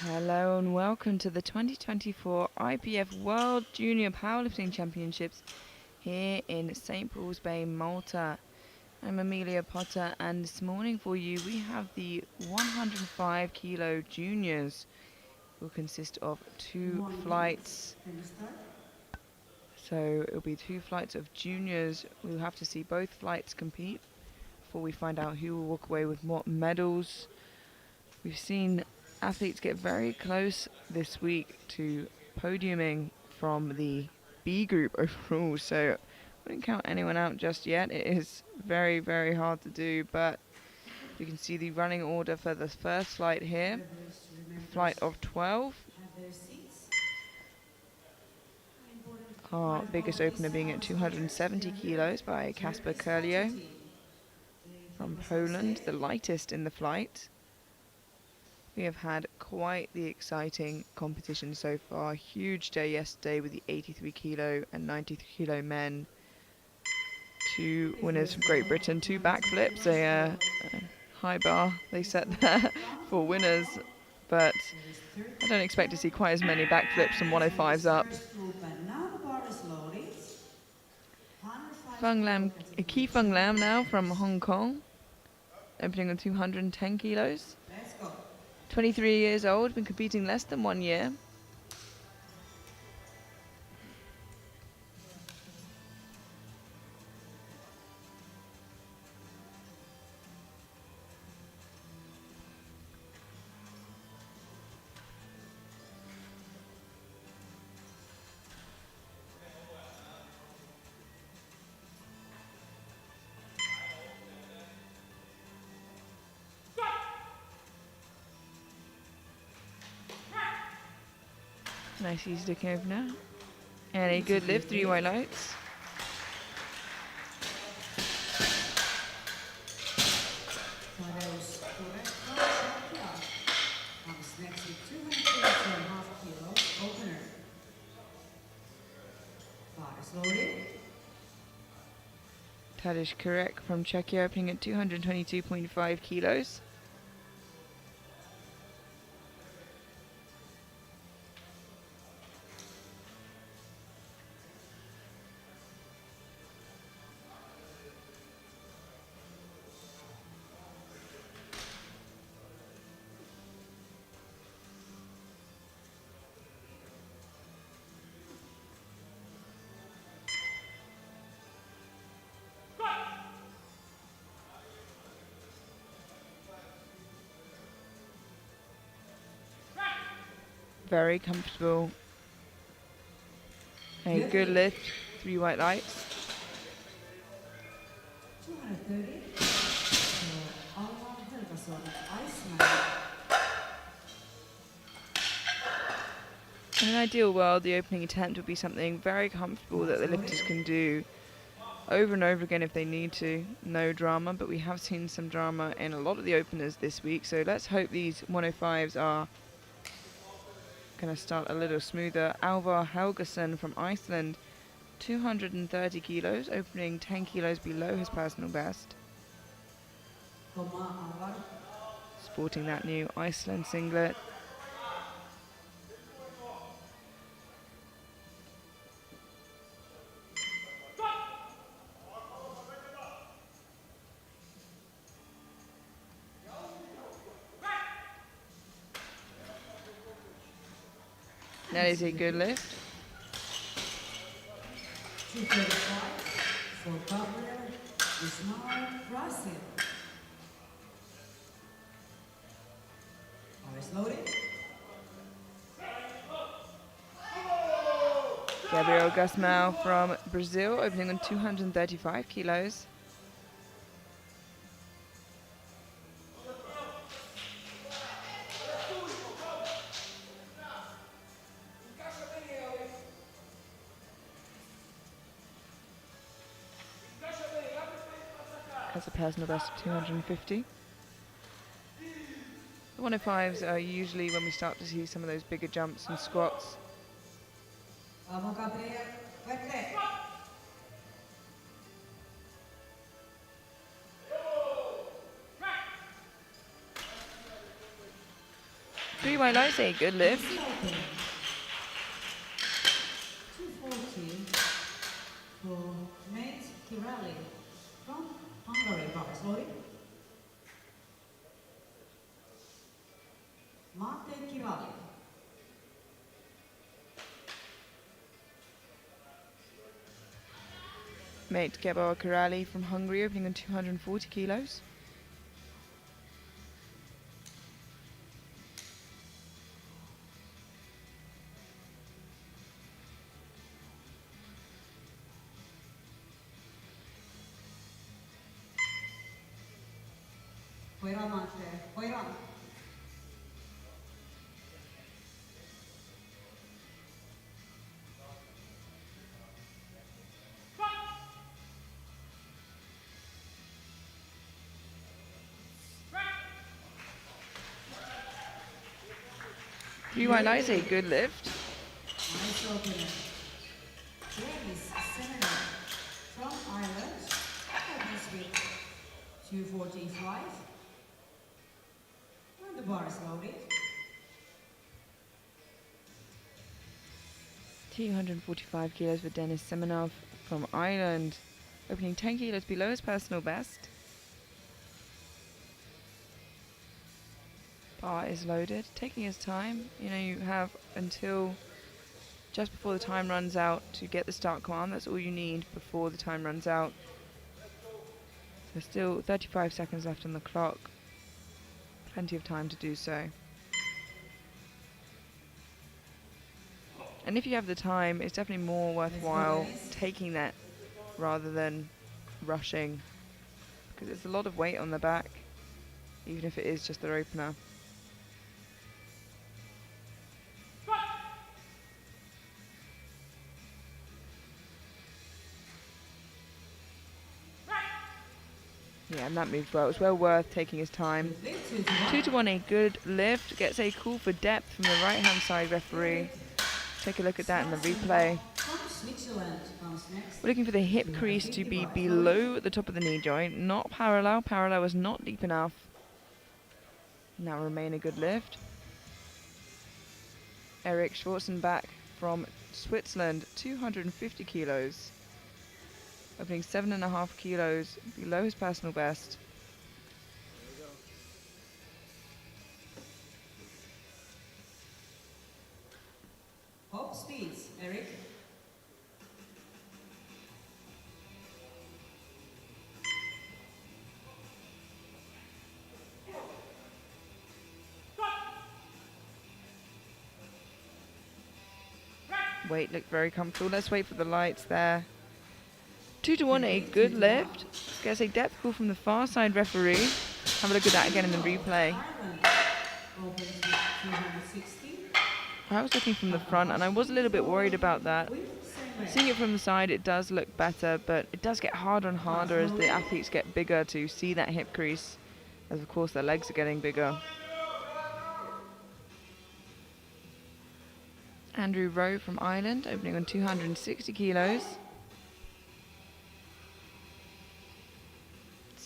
Hello and welcome to the 2024 IPF World Junior Powerlifting Championships here in St. Paul's Bay, Malta. I'm Amelia Potter, and this morning for you we have the 105 kilo juniors. Will consist of two flights. So it'll be two flights of juniors. We'll have to see both flights compete before we find out who will walk away with what medals. We've seen athletes get very close this week to podiuming from the B group overall, so I wouldn't count anyone out just yet. It is very, very hard to do, but you can see the running order for the first flight here. Flight of 12. Our biggest opener being at 270 kilos by Kasper Kurlio from Poland, the lightest in the flight. We have had quite the exciting competition so far. Huge day yesterday with the 83 kilo and 93 kilo men. Two winners from Great Britain, two backflips, a high bar they set there for winners, but I don't expect to see quite as many backflips and 105s up. Ki Fung Lam now from Hong Kong, opening on 210 kilos. 23 years old, been competing less than 1 year. Nice easy to over now. And a good lift, 3 white lights. Tadish Kurek from Czechia, opening at 222.5 kilos. Very comfortable. A good lift, 3 white lights. In an ideal world, the opening attempt would be something very comfortable that the lifters can do over and over again if they need to. No drama, but we have seen some drama in a lot of the openers this week, so let's hope these 105s are going to start a little smoother. Alvar Helgason from Iceland, 230 kilos, opening 10 kilos below his personal best. Sporting that new Iceland singlet. That is a good lift. Gabriel Gusmao from Brazil, opening on 235 kilos. Has a personal best of 250. The 105s are usually when we start to see some of those bigger jumps and squats. 3 white lights, a good lift. 240 for Nate Kirali from Hungary. Sorry. Mate Kirali. Mate Gabor Karali from Hungary, opening on 240 kilos. Three white lights, a good lift. Nice opener. From Ireland. This week 245. And the bar is loaded. 245 kilos for Denis Semenov from Ireland, opening 10 kilos below his personal best. Bar is loaded, taking his time. You know, you have until just before the time runs out to get the start command. That's all you need before the time runs out. So still 35 seconds left on the clock. Plenty of time to do so. And if you have the time, it's definitely more worthwhile taking that rather than rushing, because it's a lot of weight on the back, even if it is just their opener. Yeah, and that moved well. It was well worth taking his time. 2 to 1, a good lift. Gets a call for depth from the right-hand side referee. Take a look at that in the replay. We're looking for the hip crease to be below the top of the knee joint, not parallel. Parallel is not deep enough. Now remain a good lift. Eric Schwarzenbach from Switzerland, 250 kilos. Opening 7.5 kilos below his personal best. Hop speeds, Eric. Weight looked very comfortable. Let's wait for the lights there. 2 to 1, a good lift. Gets a depth call from the far side referee. Have a look at that again in the replay. I was looking from the front and I was a little bit worried about that. Seeing it from the side, it does look better, but it does get harder and harder as the athletes get bigger to see that hip crease, as of course their legs are getting bigger. Andrew Rowe from Ireland, opening on 260 kilos.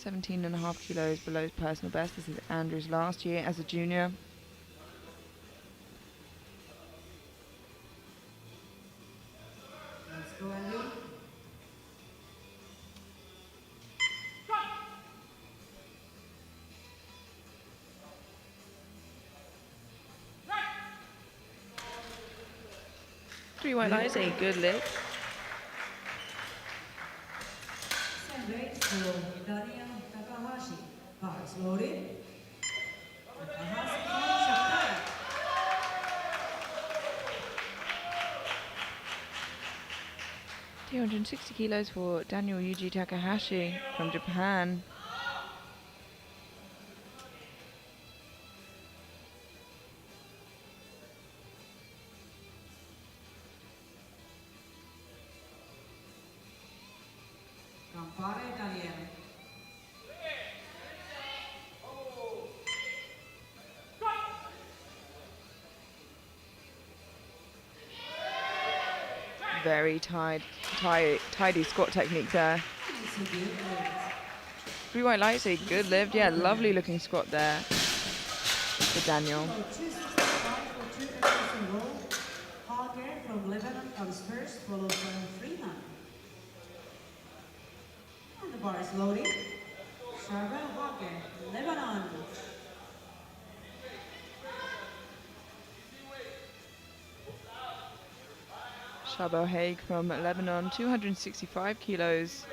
17.5 kilos below his personal best. This is Andrew's last year as a junior. Let's go, Andrew. Three white lights, a good lift. Send rate for Daniel Takahashi. Bar is loaded. Takahashi from Japan. 260 kilos for Daniel Yuji Takahashi from Japan. Campare Daniel. Very tidy squat technique there. Three white lights, a good lift. Yeah, lovely looking squat there for Daniel. bar is loaded. Charbel Hake, Lebanon. Charbel Haig from Lebanon, 265 kilos.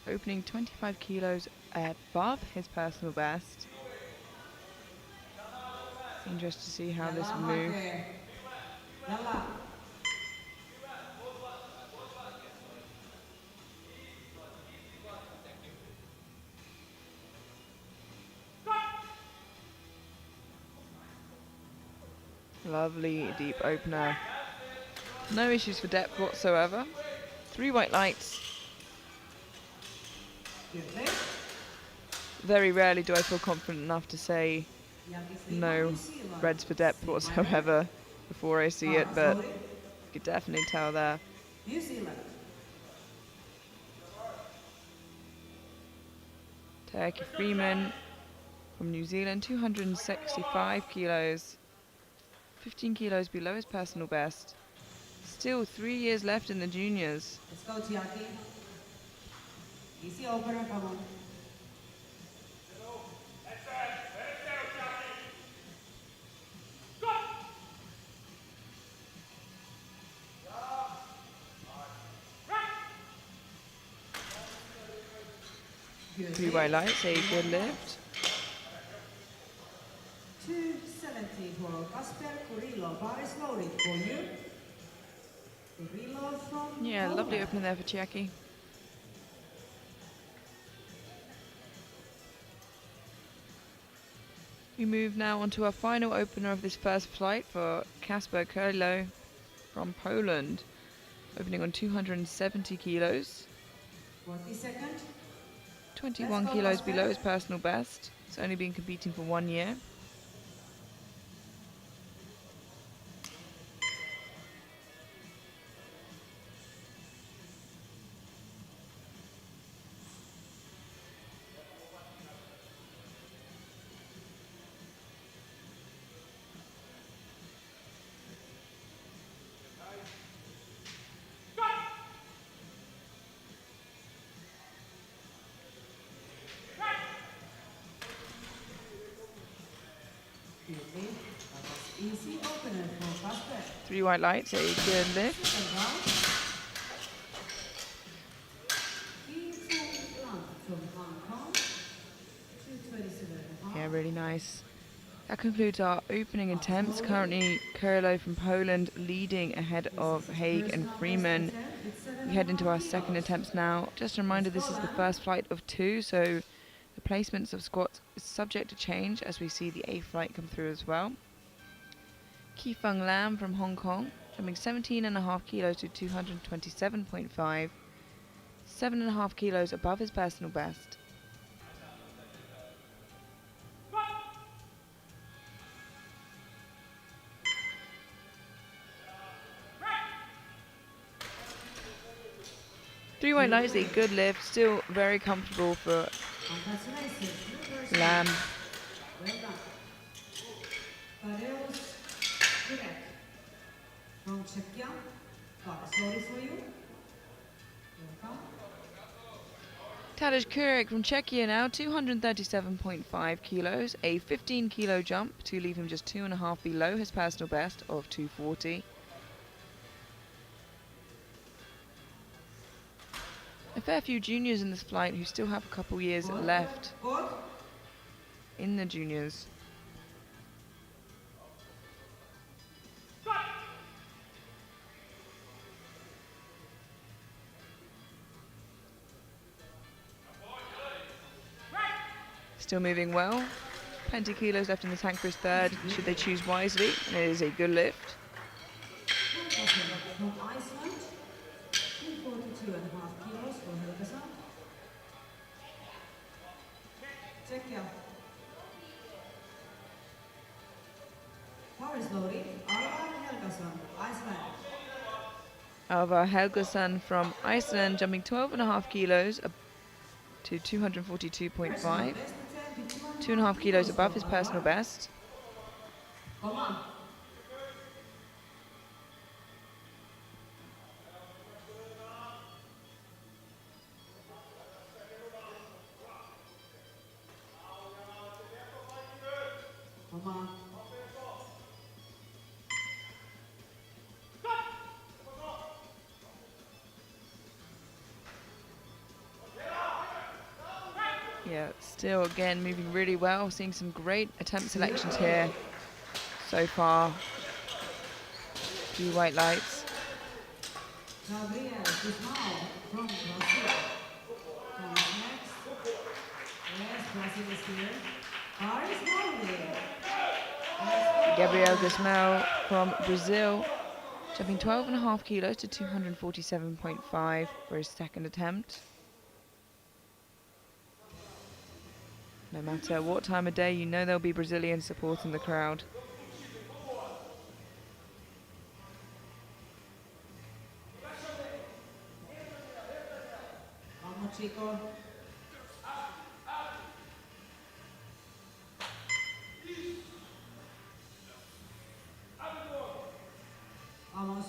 Opening 25 kilos above his personal best. Interesting to see how this will move. Yalla. Lovely deep opener. No issues for depth whatsoever. 3 white lights. Very rarely do I feel confident enough to say no reds for depth whatsoever before I see it, but you could definitely tell there. New Zealand. Turkey Freeman from New Zealand, 265 kilos. 15 kilos below his personal best. Still 3 years left in the juniors. Let's go, Tiaki. Easy opener, come on. Good 3 white lights, a good lift. 270 for Kasper Kurillo. Bar is loaded for you. Kurillo from Yeah, lovely Poland. opening there for Chiaki. We move now on to our final opener of this first flight for Kasper Kurillo from Poland. Opening on 270 kilos. 40 seconds. 21 kilos below his personal best. He's only been competing for 1 year. Easy opener for Kasper. 3 white lights, a good lift. Second round. Kim Lang from Hong Kong. 227.5. Yeah, really nice. That concludes our opening attempts. Currently, Kurillo from Poland leading ahead of Haig and Freeman. We head into our second attempts now. Just a reminder, this is the first flight of 2, so the placements of squats is subject to change as we see the A flight come through as well. Kifeng Lam from Hong Kong, jumping 17.5 kilos to 227.5, 7.5 kilos above his personal best. Three white lights, a good lift, still very comfortable for Lam. Well done. Tadeusz Kurek from Czechia. Bar is loaded for you. Welcome. Tadeusz Kurek from Czechia now, 237.5 kilos, a 15 kilo jump to leave him just 2.5 below his personal best of 240. A fair few juniors in this flight who still have a couple years left Good. in the juniors. Still moving well. Plenty of kilos left in the tank for his third, should they choose wisely. And it is a good lift. From Iceland. 242.5 kilos for Helgason. Czechia. Bar is loaded. Alvar Helgason, Iceland. Alvar Helgason from Iceland, jumping 12.5 kilos to 242.5. 2.5 kilos above his personal best. Come on. Yeah, still again moving really well, seeing some great attempt selections here so far. Few white lights. Gabriel Guzmão from Brazil comes next. Yes, Brazil is here. Paris Norway. Gabriel Guzmão from Brazil, jumping 12.5 kilos to 247.5 for his second attempt. No matter what time of day, you know there'll be Brazilian support in the crowd. Vamos, Chico. Vamos.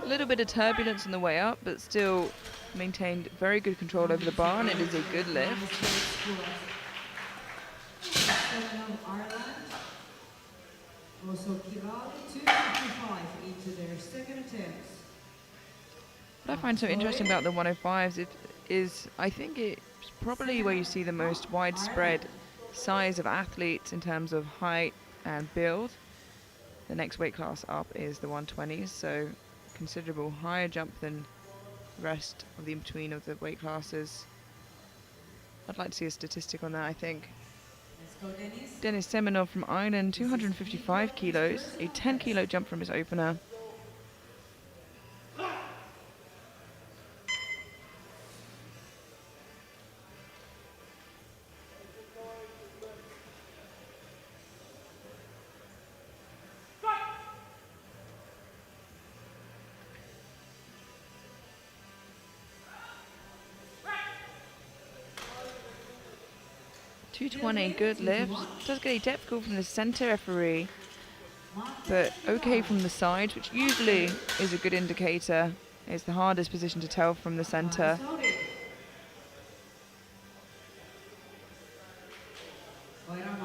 A little bit of turbulence on the way up, but still maintained very good control over the bar, and it is a good lift. Also Kirali 255 into their second attempts. What I find so interesting about the 105s is I think it's probably where you see the most widespread size of athletes in terms of height and build. The next weight class up is the 120s, so considerable higher jump than the rest of the in-between of the weight classes. I'd like to see a statistic on that, I think. Let's go, Dennis. Denis Semenov from Ireland, 255 kilos, a 10 kilo jump from his opener. .220, good lift. Does get a depth call from the centre referee, but okay from the sides, which usually is a good indicator. It's the hardest position to tell from the centre.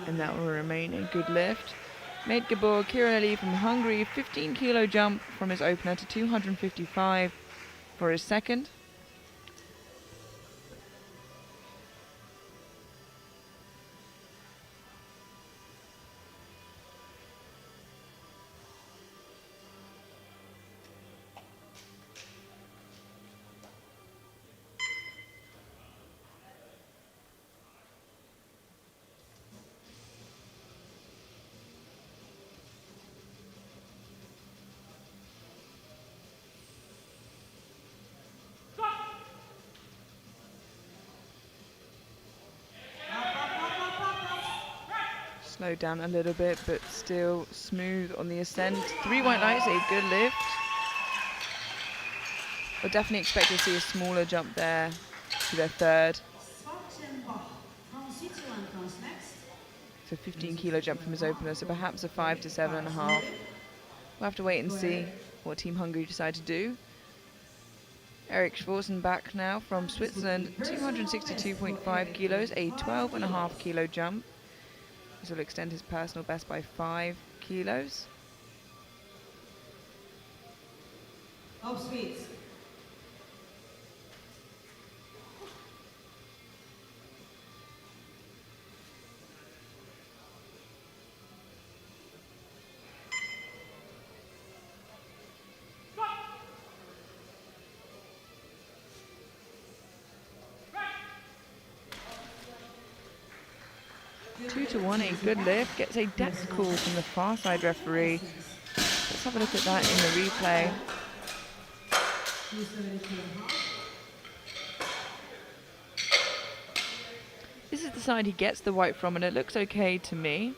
And that will remain a good lift. Made Gabor Kirali from Hungary, 15 kilo jump from his opener to 255 for his second. Slowed down a little bit, but still smooth on the ascent. 3 white lights, a good lift. We'll definitely expect to see a smaller jump there to their third. So 15 kilo jump from his opener, so perhaps a 5 to 7.5. We'll have to wait and see what Team Hungary decide to do. Eric Schwarzenbach now from Switzerland, 262.5 kilos, a 12.5 kilo jump. This will extend his personal best by 5 kilos. Up speeds. Two to one, a good lift. Gets a depth call from the far side referee. Let's have a look at that in the replay. This is the side he gets the white from, and it looks okay to me.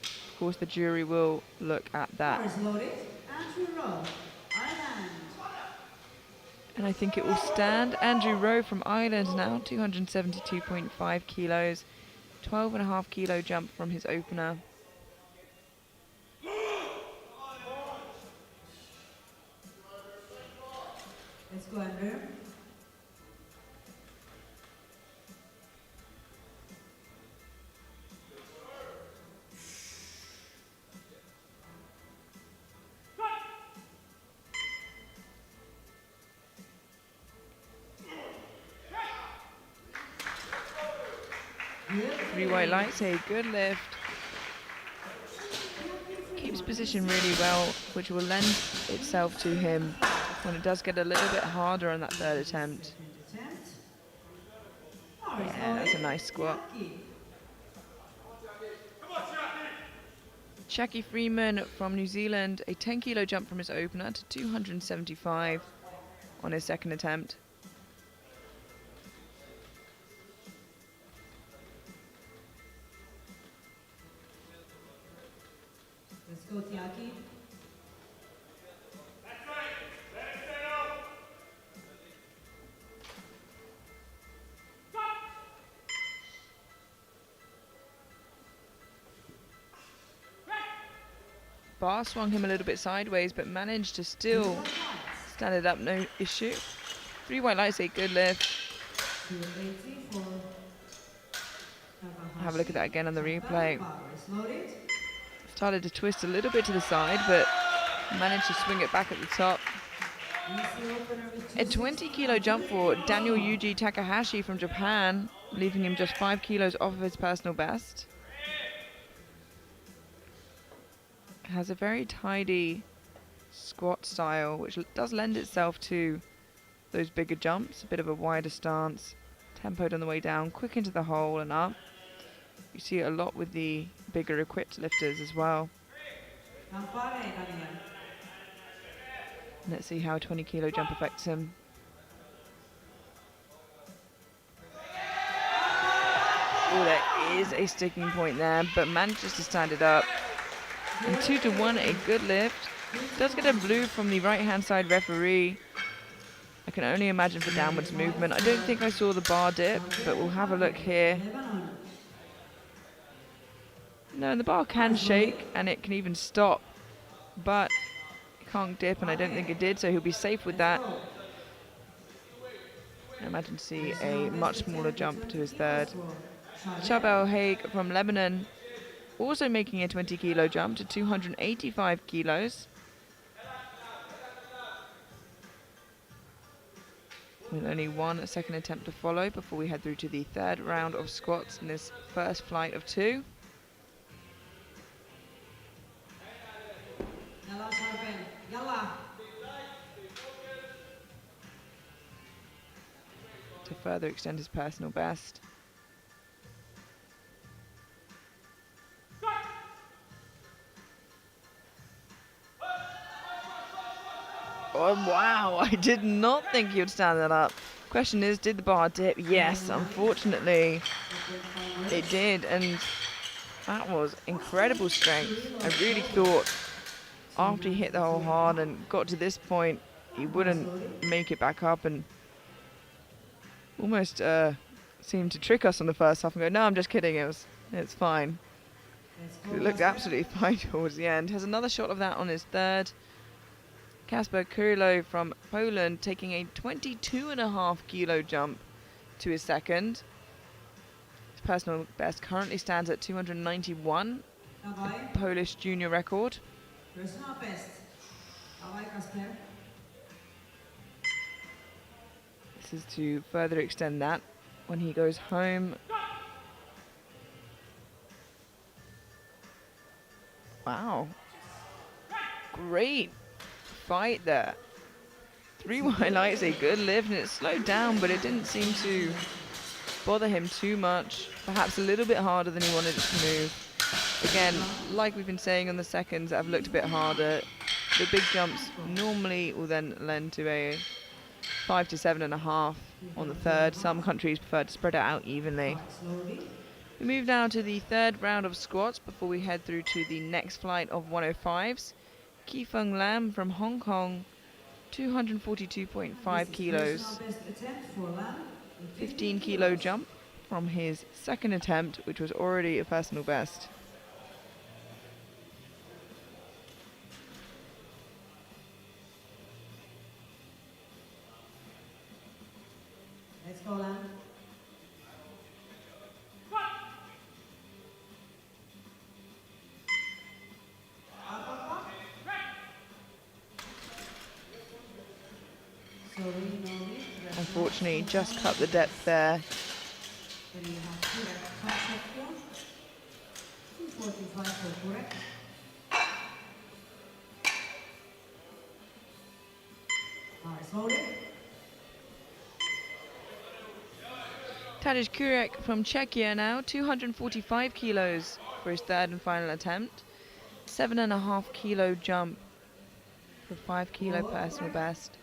Of course, the jury will look at that. And I think it will stand. Andrew Rowe from Ireland now, 272.5 kilos. 12.5 kilo jump from his opener. Let's go, Andrew. 3 white lights, a good lift. Keeps position really well, which will lend itself to him when it does get a little bit harder on that third attempt. Yeah, that's a nice squat. Jackie Freeman from New Zealand, a 10 kilo jump from his opener to 275 on his second attempt. Let's go, Tiaki. Bar swung him a little bit sideways, but managed to still stand it up, no issue. 3 white lights, a good lift. 280 for Have a look at that again on the replay. Power is loaded. Started to twist a little bit to the side, but managed to swing it back at the top. Easy opener with A 20 kilo jump for Daniel Yuji Takahashi from Japan, leaving him just 5 kilos off of his personal best. Has a very tidy squat style, which does lend itself to those bigger jumps, a bit of a wider stance, tempoed on the way down, quick into the hole and up. You see it a lot with the bigger equipped lifters as well. Let's see how a 20 kilo jump affects him. Oh, there is a sticking point there, but manages to stand it up. And 2-1, a good lift. Does get a blue from the right-hand side referee. I can only imagine for downwards movement. I don't think I saw the bar dip, but we'll have a look here. No, and the bar can shake, and it can even stop, but it can't dip, and I don't think it did, so he'll be safe with that. I imagine to see a much smaller jump to his third. Chabel Haig from Lebanon, also making a 20 kilo jump to 285 kilos. With only one second attempt to follow before we head through to the third round of squats in this first flight of 2. To further extend his personal best. Oh wow, I did not think he would stand that up. Question is, did the bar dip? Yes, unfortunately it did, and that was incredible strength. I really thought after he hit the hole hard and got to this point, he wouldn't make it back up, and almost seemed to trick us on the first half and go, no, I'm just kidding, it's fine. It looked absolutely fine towards the end. Has another shot of that on his third. Kasper Kurylo from Poland taking a 22.5 kilo jump to his second. His personal best currently stands at 291, a Polish junior record. Personal best. Kasper. This is to further extend that when he goes home. Wow. Great fight there. 3 white lights, a good lift, and it slowed down, but it didn't seem to bother him too much. Perhaps a little bit harder than he wanted it to move. Again, like we've been saying on the seconds that have looked a bit harder, the big jumps normally will then lend to a 5 to 7.5 on the third. Some countries prefer to spread it out evenly. We move now to the third round of squats before we head through to the next flight of 105s. Kifeng Lam from Hong Kong, 242.5 kilos. 15 kilo jump from his second attempt, which was already a personal best. Let's go, Lam. Unfortunately, just cut the depth there. Then we have Kurek from Czechia. 245 for Kurek. Bar is loaded. Tadej Kurek from Czechia now, 245 kilos for his third and final attempt. 7.5 kilo jump for 5 kilo personal best.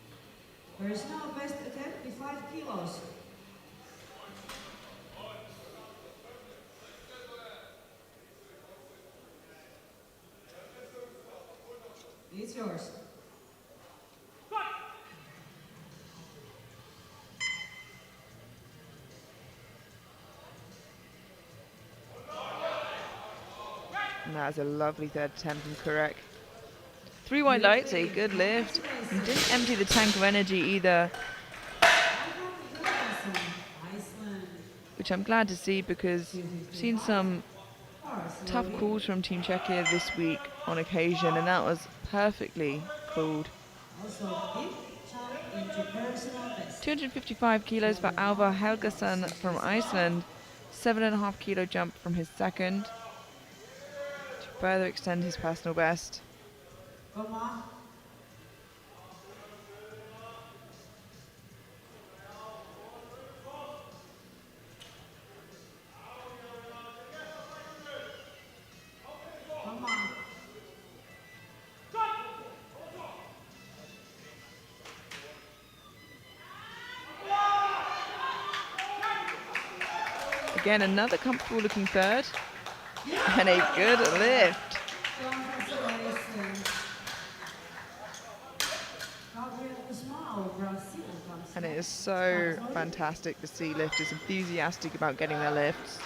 Personal best attempt with 5 kilos. It's yours. And that's a lovely third attempt from Kurek. 3 white lights, a good lift. He didn't empty the tank of energy either, which I'm glad to see because I've seen some tough calls from Team Czechia this week on occasion, and that was perfectly called. 255 kilos for Alvar Helgason from Iceland. 7.5 kilo jump from his second to further extend his personal best. Come on. Come on. Again, another comfortable looking third. And a good lift. And it is so fantastic to see lifters enthusiastic about getting their lifts.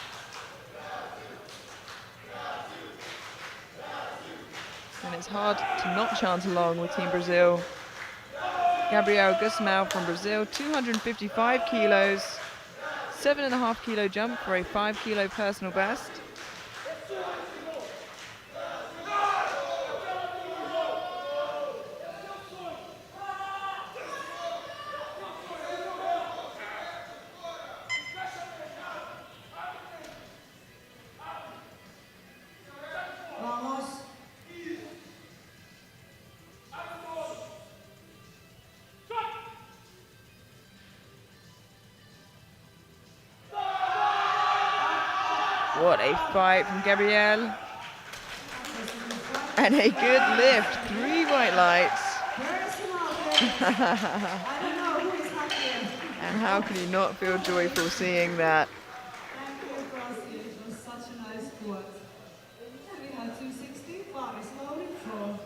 And it's hard to not chant along with Team Brazil. Gabriel Gusmão from Brazil, 255 kilos. 7.5 kilo jump for a 5 kilo personal best. What a fight from Gabriel. And a good lift, 3 white lights. And how can you not feel joyful seeing that? Thank you, Rossi. It was such a nice squat. And we have 260 bars loaded from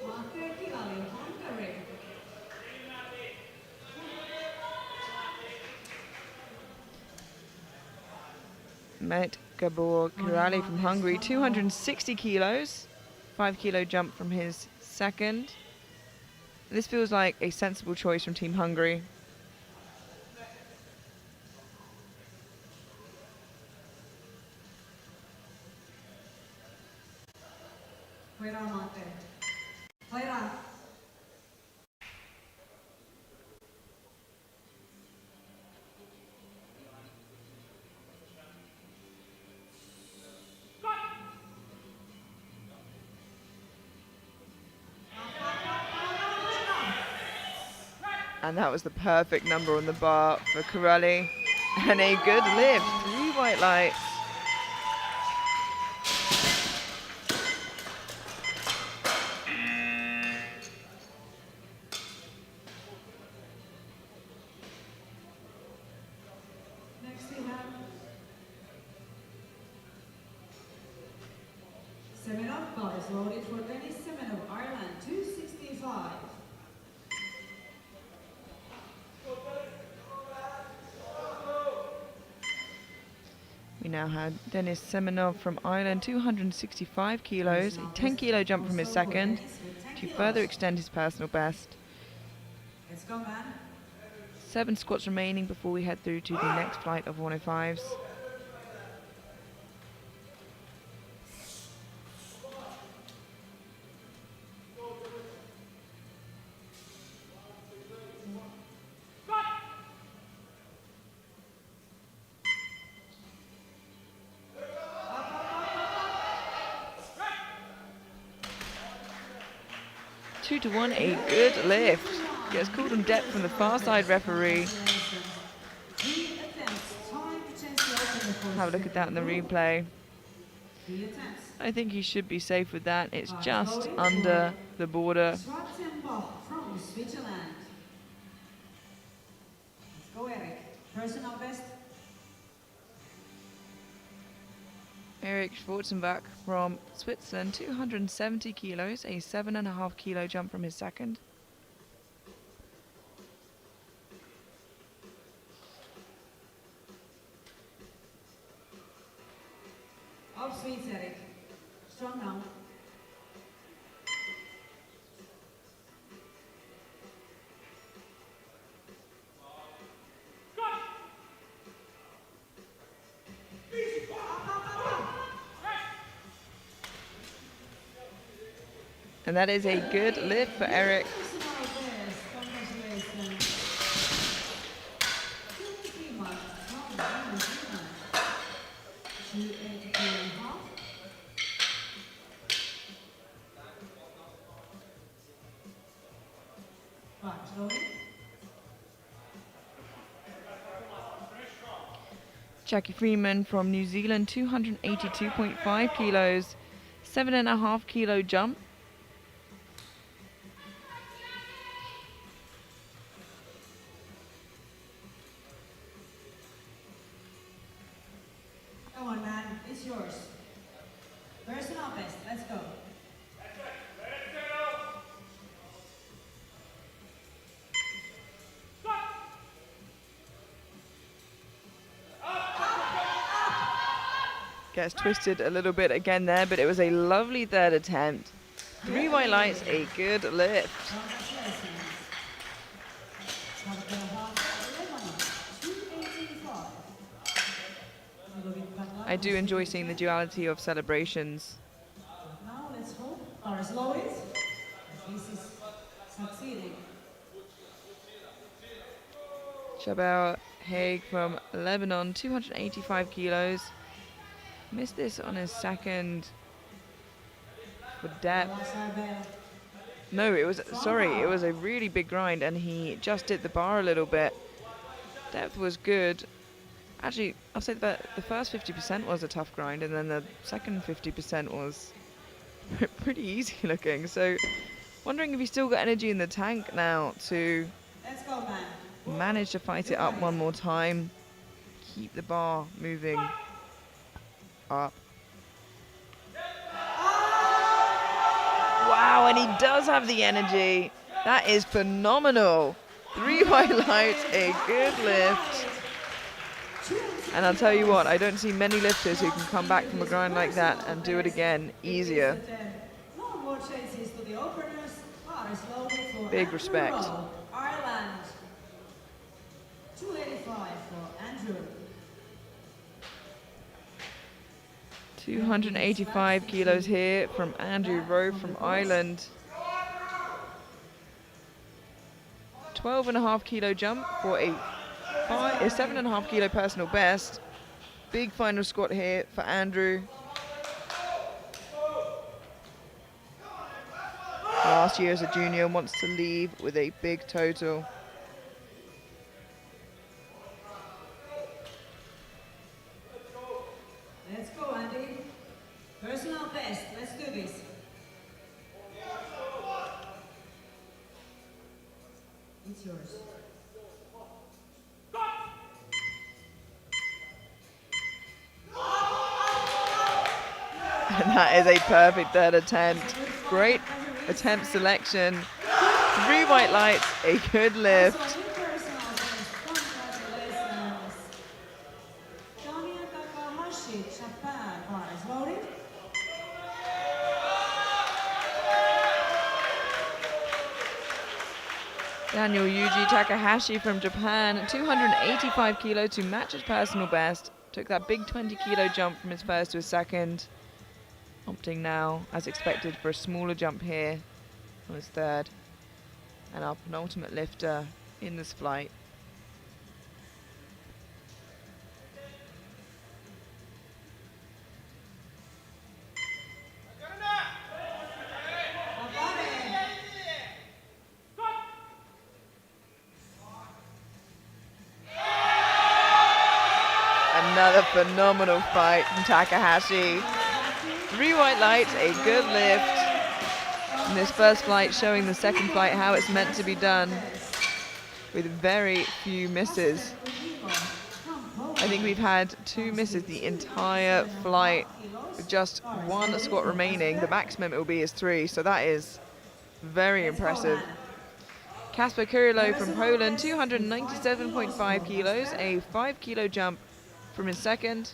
Hungary. Met Gabor Kirali from Hungary, 260 kilos. 5 kilo jump from his second. This feels like a sensible choice from Team Hungary. And that was the perfect number on the bar for Kirali. And a good lift, 3 white lights. Next we have Semenov bars loaded for Dennis Semenov, Ireland, 265. We now have Denis Semenov from Ireland, 265 kilos, a 10 kilo jump from his second to further extend his personal best. Let's go, man. 7 squats remaining before we head through to the next flight of 105s. 2-1, a good lift. Gets called on depth from the far side referee. Have a look at that in the replay. I think he should be safe with that. It's just under the border. From Switzerland. Let's go, Eric. Personal best. Eric Schwarzenbach from Switzerland, 270 kilos, a 7.5 kilo jump from his second. Up sweets, Eric. Strong now. And that is a good lift for Eric. Jackie Freeman from New Zealand, 282.5 kilos, 7.5 kilo jump. Come on, man, it's yours. Personal best, let's go. Gets twisted a little bit again there, but it was a lovely third attempt. 3 white lights, a good lift. I do enjoy seeing the duality of celebrations. Now let's hope our slowest. This is succeeding. Shabel Haig from Lebanon, 285 kilos. Missed this on his second for depth. No, it was a really big grind and he just did the bar a little bit. Depth was good. Actually, I'll say that the first 50% was a tough grind and then the second 50% was pretty easy looking. So wondering if he's still got energy in the tank now to manage to fight it up one more time. Keep the bar moving up. Wow, and he does have the energy. That is phenomenal. 3 white lights, a good lift. And I'll tell you what, I don't see many lifters who can come back from a grind like that and do it again easier. Big respect. Ireland. 285 for Andrew. 285 kilos here from Andrew Rowe from Ireland. 12.5 kilo jump for a 7.5 kilo personal best. Big final squat here for Andrew. Last year as a junior, wants to leave with a big total. Let's go, Andy. Personal best. Let's do this. It's yours. And that is a perfect third attempt. Great attempt selection. 3 white lights, a good lift. Daniel Yuji Takahashi from Japan, 285 kilo to match his personal best. Took that big 20 kilo jump from his first to his second. Opting now, as expected, for a smaller jump here on his third. And our penultimate lifter in this flight. Another phenomenal fight from Takahashi. 3 white lights, a good lift. In this first flight, showing the second flight how it's meant to be done, with very few misses. I think we've had 2 misses the entire flight, with just 1 squat remaining. The maximum it will be is 3, so that is very impressive. Kasper Kurylo from Poland, 297.5 kilos, a 5 kilo jump from his second.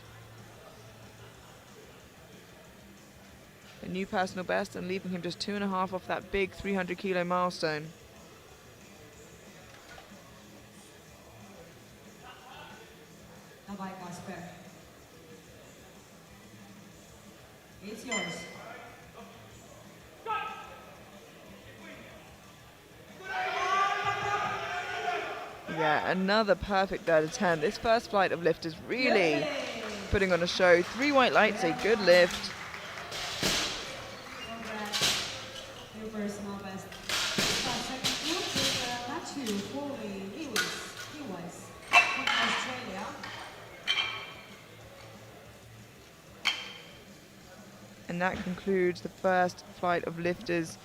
A new personal best, and leaving him just 2.5 off that big 300 kilo milestone. Bye-bye, Kasper. It's yours. Yeah, another perfect third attempt. This first flight of lift is really putting on a show. 3 white lights, a good lift. Congrats. New personal best. Second group is Matthew Foley Lewis. He was from Australia. And that concludes the first flight of lifters.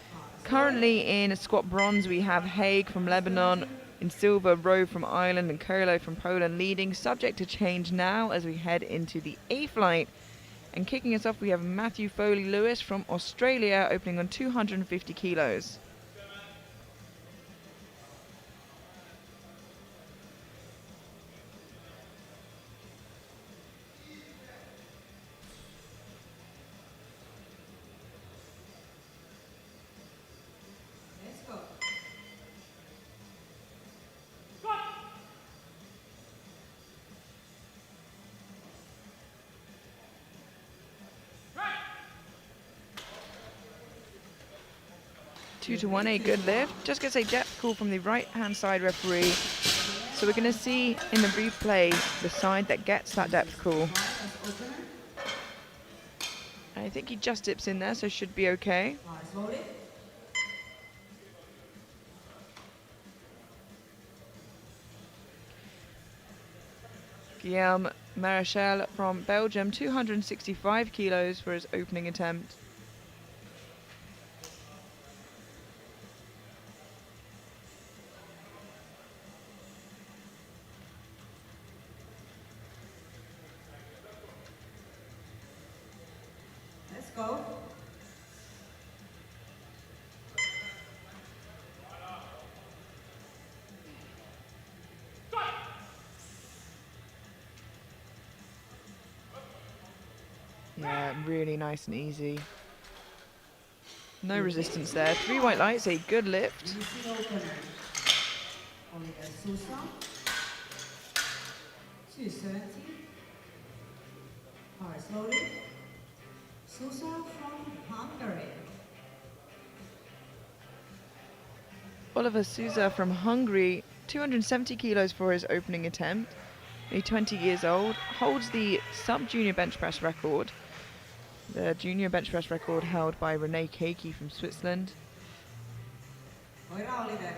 Currently in squat bronze, we have Haig from Lebanon. In silver, Rowe from Ireland and Kurylo from Poland leading, subject to change now as we head into the A flight. And kicking us off, we have Matthew Foley Lewis from Australia, opening on 250 kilos. Let's go. Two to 1, a good lift. Just gets a depth call from the right-hand side referee. So we're going to see in the replay the side that gets that depth call. I think he just dips in there, so should be okay. Guillaume Marechal from Belgium, 265 kilos for his opening attempt. Let's go. Yeah, really nice and easy. No resistance there. 3 white lights, a good lift. Easy opener. Oliver Sousa. 270. Bars loaded. Sousa from Hungary. Oliver Sousa from Hungary, 270 kilos for his opening attempt. He's 20 years old, holds the sub-junior bench press record. The junior bench press record held by Rene Keiki from Switzerland. Oira Oliver.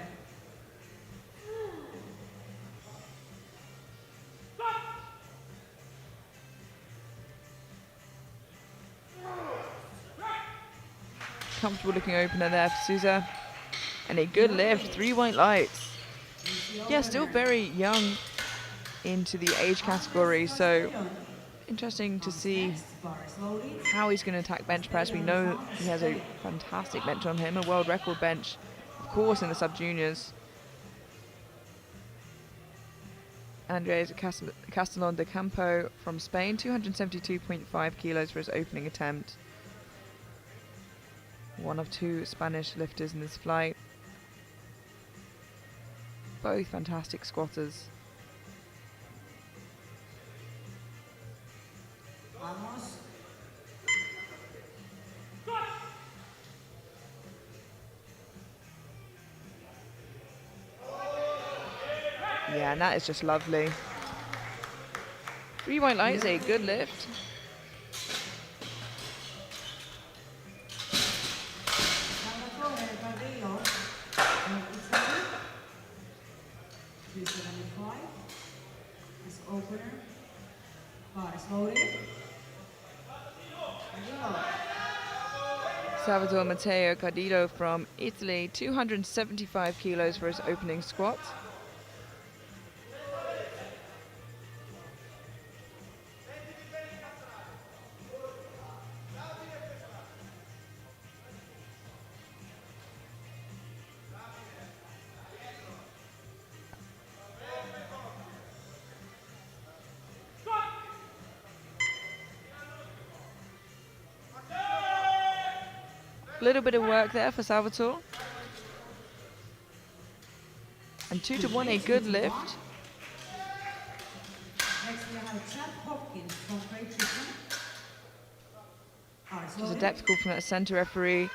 Comfortable looking opener there for Sousa. And a good lift, 3 white lights. Yeah, still very young into the age category, so interesting to see how he's going to attack bench press. We know he has a fantastic bench on him, a world record bench, of course, in the sub-juniors. Andres Castellon de Campo from Spain, 272.5 kilos for his opening attempt. One of 2 Spanish lifters in this flight. Both fantastic squatters. Vamos. Yeah, and that is just lovely. 3 white lights, a good lift. Salvatore Barrillo from Italy. 275. His opener. Bar is loaded. Cardillo. Salvatore Matteo Cardillo from Italy, 275 kilos for his opening squat. A little bit of work there for Salvatore. And 2 to 1, a good lift. Next we have Chad Hopkins from Great Britain. Bar is Just a loaded. depth call from that centre referee.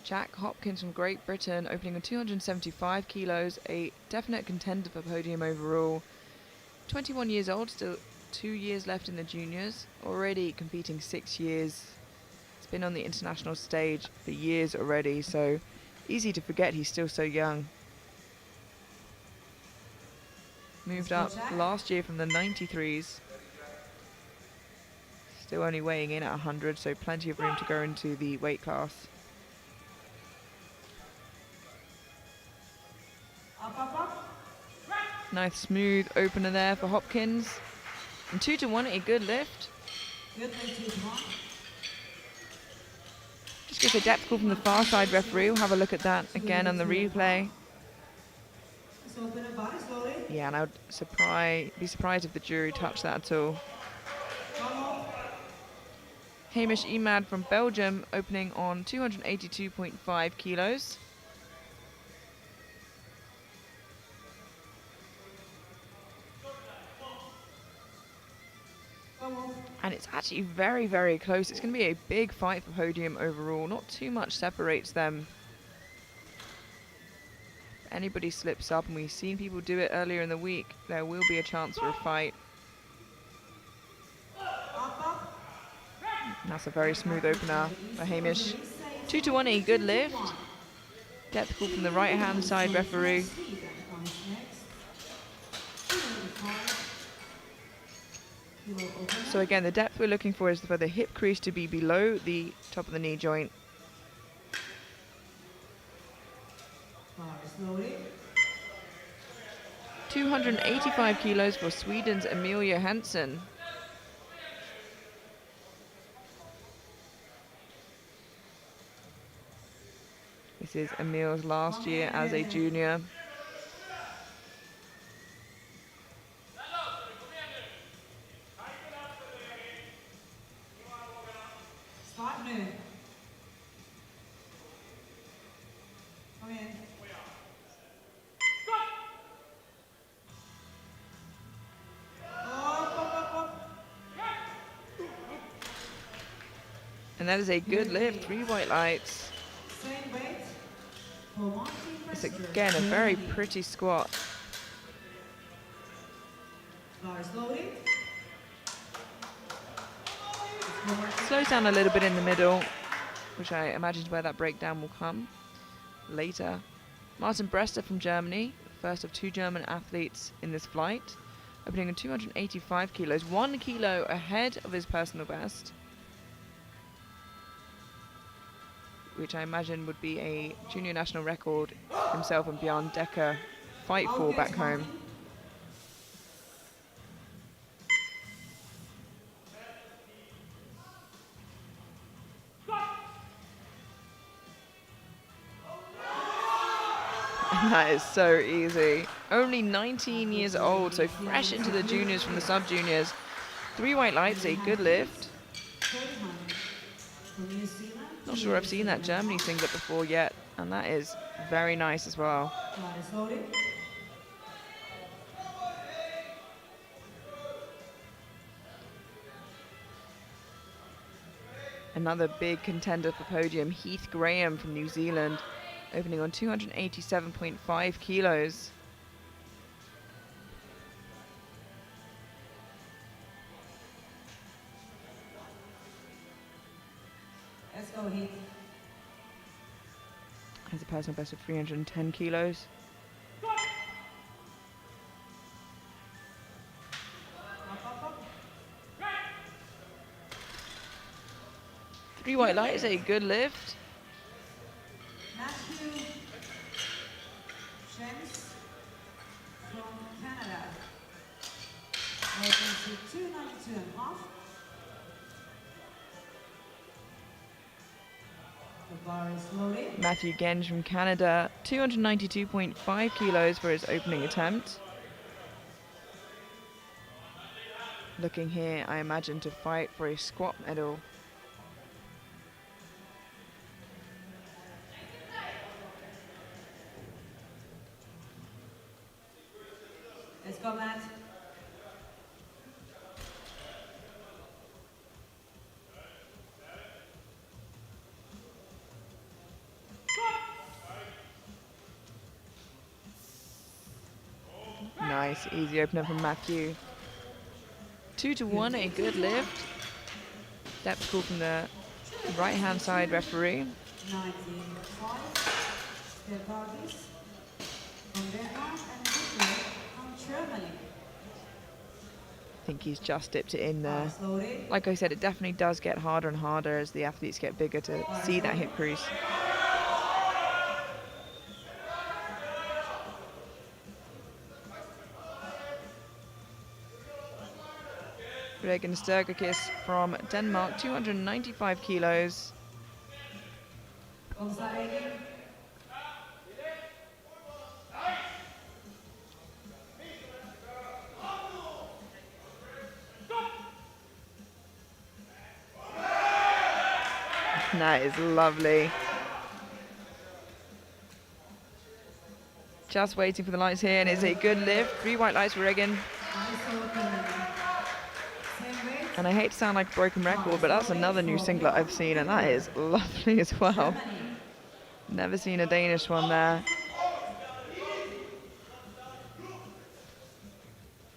Jack Hopkins from Great Britain, opening on 275 kilos, a definite contender for podium overall. 21 years old, still 2 years left in the juniors, already competing 6 years. He's been on the international stage for years already, so easy to forget he's still so young. Moved up last year from the 93s. Still only weighing in at 100, so plenty of room to go into the weight class. Up, up, up. Nice smooth opener there for Hopkins. And 2 to 1, a good lift. Good lift, 2 to 1. Just gets a depth call from the far side referee. We'll have a look at that again on the replay. Let's open the bar is loaded. Yeah, and I would be surprised if the jury touched that at all. Come on. Hamish Emad from Belgium, opening on 282.5 kilos. Come on. And it's actually very, very close. It's going to be a big fight for podium overall. Not too much separates them. If anybody slips up, and we've seen people do it earlier in the week, there will be a chance for a fight. Up, up. And that's a very smooth opener for Hamish. 2 to 1, a good lift. Depth call from the right hand side referee. Sweden comes next. 285 kilo opener. So again, the depth we're looking for is for the hip crease to be below the top of the knee joint. Bar is loaded. 285 kilos for Sweden's Emilia Hansen. This is Emil's last year as a junior. Start nu. Kom igen. Up, up, up, up. And that is a good lift, 3 white lights. Same weight. For Martin It's Bressler, again a very Germany. pretty squat. Bar is loaded. Slows down a little bit in the middle, which I imagine is where that breakdown will come later. Martin Bressler from Germany, first of 2 German athletes in this flight, opening on 285 kilos, 1 kilo ahead of his personal best, which I imagine would be a junior national record himself and Bjorn Decker fight for back home. And that is so easy. Only 19 years old, so fresh into the juniors from the sub-juniors. 3 white lights, a good lift. Not sure I've seen that Germany singlet before yet, and that is very nice as well. Bar is loaded. Another big contender for podium, Heath Graham from New Zealand, opening on 287.5 kilos. Let's go, Heath. Has a personal best of 310 kilos. Three white light is a good lift. Matthew James from Canada. Weighing to 292.5. The bar is loaded. Matthew Genge from Canada, 292.5 kilos for his opening attempt. Looking here, I imagine, to fight for a squat medal. Let's go, Matt. Nice, easy opener from Matthew. 2-1, a good lift. Depth call from the right-hand side referee. 95. Step Barbies from Denmark and Deadlift from Germany. I think he's just dipped it in there. Bars loaded. Like I said, it definitely does get harder and harder as the athletes get bigger to see that hip crease. Regan Sturgakis from Denmark, 295 kilos. Goes that Regan? That is lovely. Just waiting for the lights here, and it's a good lift. 3 white lights for Regan. Nice opener. Same weight. And I hate to sound like a broken record, but that's another new singlet I've seen, and that is lovely as well. Germany. Never seen a Danish one there.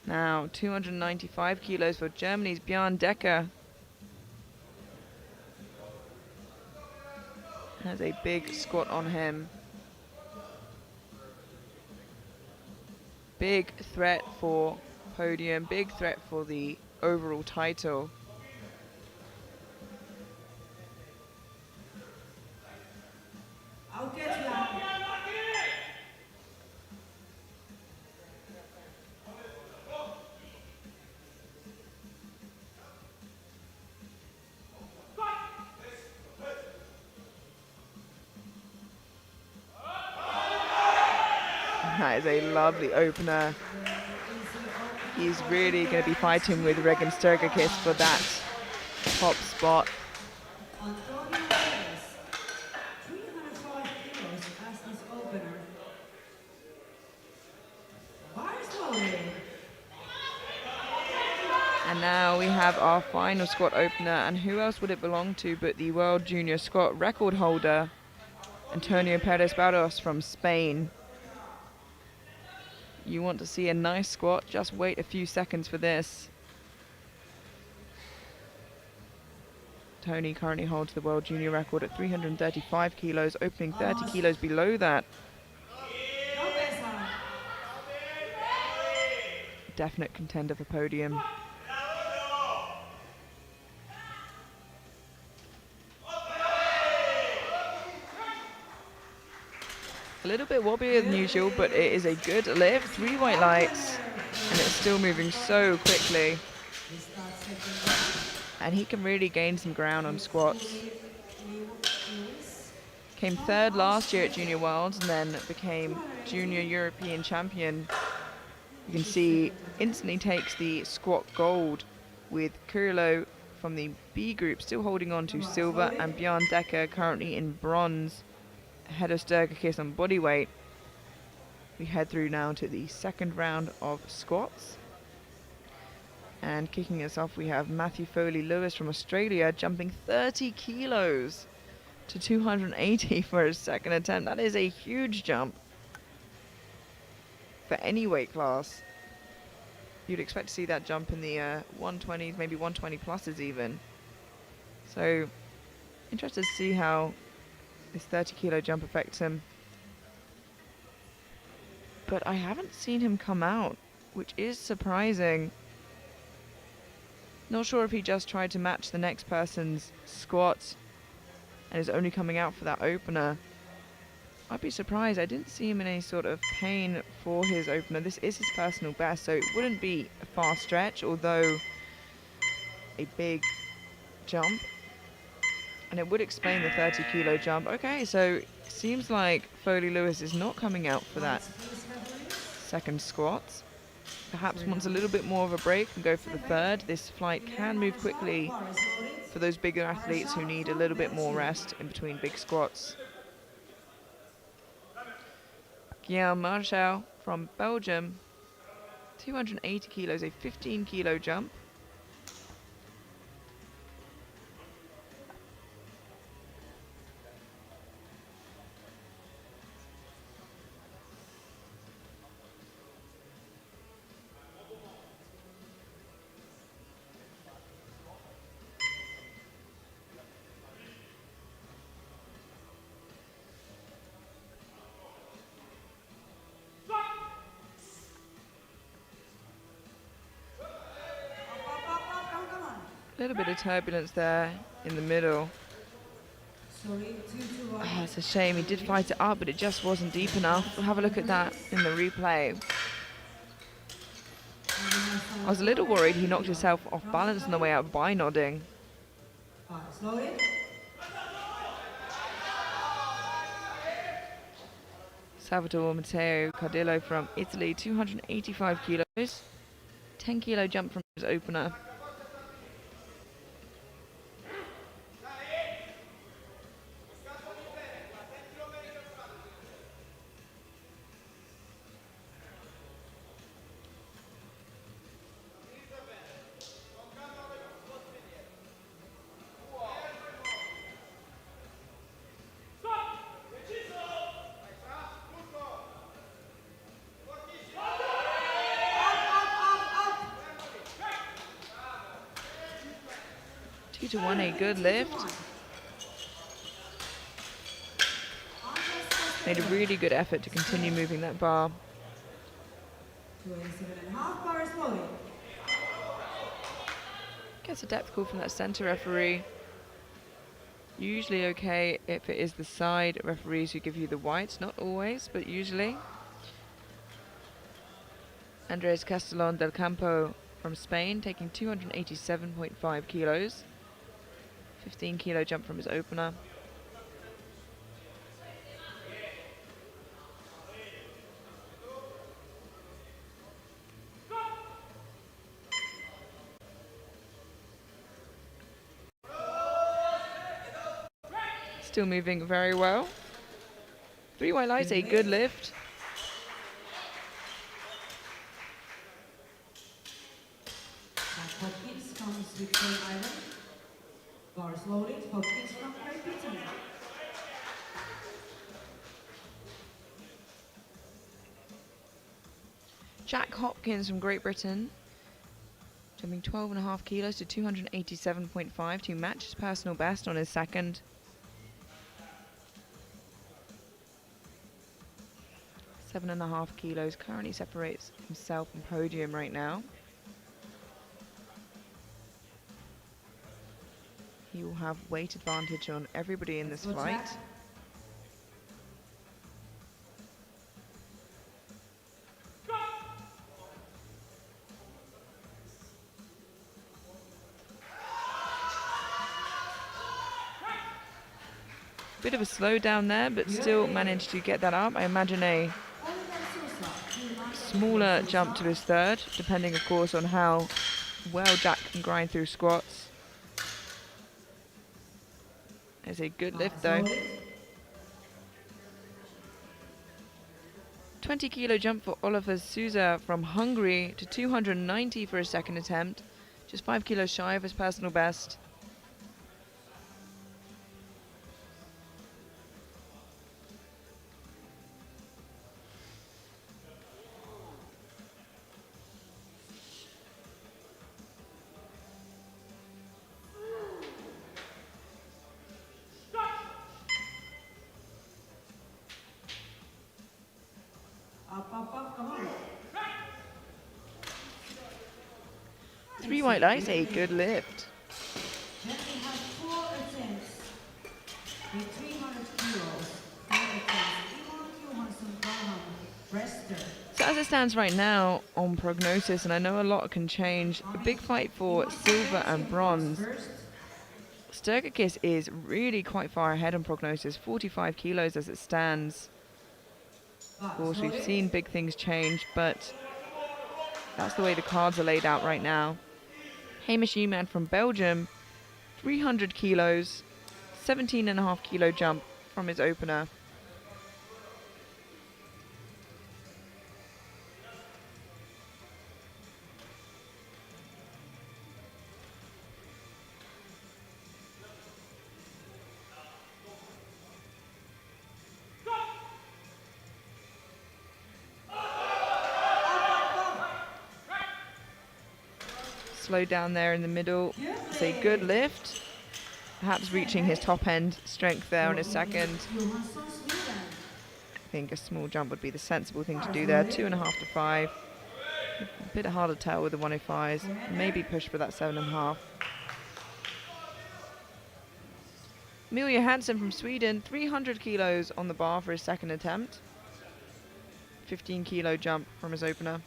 Now, 295 kilos for Germany's Björn Decker. Has a big squat on him. Big threat for podium, big threat for the overall title. I'll get you out. That is a lovely opener. He's really going to be fighting with Regan Sturgakis for that top spot. Antonio Reyes, 305 kilos as this opener. Bars loaded. And now we have our final squat opener, and who else would it belong to but the World Junior Squat record holder, Antonio Perez Barros from Spain. You want to see a nice squat, just wait a few seconds for this. Tony currently holds the World Junior record at 335 kilos, opening 30 kilos below that. No pesa. Definite contender for podium. A little bit wobblier than usual, but it is a good lift. 3 white lights, and it's still moving so quickly. And he can really gain some ground on squats. Came third last year at Junior Worlds and then became Junior European Champion. You can see instantly takes the squat gold, with Kurillo from the B group still holding on to silver, and Björn Decker currently in bronze, ahead of Sturgakis on bodyweight. We head through now to the second round of squats. And kicking us off, we have Matthew Foley Lewis from Australia jumping 30 kilos to 280 for his second attempt. That is a huge jump for any weight class. You'd expect to see that jump in the 120s, maybe 120 pluses even. So interested to see how this 30 kilo jump affects him. But I haven't seen him come out, which is surprising. Not sure if he just tried to match the next person's squat and is only coming out for that opener. I'd be surprised. I didn't see him in any sort of pain for his opener. This is his personal best, so it wouldn't be a fast stretch, although a big jump. And it would explain the 30 kilo jump. Okay, so seems like Foley Lewis is not coming out for that second squat. Perhaps wants a little bit more of a break and go for the third. This flight can move quickly for those bigger athletes who need a little bit more rest in between big squats. Guillaume Marchal from Belgium, 280 kilos, a 15 kilo jump. A little bit of turbulence there in the middle. Oh, it's a shame. He did fight it up, but it just wasn't deep enough. We'll have a look at that in the replay. I was a little worried he knocked himself off balance on the way out by nodding. Salvatore Matteo Cardillo from Italy, 285 kilos. 10 kilo jump from his opener. To 1, a good lift. Made a really good effort to continue moving that bar. Gets a depth call from that center referee. Usually okay if it is the side referees who give you the whites, not always, but usually. Andres Castellon del Campo from Spain, taking 287.5 kilos. 15 kilo jump from his opener. Still moving very well. 3 white lights, a good lift. Hopkins comes with Rhode Island. Bars loaded, Hopkins from Great Britain. Jack Hopkins from Great Britain, jumping 12.5 kilos to 287.5 to match his personal best on his second. Seven and a half kilos currently separates himself from podium right now. He will have weight advantage on everybody in this flight. Bit of a slowdown there, but still managed to get that up. I imagine a smaller jump to his third, depending of course on how well Jack can grind through squats. There's a good lift though. 20 kilo jump for Oliver Souza from Hungary to 290 for his second attempt. Just 5 kilos shy of his personal best. Come on. 3 white lights, a good lift. Then we have 4 attempts. as it stands right now on prognosis, and I know a lot can change, a big fight for silver and bronze. Sturgakis is really quite far ahead on prognosis, 45 kilos as it stands. Of course, we've seen big things change, but that's the way the cards are laid out right now. Hamish Eman from Belgium, 300 kilos, 17.5 kilo jump from his opener. Slow down there in the middle. It's a good lift. Perhaps reaching his top end strength there on his second. I think a small jump would be the sensible thing to do there. 2.5 to 5. A bit harder to tell with the 105s. Maybe push for that 7.5. Emil Johansson from Sweden, 300 kilos on the bar for his second attempt. 15 kilo jump from his opener.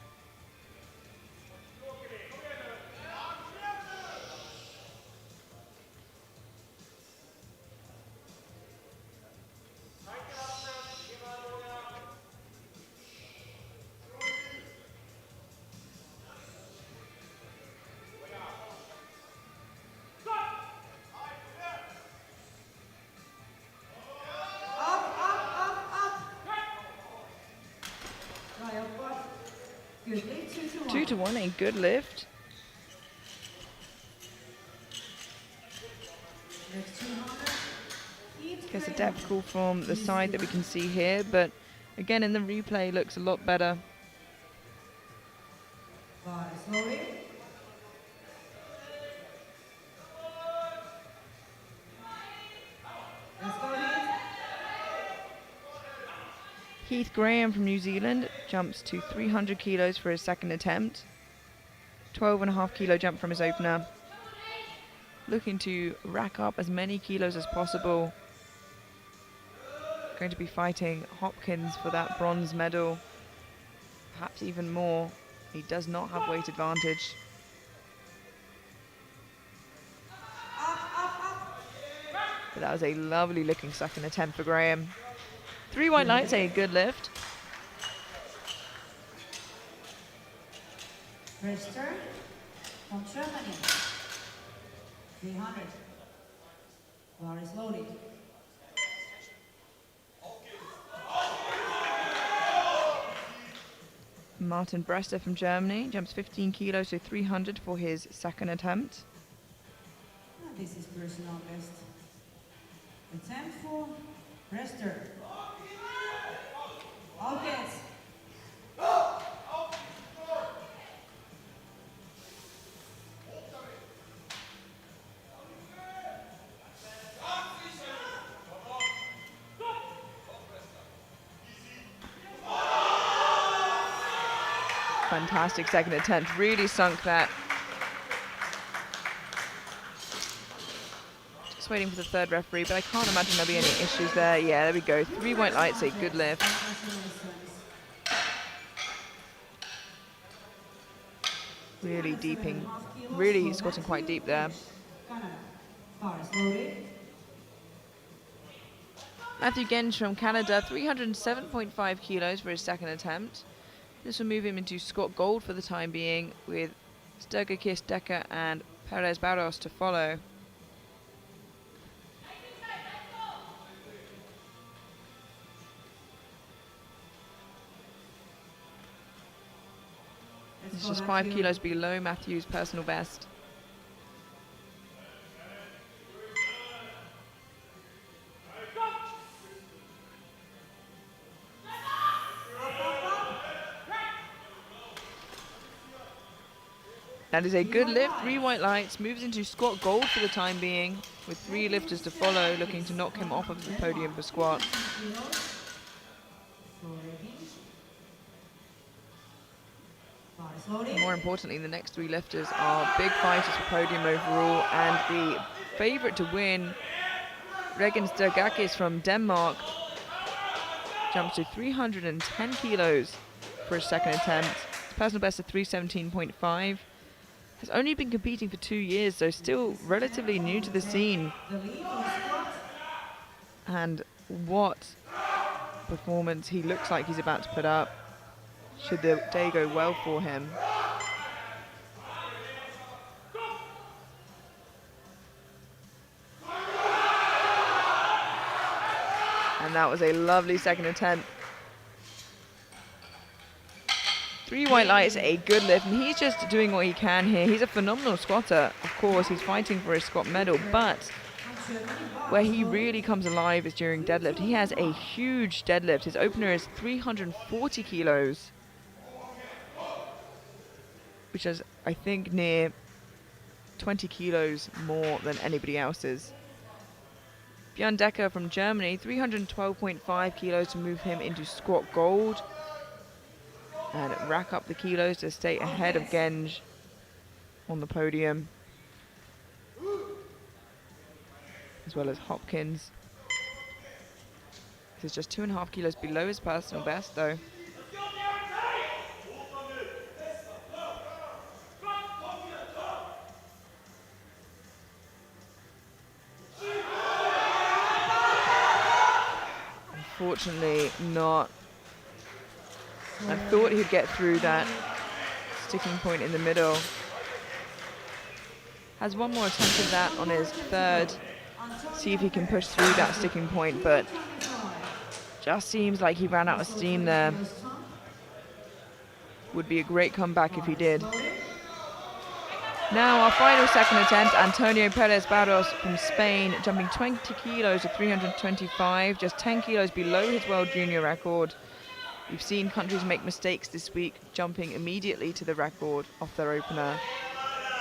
Good. 2 to 1, a good lift. Gets a depth call from the side that we can see here, but again in the replay looks a lot better. Heath Graham from New Zealand jumps to 300 kilos for his second attempt. 12.5 kilo jump from his opener. Looking to rack up as many kilos as possible. Going to be fighting Hopkins for that bronze medal. Perhaps even more. He does not have weight advantage. But that was a lovely looking second attempt for Graham. 3 white lights, a good lift. Register from Germany. 300. Bar is loaded. Martin Brester from Germany jumps 15 kilos to 300 for his second attempt. This is personal best. Attempt for Brester. Hopkins. Fantastic second attempt, really sunk that. Just waiting for the third referee, but I can't imagine there'll be any issues there. Yeah, there we go. 3 white lights, a good lift. Really deeping, really squatting quite deep there. Matthew Gensch from Canada, 307.5 kilos for his second attempt. This will move him into squat gold for the time being, with Sturgakis, Decker and Perez Barros to follow. This is just 5 kilos below Matthew's personal best. That is a good lift, 3 white lights, moves into squat gold for the time being, with 3 lifters to follow, looking to knock him off of the podium for squat. More importantly, the next 3 lifters are big fighters for podium overall, and the favourite to win, Regan Sturgakis from Denmark, jumps to 310 kilos for his second attempt. His personal best of 317.5. Has only been competing for 2 years, so still relatively new to the scene. And what performance he looks like he's about to put up, should the day go well for him. And that was a lovely second attempt. 3 white lights, a good lift, and he's just doing what he can here. He's a phenomenal squatter. Of course, he's fighting for his squat medal, but where he really comes alive is during deadlift. He has a huge deadlift. His opener is 340 kilos, which is, I think, near 20 kilos more than anybody else's. Björn Decker from Germany, 312.5 kilos to move him into squat gold and rack up the kilos to stay ahead of Genge on the podium, as well as Hopkins. This is just 2.5 kilos below his personal best though. Unfortunately not. I thought he'd get through that sticking point in the middle. Has one more attempt at that on his third. See if he can push through that sticking point, but just seems like he ran out of steam there. Would be a great comeback if he did. Now our final second attempt, Antonio Perez Barros from Spain, jumping 20 kilos to 325, just 10 kilos below his world junior record. We've seen countries make mistakes this week, jumping immediately to the record off their opener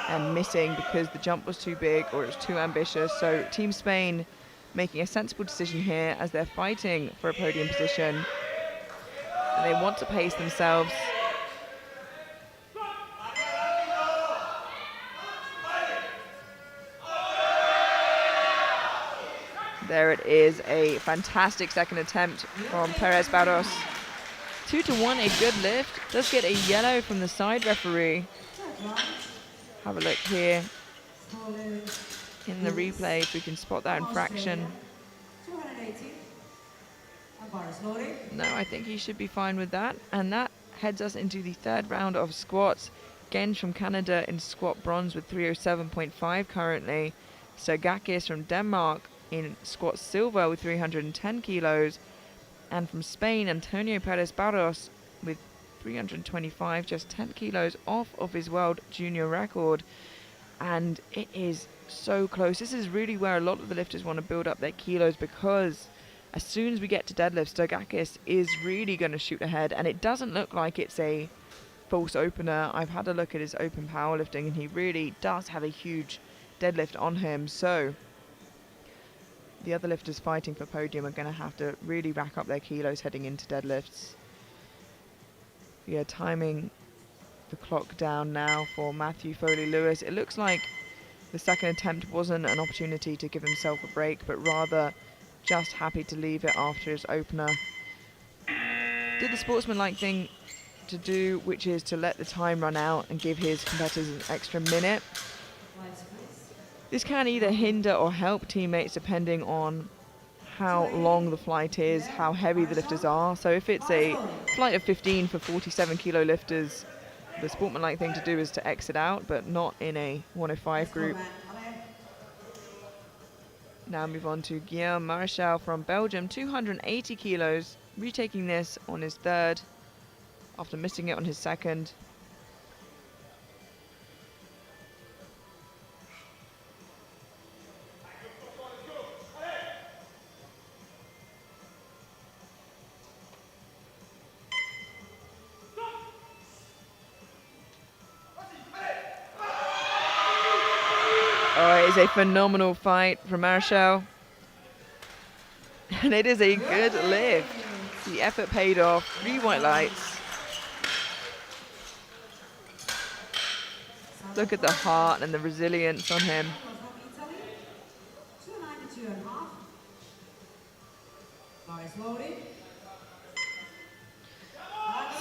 and missing because the jump was too big or it was too ambitious. So Team Spain making a sensible decision here as they're fighting for a podium position. And they want to pace themselves. There it is, a fantastic second attempt from Perez Barros. 2-1, a good lift. Does get a yellow from the side referee. Have a look here in the replay if we can spot that infraction. No, I think he should be fine with that. And that heads us into the third round of squats. Genge from Canada in squat bronze with 307.5 currently. Sergakis from Denmark in squat silver with 310 kilos. And from Spain, Antonio Perez Barros with 325, just 10 kilos off of his world junior record. And it is so close. This is really where a lot of the lifters want to build up their kilos, because as soon as we get to deadlift, Sergakis is really going to shoot ahead. And it doesn't look like it's a false opener. I've had a look at his open powerlifting and he really does have a huge deadlift on him. So the other lifters fighting for podium are going to have to really rack up their kilos heading into deadlifts. We are timing the clock down now for Matthew Foley-Lewis. It looks like the second attempt wasn't an opportunity to give himself a break, but rather just happy to leave it after his opener. Did the sportsmanlike thing to do, which is to let the time run out and give his competitors an extra minute. This can either hinder or help teammates depending on how long the flight is, how heavy the lifters are. So if it's a flight of 15 for 47 kilo lifters, the sportsmanlike thing to do is to exit out, but not in a 105 group. Now move on to Guillaume Marechal from Belgium, 280 kilos, retaking this on his third after missing it on his second. Oh, it is a phenomenal fight from Marechal. And it is a good lift. The effort paid off. 3 white lights. Look at the heart and the resilience on him.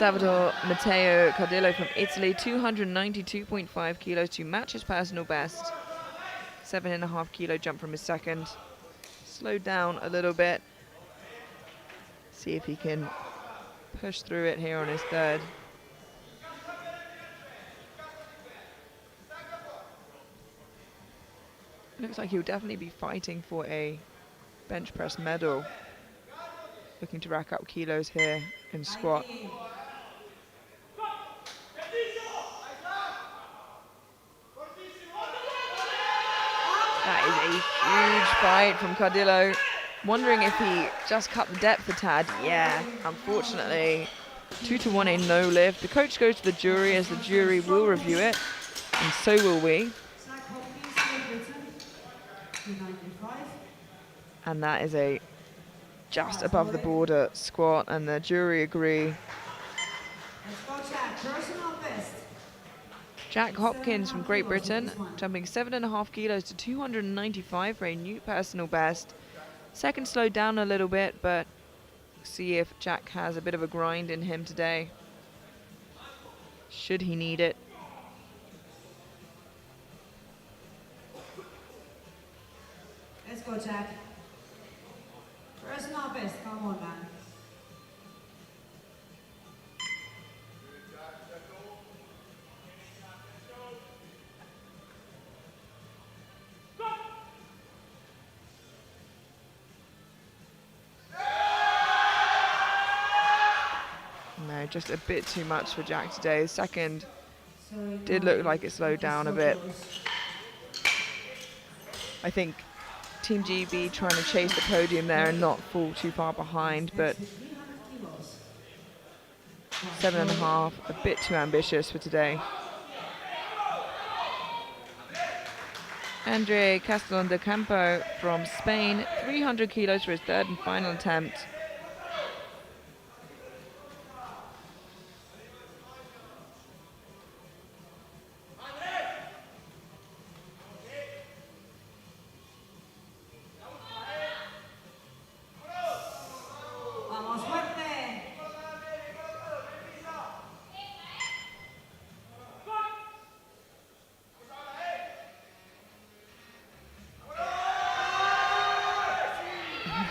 Salvatore Matteo Cardillo from Italy, 292.5 kilos to match his personal best. 7.5 kilo jump from his second. Slowed down a little bit. See if he can push through it here on his third. Looks like he'll definitely be fighting for a bench press medal. Looking to rack up kilos here in squat. That is a huge bite from Cardillo. Wondering if he just cut the depth a tad. Yeah, unfortunately, 2-1 a no lift. The coach goes to the jury, as the jury will review it, and so will we. And that is a just above the border squat, and the jury agree. Jack Hopkins from Great Britain, jumping 7.5 kilos to 295 for a new personal best. Second slowed down a little bit, but see if Jack has a bit of a grind in him today, should he need it. Let's go, Jack. Personal best, come on, man. No, just a bit too much for Jack today. His second did look like it slowed down a bit. I think Team GB trying to chase the podium there and not fall too far behind, but 7.5, a bit too ambitious for today. Andre Castellon de Campo from Spain, 300 kilos for his third and final attempt.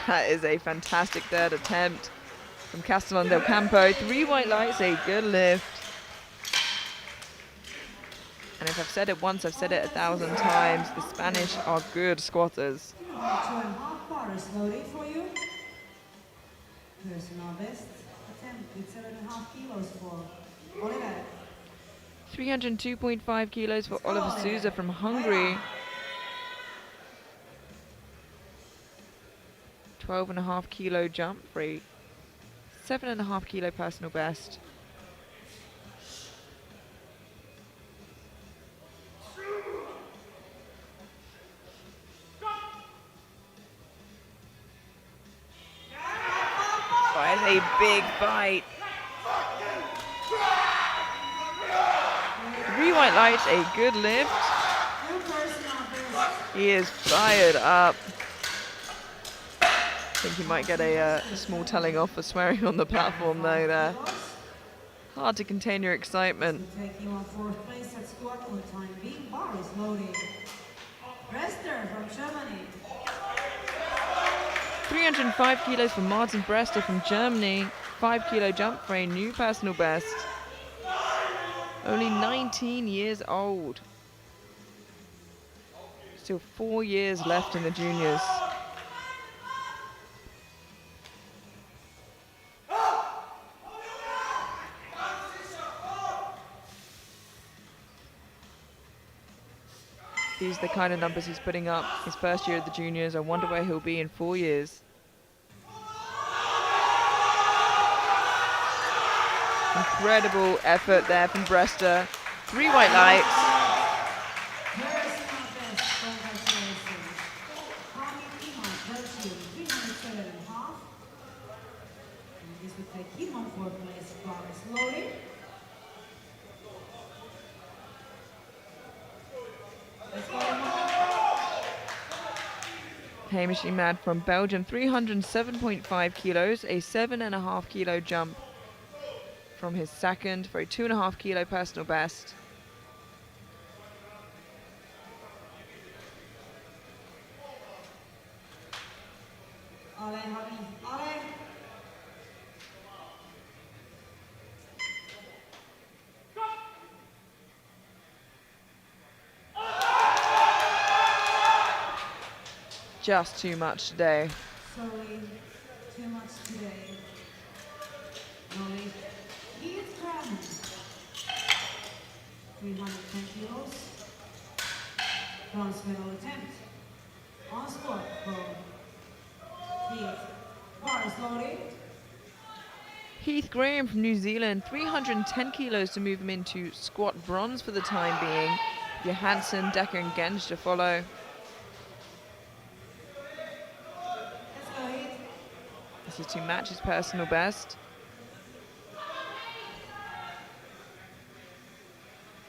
That is a fantastic third attempt from Castellon del Campo. 3 white lights, a good lift. And if I've said it once, I've said it 1,000 times. The Spanish are good squatters. 2.5 bars loading for you. Personal best attempt with 7.5 kilos for Oliver. 302.5 kilos for Oliver Souza from Hungary. 12.5 kilo jump for a 7.5 kilo personal best. That is a big bite. 3 white lights, a good lift. He is fired up. I think he might get a small telling off for swearing on the platform though there. Hard to contain your excitement. Taking on 4th place at squat for the time being. Bar is loading. Brester from Germany. 305 kilos for Martin Brester from Germany. 5 kilo jump for a new personal best. Only 19 years old. Still 4 years left in the juniors. These are the kind of numbers he's putting up his first year at the juniors. I wonder where he'll be in 4 years. Incredible effort there from Brester. 3 white lights. This would take him on 4th place. Bar is loading. Hamish Imad from Belgium, 307.5 kilos, a 7.5 kilo jump from his second for a 2.5 kilo personal best. Just too much today. Sorry, too much today. Only Keith Graham. 310 kilos. Bronze medal attempt. On squat for Keith. Bars loaded. Heath Graham from New Zealand, 310 kilos to move him into squat bronze for the time being. Johansson, Decker and Gensch to follow. Let's go, Heath. This is to match his personal best.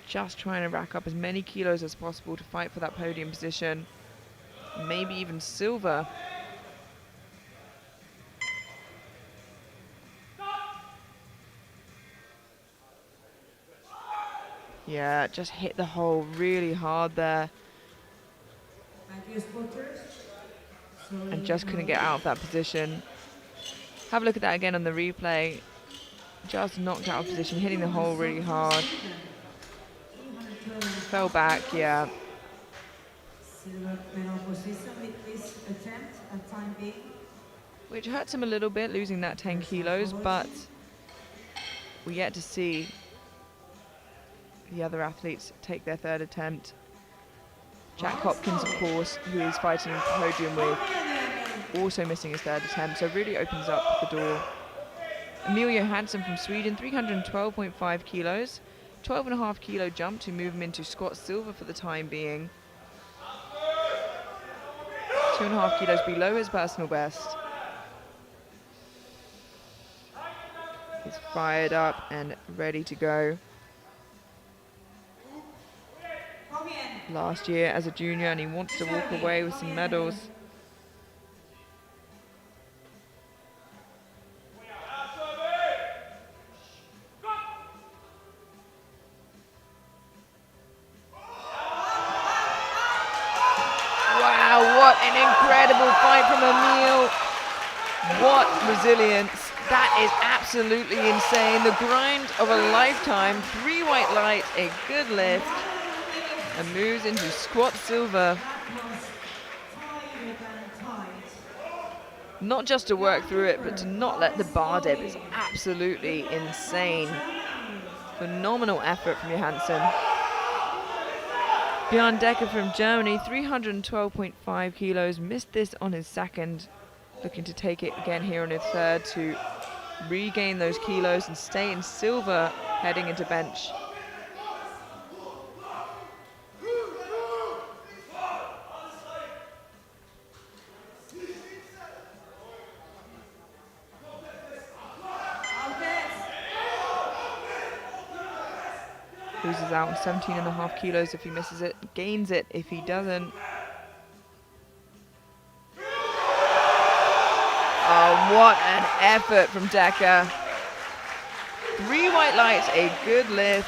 Just trying to rack up as many kilos as possible to fight for that podium position. Maybe even silver. Yeah, just hit the hole really hard there and just couldn't get out of that position. Have a look at that again on the replay. Just knocked out of position, hitting the hole really hard. Fell back, yeah. Silver medal position with this attempt at time being. Which hurts him a little bit, losing that 10 kilos, but we get to see the other athletes take their third attempt. Jack Hopkins, of course, who he's fighting the podium with, also missing his third attempt, so really opens up the door. Emil Johansson from Sweden, 312.5 kilos, 12.5 kilo jump to move him into squat silver for the time being. 2.5 kilos below his personal best. He's fired up and ready to go. Last year as a junior, and he wants to walk away with some medals. Wow, what an incredible fight from Emil. What resilience. That is absolutely insane. The grind of a lifetime. 3 white lights, a good lift, and moves into squat silver. Not just to work through it, but to not let the bar dip is absolutely insane. Phenomenal effort from Johansson. Björn Decker from Germany, 312.5 kilos, missed this on his second. Looking to take it again here on his third to regain those kilos and stay in silver heading into bench. Loses out on 17.5 kilos if he misses it, gains it if he doesn't. Oh, what an effort from Decker. 3 white lights, a good lift.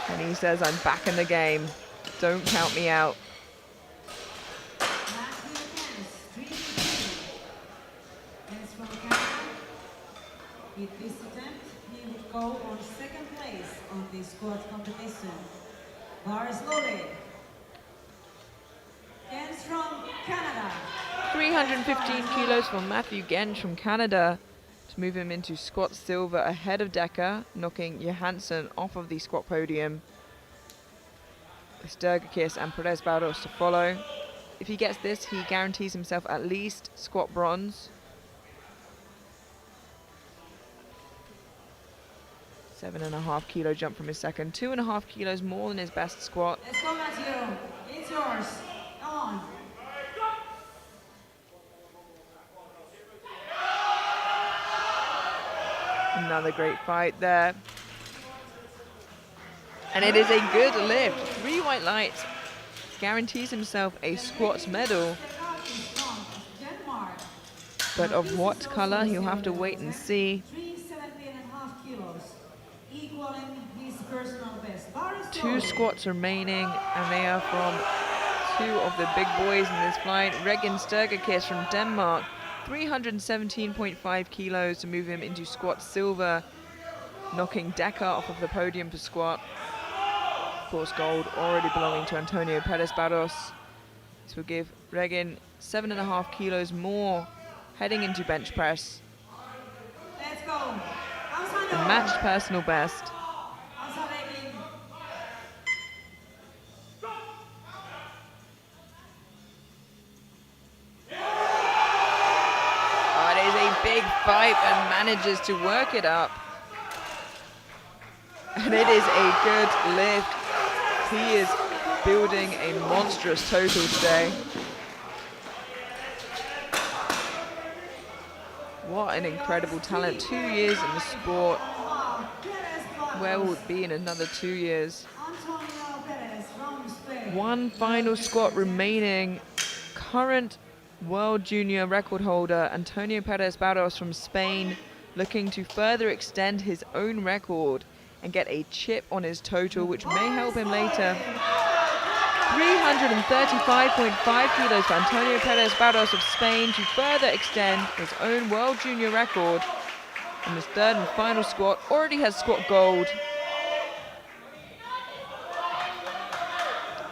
And he says, I'm back in the game. Don't count me out. With this attempt, he would go on second place on the squat competition. Bars loaded. Gens from Canada. 315 kilos for Matthew Gensch from Canada to move him into squat silver ahead of Decker, knocking Johansson off of the squat podium. Sturgakis and Perez Barros to follow. If he gets this, he guarantees himself at least squat bronze. 7.5 kilo jump from his second, 2.5 kilos more than his best squat. Let's go, Matthew. It's yours. Come on. Another great fight there. And it is a good lift. 3 white lights. Guarantees himself a squat medal. But Now, of this what is also color, a he'll have to senior wait and event, see. 317.5 kilos, equaling his personal best. Bar is 2 low. squats remaining, and they are from 2 of the big boys in this flight. Regin Sturgakis from Denmark, 317.5 kilos to move him into squat silver, knocking Decker off of the podium for squat. Of course, gold already belonging to Antonio Perez Barros. This will give Regin 7.5 kilos more heading into bench press. Let's go. The matched personal best. Oh, it is a big fight and manages to work it up. And it is a good lift. He is building a monstrous total today. What an incredible talent. 2 years in the sport. Where will it be in another 2 years? One final squat remaining. Current World Junior record holder Antonio Perez Barros from Spain looking to further extend his own record and get a chip on his total, which may help him later. 335.5 kilos for Antonio Perez Barros of Spain to further extend his own World Junior record. And his third and final squat already has squat gold.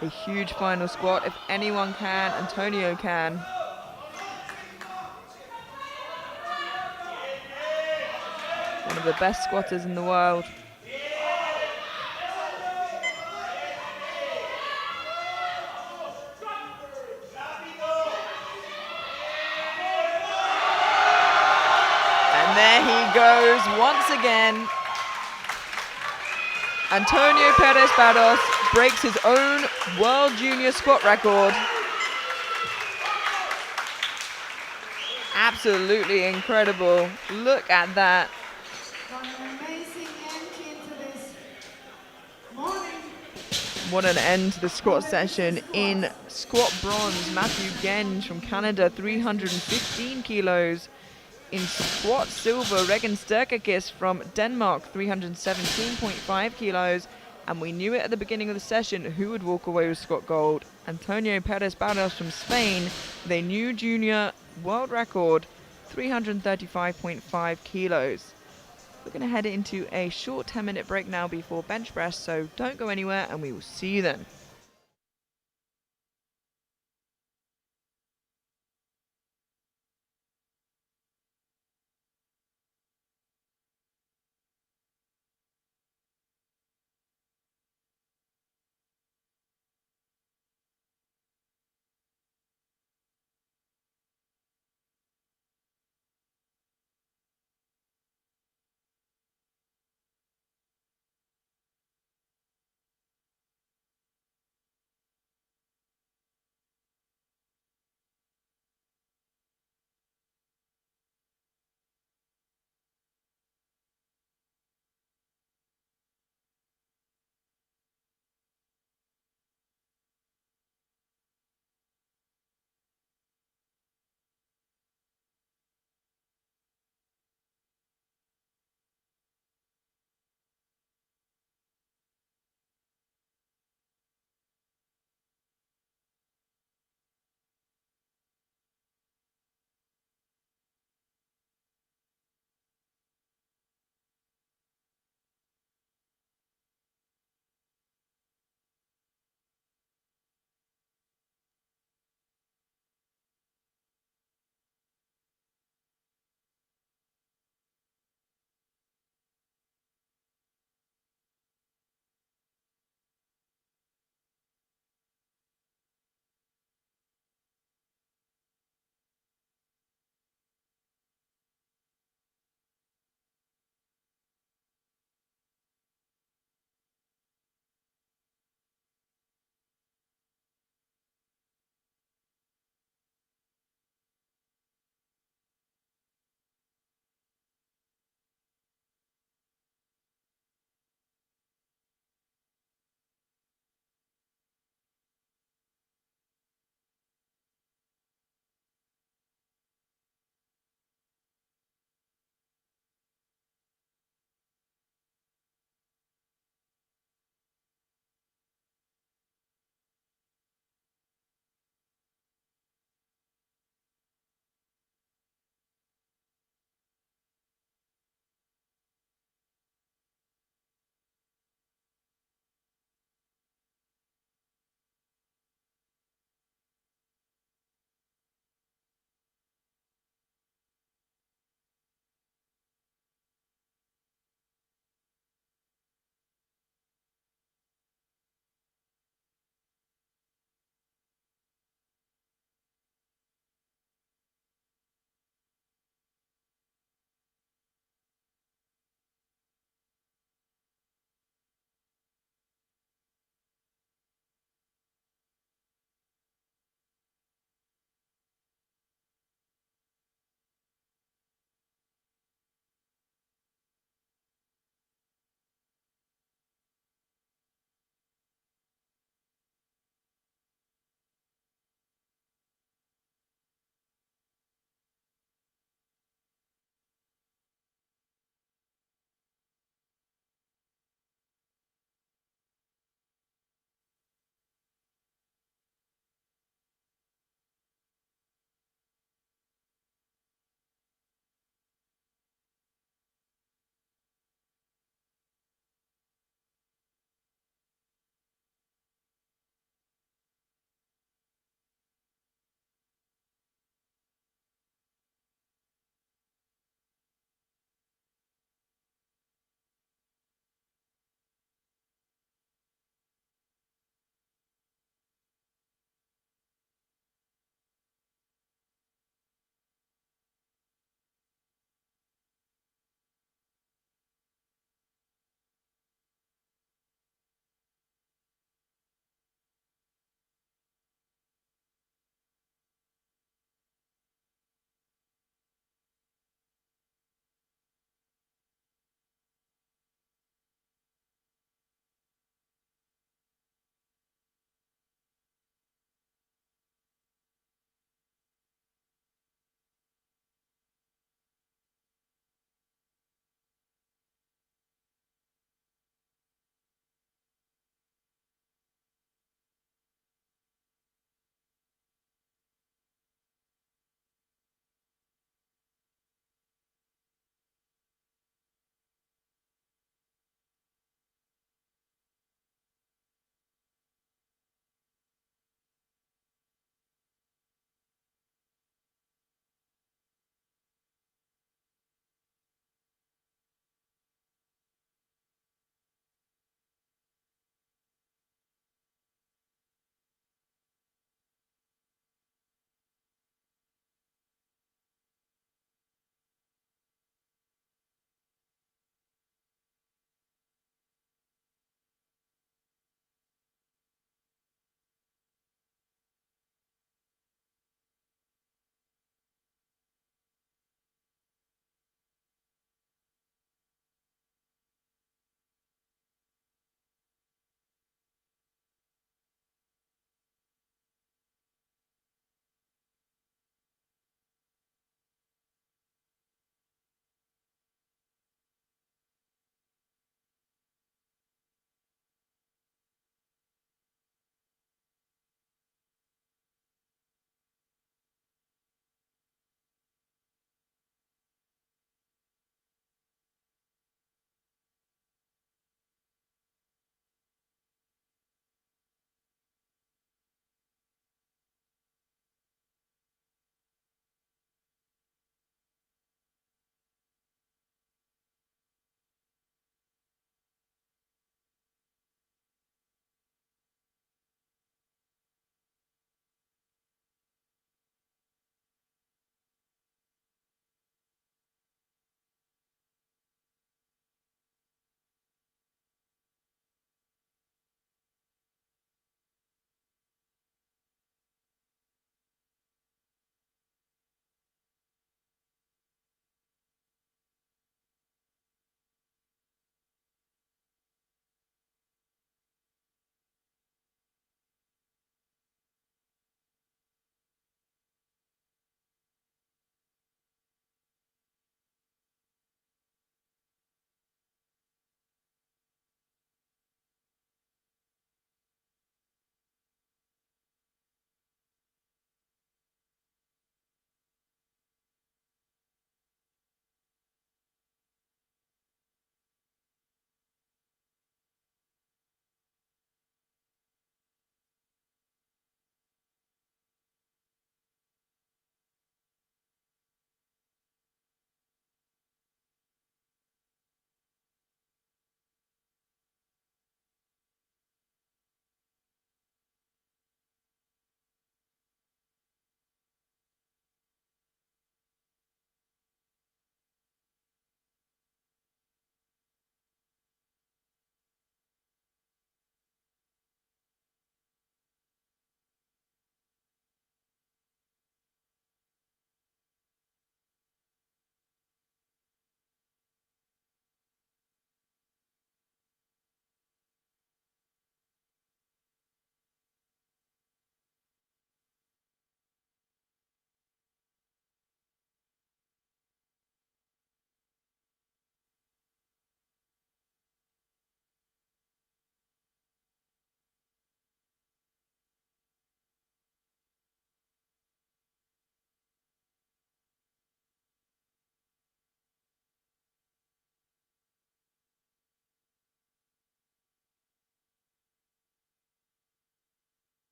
A huge final squat. If anyone can, Antonio can. One of the best squatters in the world. And there he goes once again. Antonio Perez Barros breaks his own World Junior squat record. Absolutely incredible. Look at that. What an end to the squat session. In squat bronze, Matthew Genge from Canada, 315 kilos. In squat silver, Regin Sturgakis from Denmark, 317.5 kilos. And we knew it at the beginning of the session who would walk away with squat gold. Antonio Perez Barros from Spain, with a new junior world record, 335.5 kilos. We're going to head into a short 10-minute break now before bench press, so don't go anywhere and we will see you then.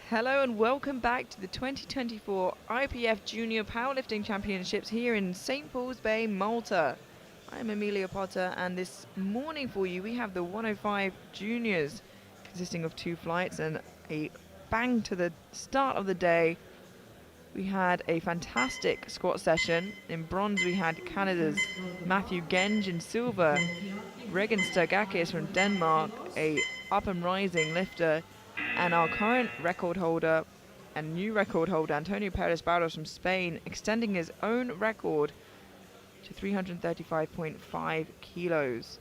Hello and welcome back to the 2024 IPF Junior Powerlifting Championships here in St. Paul's Bay, Malta. I'm Amelia Potter, and this morning for you we have the 105 Juniors, consisting of 2 flights and a bang to the start of the day. We had a fantastic squat session. In bronze we had Canada's Matthew Genge. In silver, Regan Sturgakis from Denmark, a up and rising lifter, and our current record holder and new record holder, Antonio Perez Barros from Spain, extending his own record to 335.5 kilos.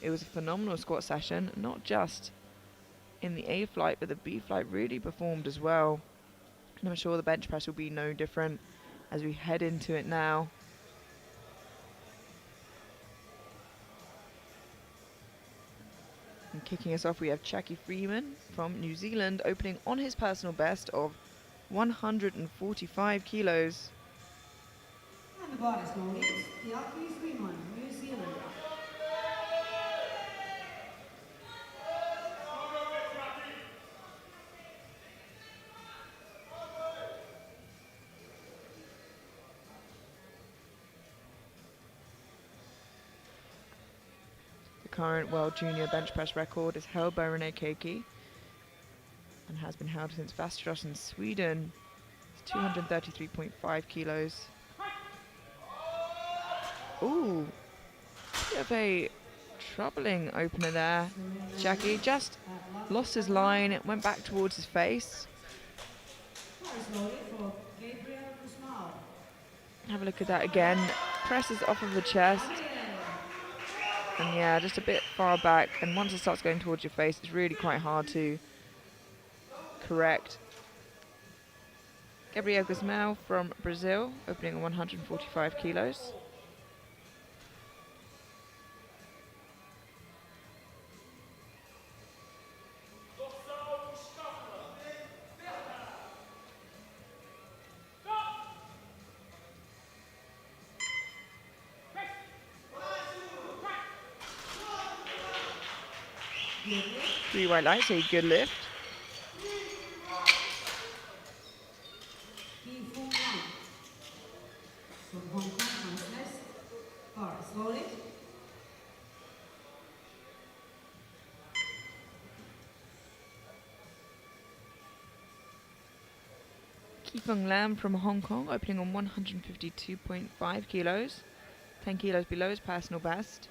It was a phenomenal squat session, not just in the A flight, but the B flight really performed as well. And I'm sure the bench press will be no different as we head into it now. And kicking us off, we have Jackie Freeman from New Zealand, opening on his personal best of 145 kilos. And the bodies loaded. Jackie Freeman, New Zealand. The current world junior bench press record is held by Rene Keiki and has been held since Västerås in Sweden. It's 233.5 kilos. Ooh, bit of a troubling opener there. Jackie just lost his line, went back towards his face. Have a look at that again. Presses off of the chest. And yeah, just a bit far back. And once it starts going towards your face, it's really quite hard to correct. Gabriel Guzmão from Brazil, opening on 145 kilos. Three white lights, a good lift. Kifeng Lam from Hong Kong, opening on 152.5 kilos, 10 kilos below his personal best.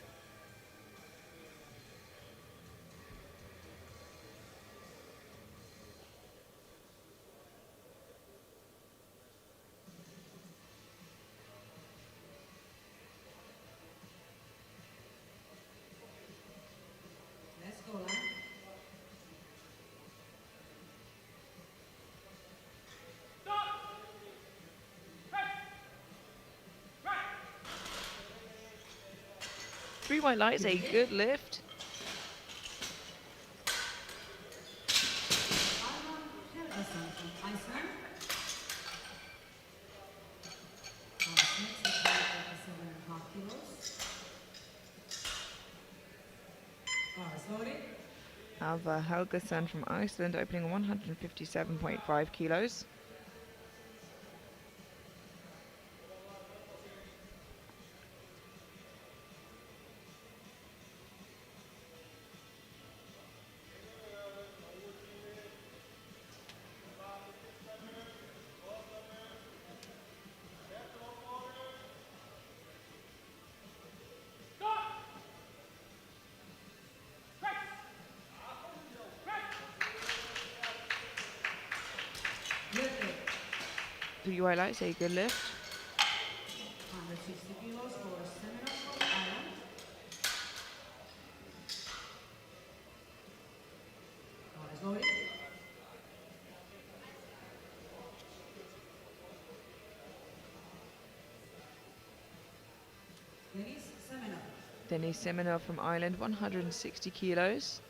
Let's go, Lam. Three white lights, a good lift. Alva Helgason from Iceland, opening 157.5 kilos. Three white lights, a good lift. 160 kilos for Seminole from Ireland. Bodies loaded. Denise Seminole from Ireland, 160 kilos.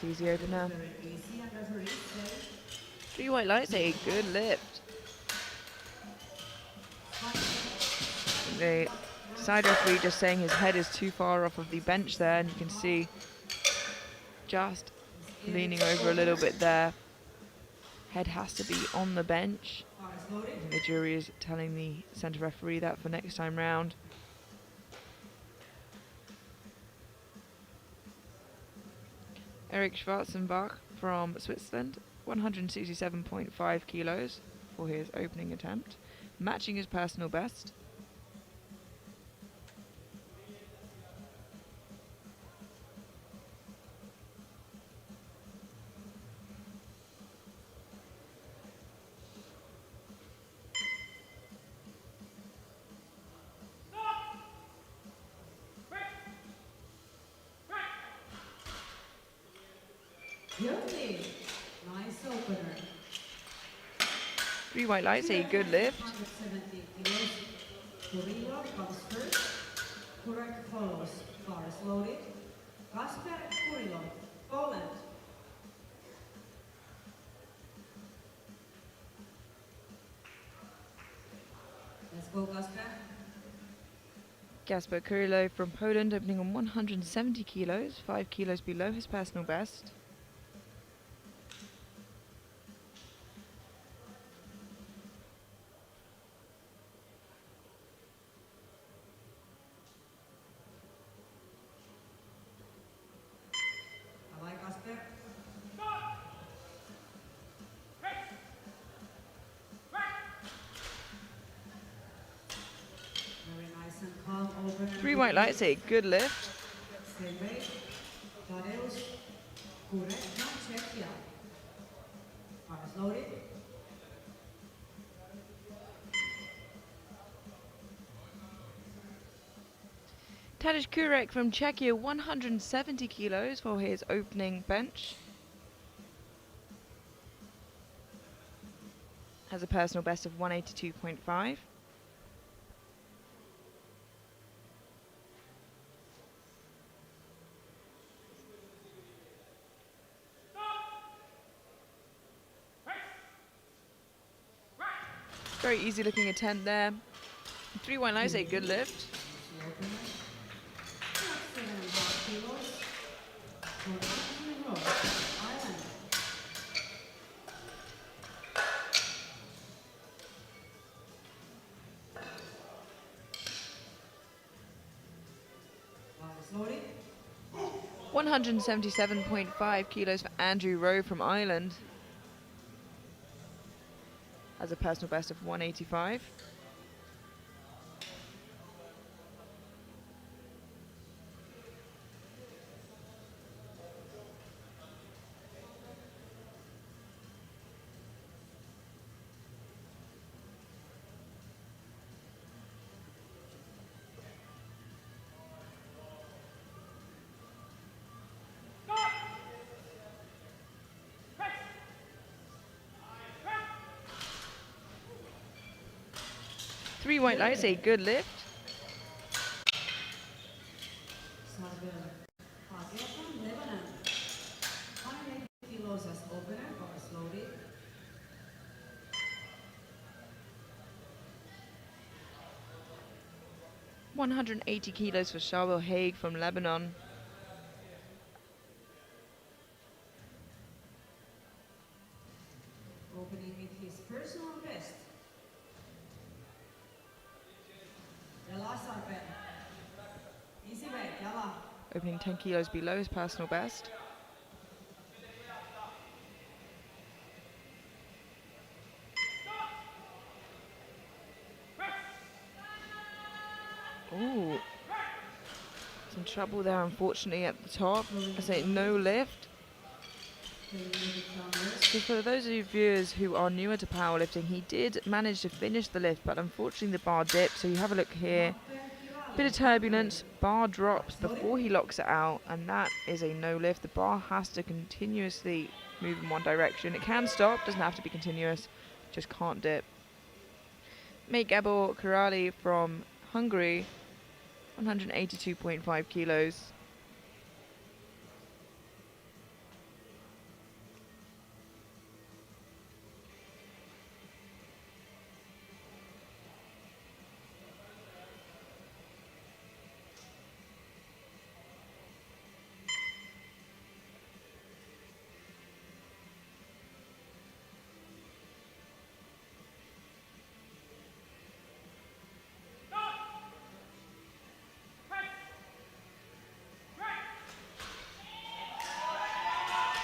Nice easy opener. Very easy and referee say 3 white lights, a good lift. The side referee just saying his head is too far off of the bench there, and you can see just leaning over a little bit there. Head has to be on the bench. And the jury is telling the centre referee that for next time round. Eric Schwarzenbach from Switzerland, 167.5 kilos for his opening attempt, matching his personal best. guilty. Nice opener. 3 white lights, a good lift. 170 kilos. Kurillo comes first. Kurek follows. Bar is loaded. Kasper Kurillo, Poland. Let's go, Kasper. Kasper Kurillo from Poland, opening on 170 kilos, 5 kilos below his personal best. Very nice and calm opener. 3 white lights, a good lift. Same way. Tadeusz Kurek from Czechia. Bar is loaded. Tadeusz Kurek from Czechia, 170 kilos for his opening bench. Has a personal best of 182.5. Very easy looking attempt there. 3 white lights, a good lift. 7.5 kilos. For Anthony Rowe, Ireland. Bar is loaded. 177.5 kilos for Andrew Rowe from Ireland. Has a personal best of 185. Three white lights, a good lift. Sarvel Hagia from Lebanon. 180 kilos as opener. Bar is loaded. $180 kilos for Charvel Haig from Lebanon. Opening with his personal best. Jala Sarvel. Easy way, Jala. Opening 10 kilos below his personal best. Ooh. Some trouble there, unfortunately, at the top. I say no lift. So for those of you viewers who are newer to powerlifting, he did manage to finish the lift, but unfortunately the bar dipped. So you have a look here. Bit of turbulence, bar drops before he locks it out, and that is a no lift. The bar has to continuously move in one direction. It can stop, doesn't have to be continuous, just can't dip. Mate Gabor Karali from Hungary, 182.5 kilos.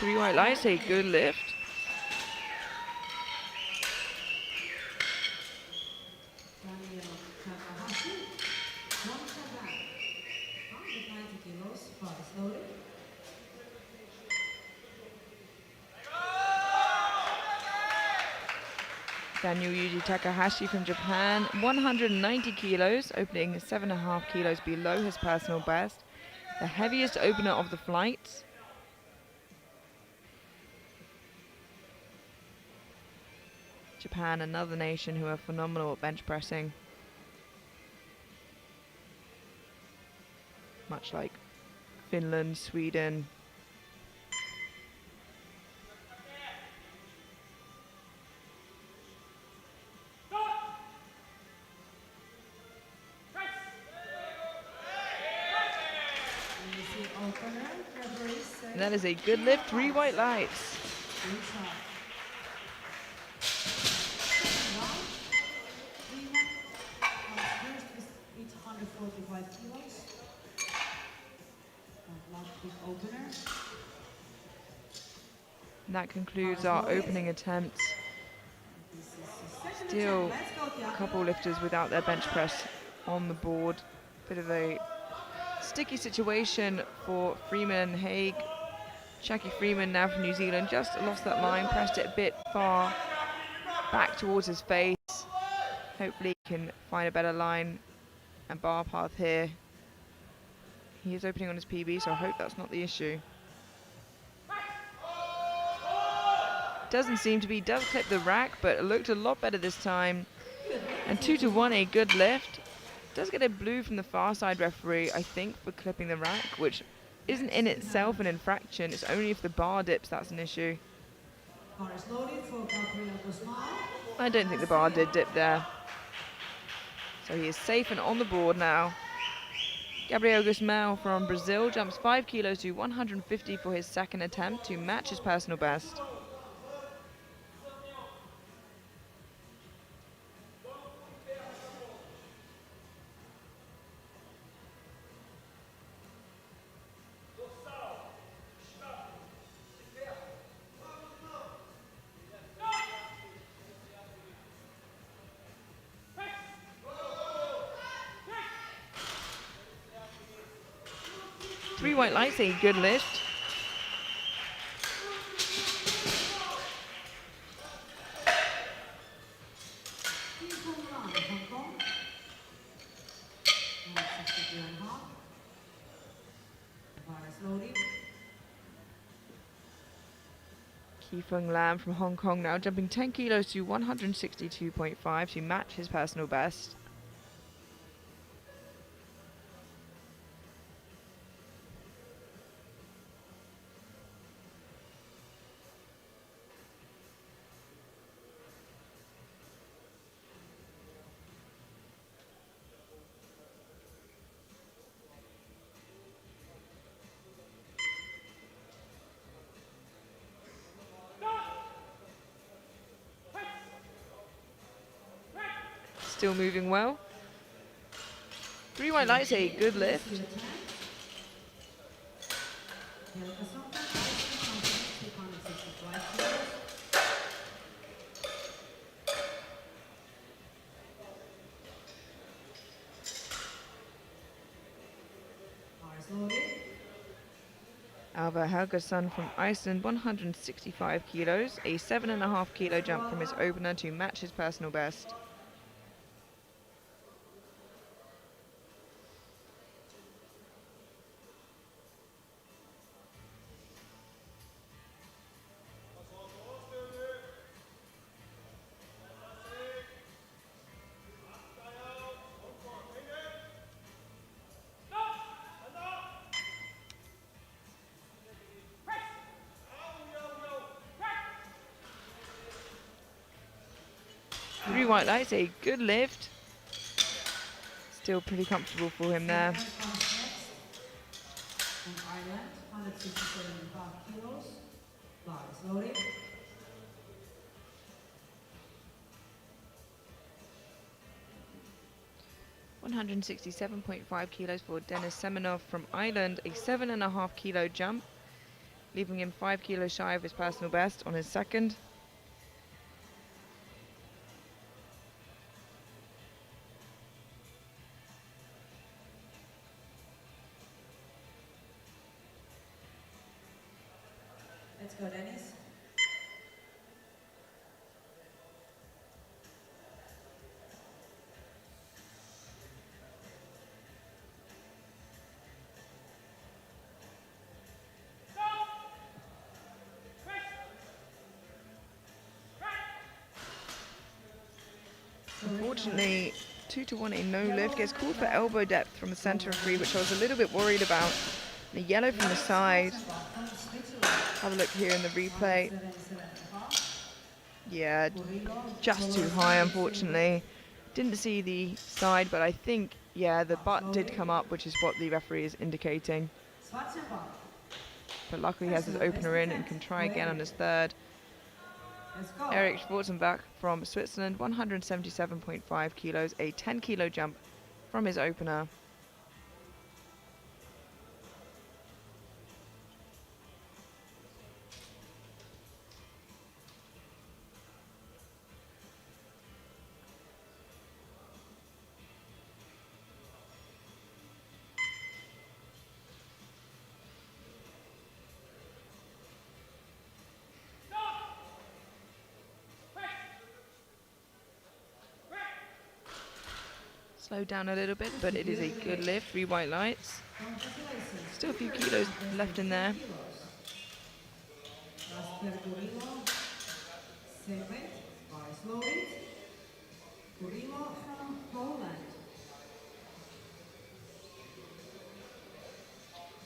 3 white lights, a good lift. Daniel Takahashi, 190 kilos, body loaded. Daniel Yuji Takahashi from Japan, 190 kilos, opening 7.5 kilos below his personal best. The heaviest opener of the flight. Japan, another nation who are phenomenal at bench pressing. Much like Finland, Sweden. And that is a good lift, 3 white lights. And that concludes our opening attempts. Still a couple lifters without their bench press on the board. Bit of a sticky situation for Freeman and Haig. Shaki Freeman now from New Zealand just lost that line, pressed it a bit far back towards his face. Hopefully he can find a better line and bar path here. He is opening on his PB, so I hope that's not the issue. Doesn't seem to be, does clip the rack, but it looked a lot better this time. And 2-1, a good lift. Does get a blue from the far side referee, I think, for clipping the rack, which isn't in itself an infraction. It's only if the bar dips that's an issue. I don't think the bar did dip there. So he is safe and on the board now. Gabriel Guzmão from Brazil jumps 5 kilos to 150 for his second attempt to match his personal best. Three white lights, a good lift. Kifeng Lam from Hong Kong now jumping 10 kilos to 162.5 to match his personal best. Still moving well. Three white lights, a good lift. Alvar Helgason from Iceland, 165 kilos, a 7.5 kilo jump from his opener to match his personal best. Three white lights, a good lift. Still pretty comfortable for him there. 167.5 kilos for Denis Semenov from Ireland, a 7.5 kilo jump. leaving him 5 kilos shy of his personal best on his second. Let's go, Dennis. Unfortunately, 2-1 in no lift. Gets called for elbow depth from the center of free, which I was a little bit worried about. The yellow from the side. Have a look here in the replay. Yeah, just too high, unfortunately. Didn't see the side, but I think, yeah, the butt did come up, which is what the referee is indicating. But luckily he has his opener in and can try again on his third. Eric Schwarzenbach from Switzerland, 177.5 kilos, a 10 kilo jump from his opener. Slowed down a little bit, but it is a good lift. 3 white lights. Still a few kilos left in there.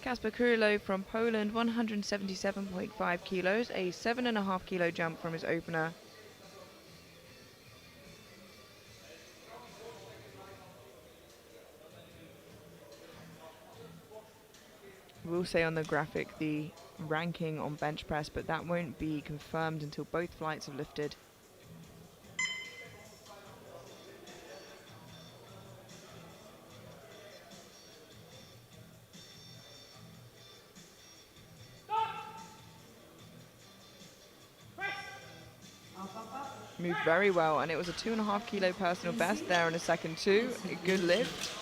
Kasper Kurylo from Poland, 177.5 kilos, a 7.5 kilo jump from his opener. We'll say on the graphic the ranking on bench press, but that won't be confirmed until both flights have lifted. Moved very well, and it was a 2.5 kilo personal best there in a second too. A good lift.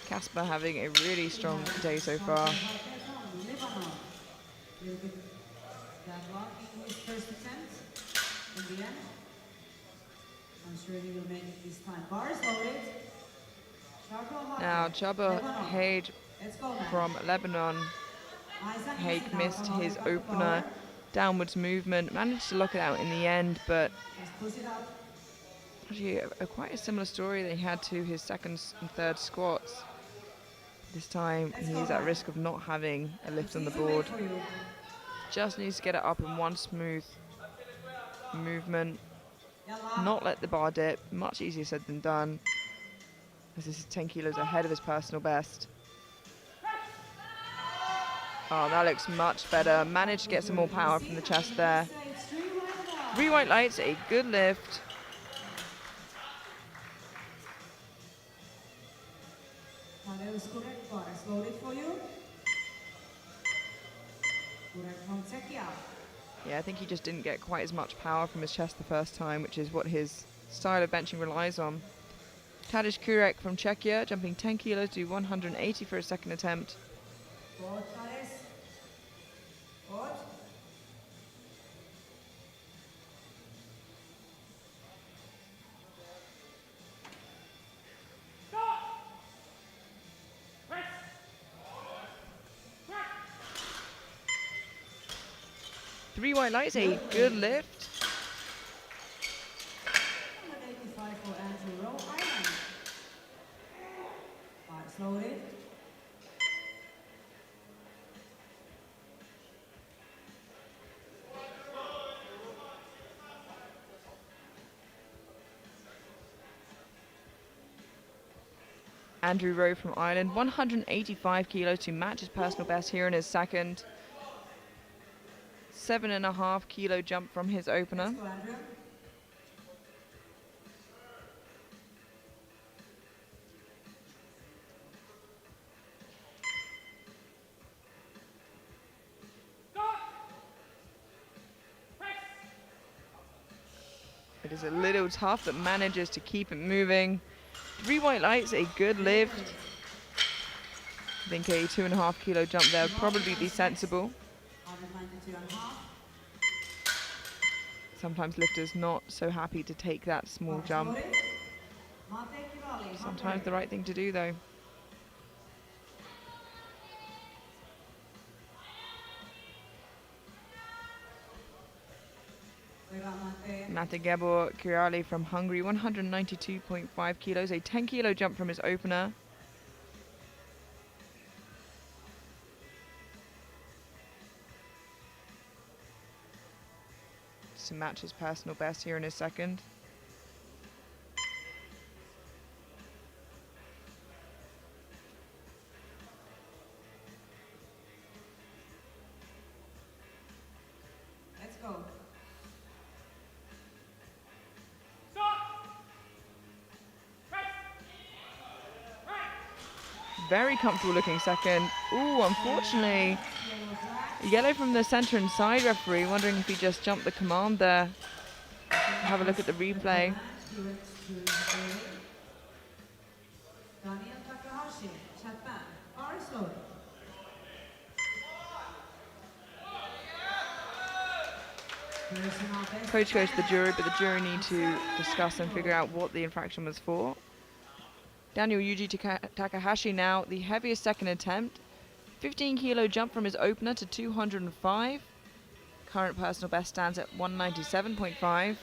Kasper having a really strong day so far. Now Chaba Haid from Lebanon. Haig missed his opener. Downwards movement, managed to lock it out in the end, but actually quite a similar story that he had to his second and third squats. This time he is at risk of not having a lift on the board. Just needs to get it up in one smooth movement, not let the bar dip. Much easier said than done, as this is 10 kilos ahead of his personal best. Oh, that looks much better. Managed to get some more power from the chest there. 3 white lights, a good lift. Yeah, I think he just didn't get quite as much power from his chest the first time, which is what his style of benching relies on. Tadeusz Kurek from Czechia, jumping 10 kilos to 180 for his second attempt. Three white lights, a good lift. Andrew Rowe from Ireland, 185 kilos to match his personal best here in his second. 7.5 kilo jump from his opener. It is a little tough, but manages to keep it moving. 3 white lights, a good lift. I think a 2.5 kilo jump there would probably be sensible. 192.5. Sometimes lifters not so happy to take that small jump. Sometimes the right thing to do though. Mate Gebor Kirali from Hungary, 192.5 kilos, a 10 kilo jump from his opener. To match his personal best here in his second. Let's go. Very comfortable looking second. Ooh, unfortunately, yellow from the center and side referee, wondering if he just jumped the command there. Have a look at the replay. Coach goes to the jury, but the jury need to discuss and figure out what the infraction was for. Daniel Yuji Takahashi now, the heaviest second attempt. 15 kilo jump from his opener to 205. Current personal best stands at 197.5.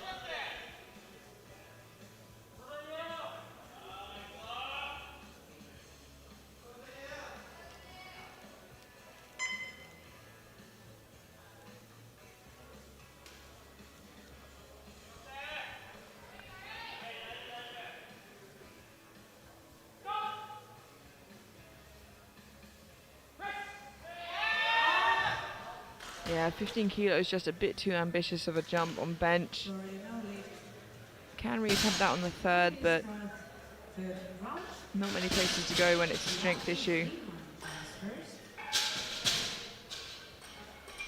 Yeah, 15 kilos, just a bit too ambitious of a jump on bench. Can re-attempt that on the third, but not many places to go when it's a strength issue.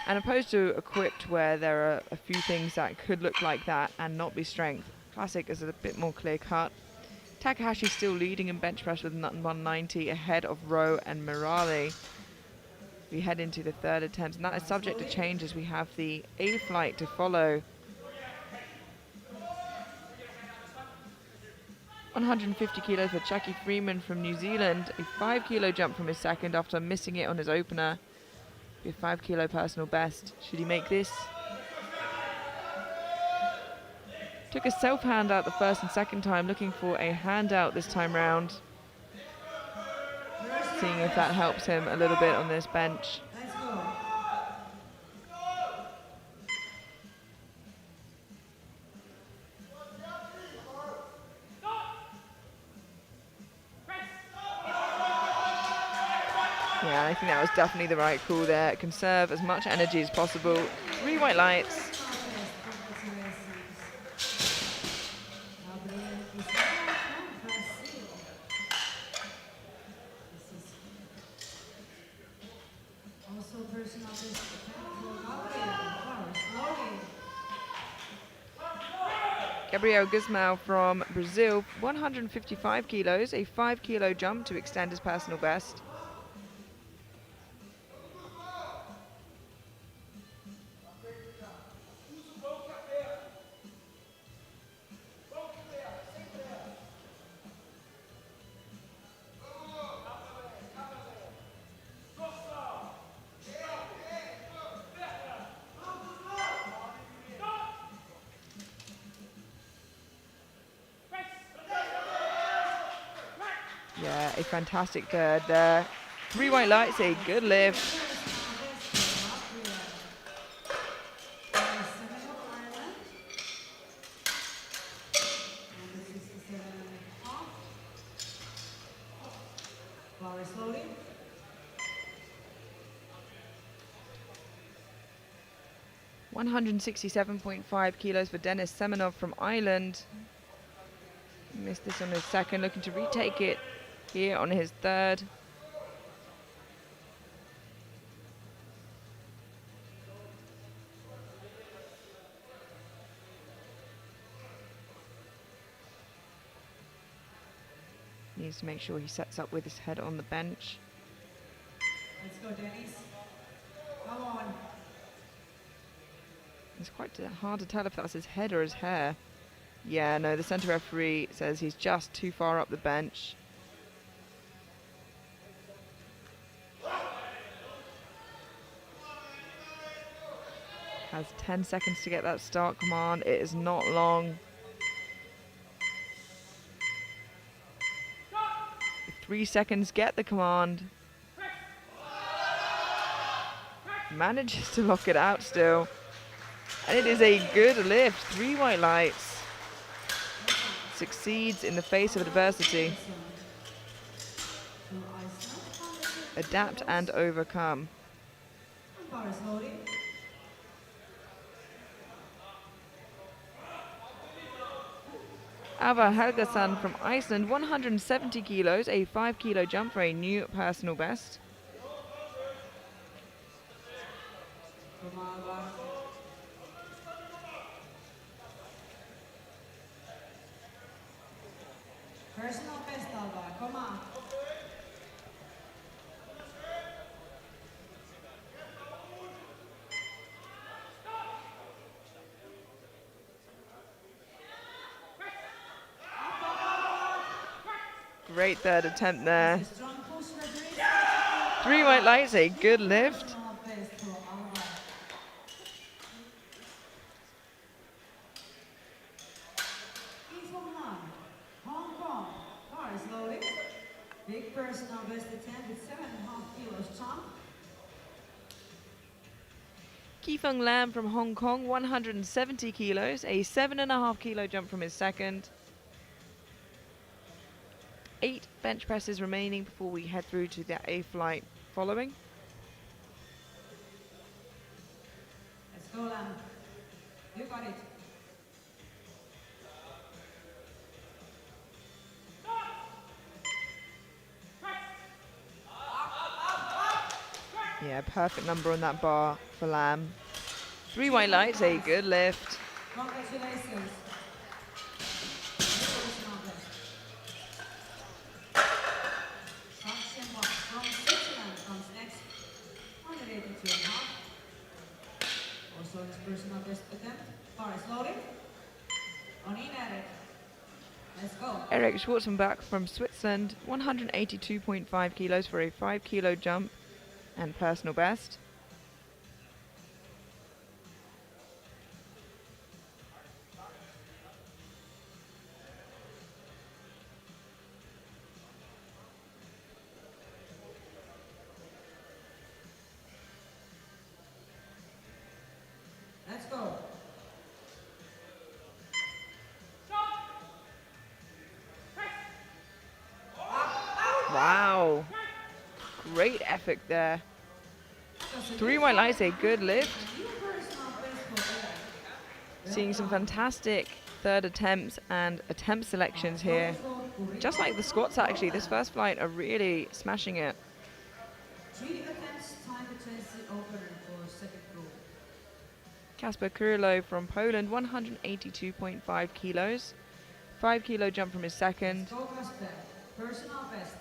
And opposed to equipped, where there are a few things that could look like that and not be strength, classic is a bit more clear cut. Takahashi still leading in bench press with 190 ahead of Rowe and Mirali. We head into the third attempt, and that is subject to change as we have the A flight to follow. 150 kilos for Chucky Freeman from New Zealand, a 5 kilo jump from his second after missing it on his opener. A 5 kilo personal best. Should he make this? Took a self hand out the first and second time, looking for a handout this time round. Seeing if that helps him a little bit on this bench. Yeah, I think that was definitely the right call there. Conserve as much energy as possible. 3 white lights. Gabriel Guzmão from Brazil, 155 kilos, a 5 kilo jump to extend his personal best. Yeah, a fantastic third there. 3 white lights, a good lift. Slowly. 167.5 kilos for Denis Semenov from Ireland. Missed this on his second, looking to retake it here on his third. Needs to make sure he sets up with his head on the bench. Let's go, Dennis. Come on. It's quite hard to tell if that's his head or his hair. Yeah, no, the center referee says he's just too far up the bench. Has 10 seconds to get that start command. It is not long. 3 seconds, get the command. Manages to lock it out still. And it is a good lift. 3 white lights. Succeeds in the face of adversity. Adapt and overcome. Ava Helgason from Iceland, 170 kilos, a 5 kilo jump for a new personal best. Personal best, Alva, come on. Great third attempt there. 3 white lights, a good lift. Hong Kong, bar is loaded. Big personal best attempt with 7.5 kilos jump. Kifeng Lam from Hong Kong, 170 kilos, a 7.5 kilo jump from his second. 8 bench presses remaining before we head through to the A flight following. Let's go, Lam. You got it. Yeah, perfect number on that bar for Lam. 3 white lights, a good lift. Congratulations. From Switzerland comes next. 182.5. Also his personal best attempt. Bar is loaded. On in, Eric. Let's go. Eric Schwarzenbach from Switzerland, 182.5 kilos for a 5 kilo jump and personal best. Let's go. Wow. Great effort there. 3 white lights, a good lift. Seeing some fantastic third attempts and attempt selections here. Just like the squats actually, this first flight are really smashing it. 3 attempts, time to test the opener for second group. Kasper Kurylo from Poland, 182.5 kilos. 5 kilo jump from his second. Go Kasper, personal best.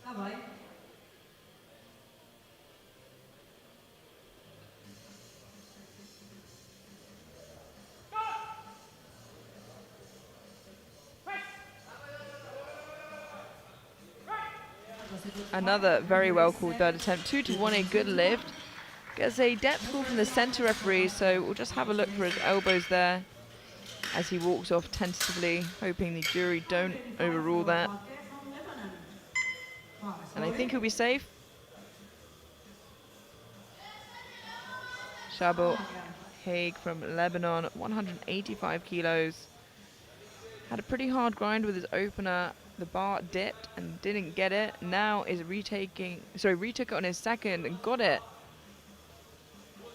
Bye-bye. Another very well called third attempt. 2 to 1, a good lift. Gets a depth call from the center referee, so we'll just have a look for his elbows there as he walks off tentatively, hoping the jury don't overrule that. And I think he'll be safe. Shabo Haig from Lebanon, 185 kilos. Had a pretty hard grind with his opener. The bar dipped and didn't get it. Now is retook it on his second and got it.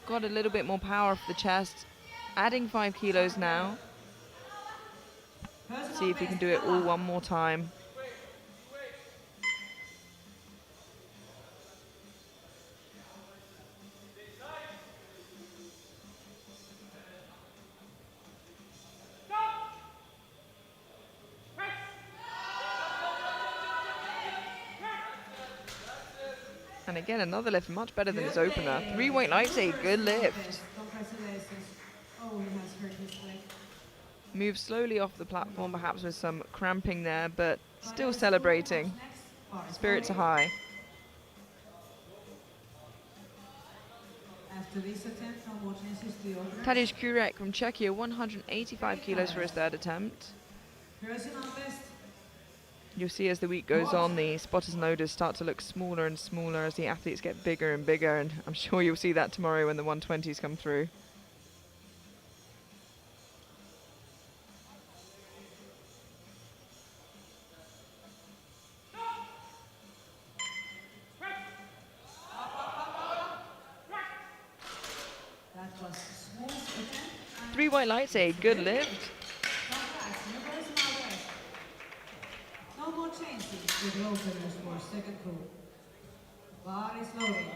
Got a little bit more power off the chest. Adding 5 kilos now. See if he can do it all one more time. And again, another lift much better than his opener. 3 weight lights, a good lift. Congratulations. Oh, he has hurt his leg. Moves slowly off the platform, perhaps with some cramping there, but still celebrating. Spirits are high. After this attempt, no more chances to the opener. Tadeusz Kurek from Czechia, 185 kilos for his third attempt. Personal best. You'll see as the week goes on, the spotters and loaders start to look smaller and smaller as the athletes get bigger and bigger, and I'm sure you'll see that tomorrow when the 120s come through. That was a smooth attempt. 3 white lights, a good lift. Congrats, your personal best. No more chances with the openers for second group. Bar is loaded.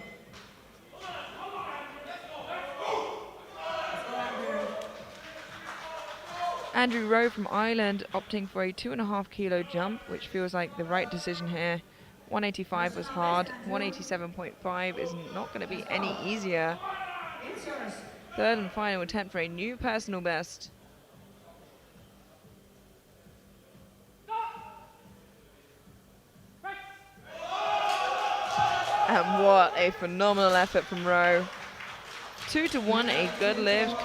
Let's go under. Andrew Rowe from Ireland opting for a 2.5 kilo jump, which feels like the right decision here. 185 was hard, 187.5 is not going to be any easier. It's yours. Third and final attempt for a new personal best. And what a phenomenal effort from Rowe. 2 to 1, a good lift.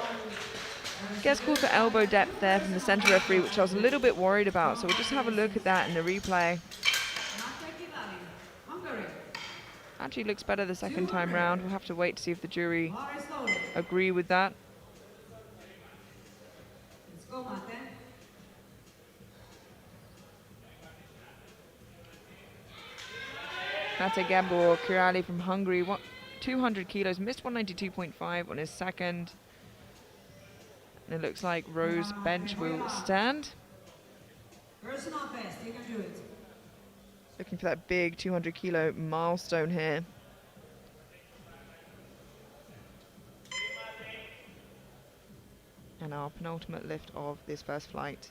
Gets called for elbow depth there from the centre referee, which I was a little bit worried about. So we'll just have a look at that in the replay. Hungary. Actually looks better the second time round. We'll have to wait to see if the jury Bar is loaded. agree with that. Let's go, Mate. Mate Gabor Kirali from Hungary, 200 kilos, missed 192.5 on his second. And it looks like Rowe's bench will stand. Personal best, you can do it. Looking for that big 200 kilo milestone here. And our penultimate lift of this first flight.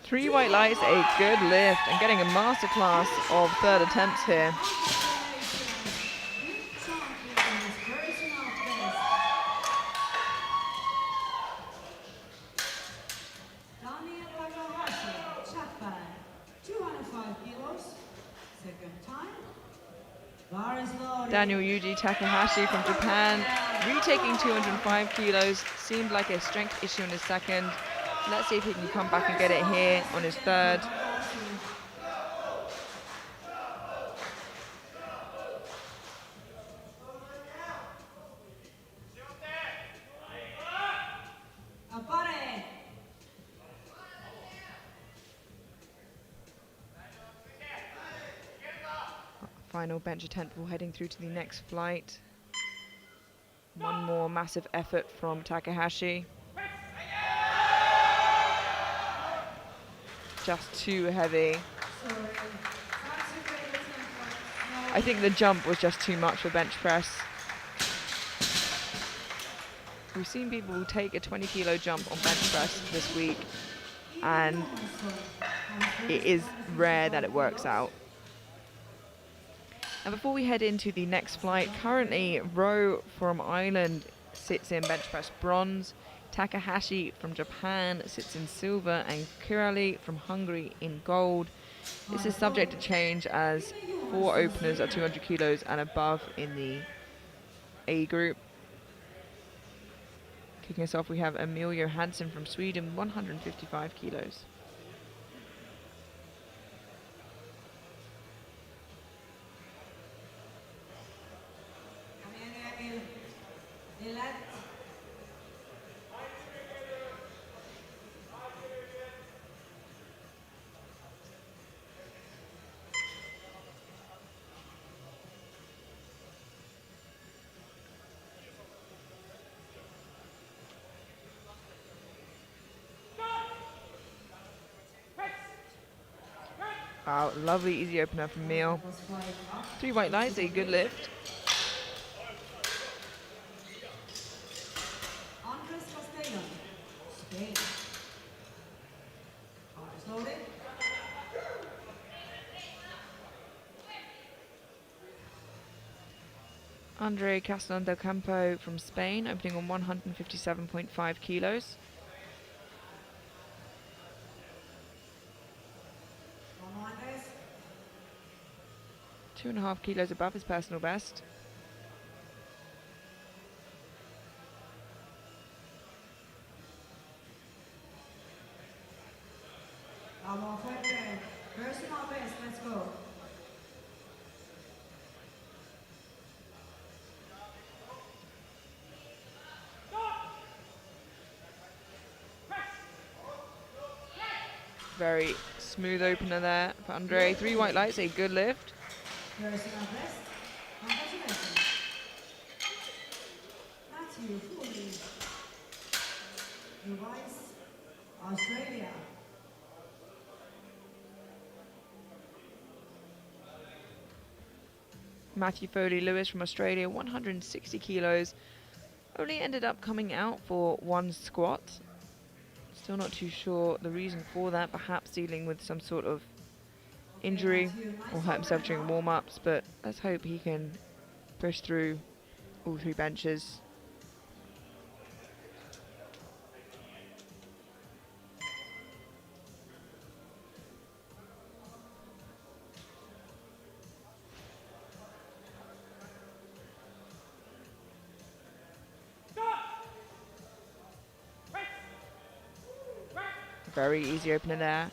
Three white lights, a good lift, and getting a masterclass of third attempts here. Daniel Yuji Takahashi from Japan, retaking 205 kilos, seemed like a strength issue in his second. Let's see if he can come back and get it here on his third. Final bench attempt before heading through to the next flight. One more massive effort from Takahashi. Just too heavy. I think the jump was just too much for bench press. We've seen people take a 20 kilo jump on bench press this week, and it is rare that it works out. And before we head into the next flight, currently Rowe from Ireland sits in bench press bronze, Takahashi from Japan sits in silver, and Kirali from Hungary in gold. This is subject to change as 4 openers are 200 kilos and above in the A group. Kicking us off, we have Emilio Hansen from Sweden, 155 kilos. Wow, lovely easy opener from Meal. 3 white lights, a good lift. Andres Castellon, Spain. Arms loaded. Andre Castellon del Campo from Spain, opening on 157.5 kilos. Vamos, Andres. 2.5 kilos above his personal best. Vamos, fuerte. Personal best, let's go. Very smooth opener there for Andre. 3 white lights, a good lift. Personal best. Congratulations. Matthew Foley. Dubai, Australia. Matthew Foley Lewis from Australia, 160 kilos. Only ended up coming out for 1 squat. Still not too sure the reason for that. Perhaps dealing with some sort of injury or hurt himself during warm-ups. But let's hope he can push through all 3 benches. Very easy opener there.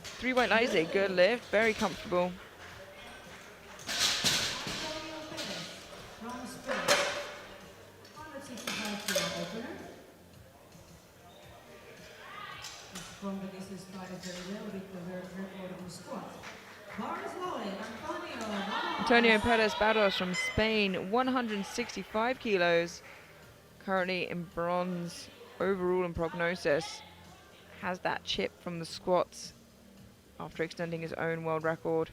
3 white lights, a good lift, very comfortable. Antonio Perez from Spain. 165 kilo opener. This from the distance started very well with the record on squat. Bars loaded, Antonio Perez Barros from Spain, 165 kilos. Currently in bronze overall in prognosis. Has that chip from the squats after extending his own world record.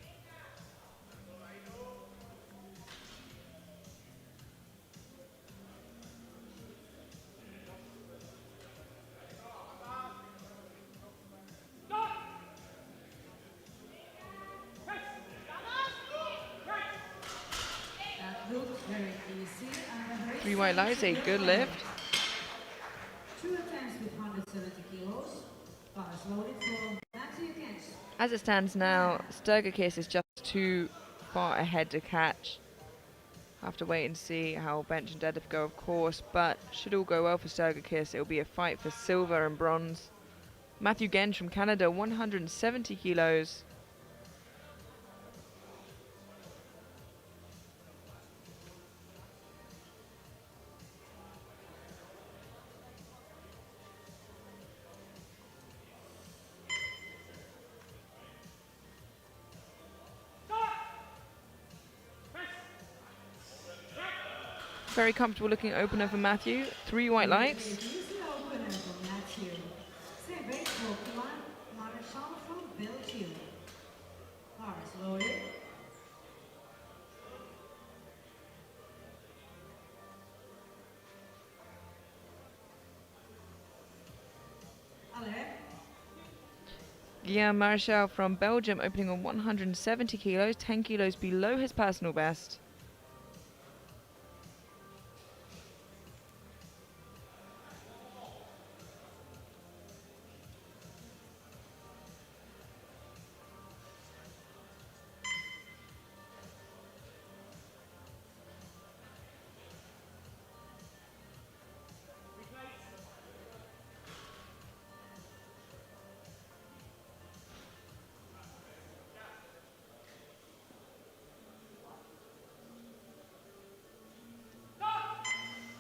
That looked very easy and very 3 white lights, a good lift. 2 attempts with 170 kilos. Bars loaded for Matthew Kent. As it stands now, Sturgakis is just too far ahead to catch. Have to wait and see how bench and deadlift go, of course, but should all go well for Sturgakis, it will be a fight for silver and bronze. Matthew Genge from Canada, 170 kilos. Very comfortable looking opener for Matthew. 3 white lights. Easy opener for Matthew. Save Pokemon Marshall from Belgium. Bars loaded. Ale. Guillaume Marchal from Belgium, opening on 170 kilos, 10 kilos below his personal best.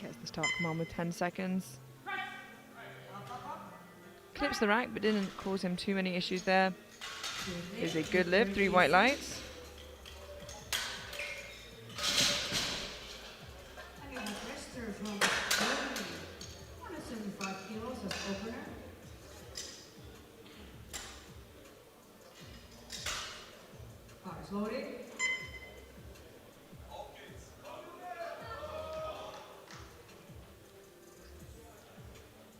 Gets the start command with 10 seconds. Clips the rack, but didn't cause him too many issues there. Is a good lift, 3 white lights. And you have Rester from Germany. 175 kilos as opener. Bars loaded.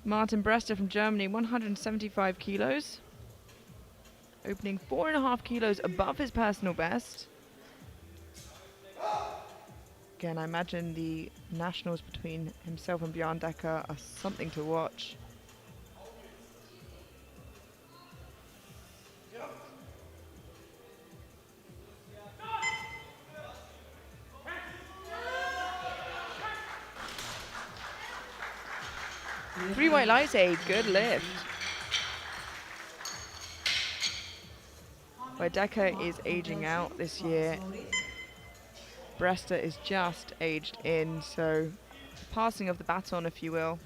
Martin Brester from Germany, 175 kilos. Opening 4.5 kilos above his personal best. Again, I imagine the nationals between himself and Bjorn Decker are something to watch. Three white lights, a good lift. Where Decker is aging out this year, Brester is just aged in, so passing of the baton, if you will.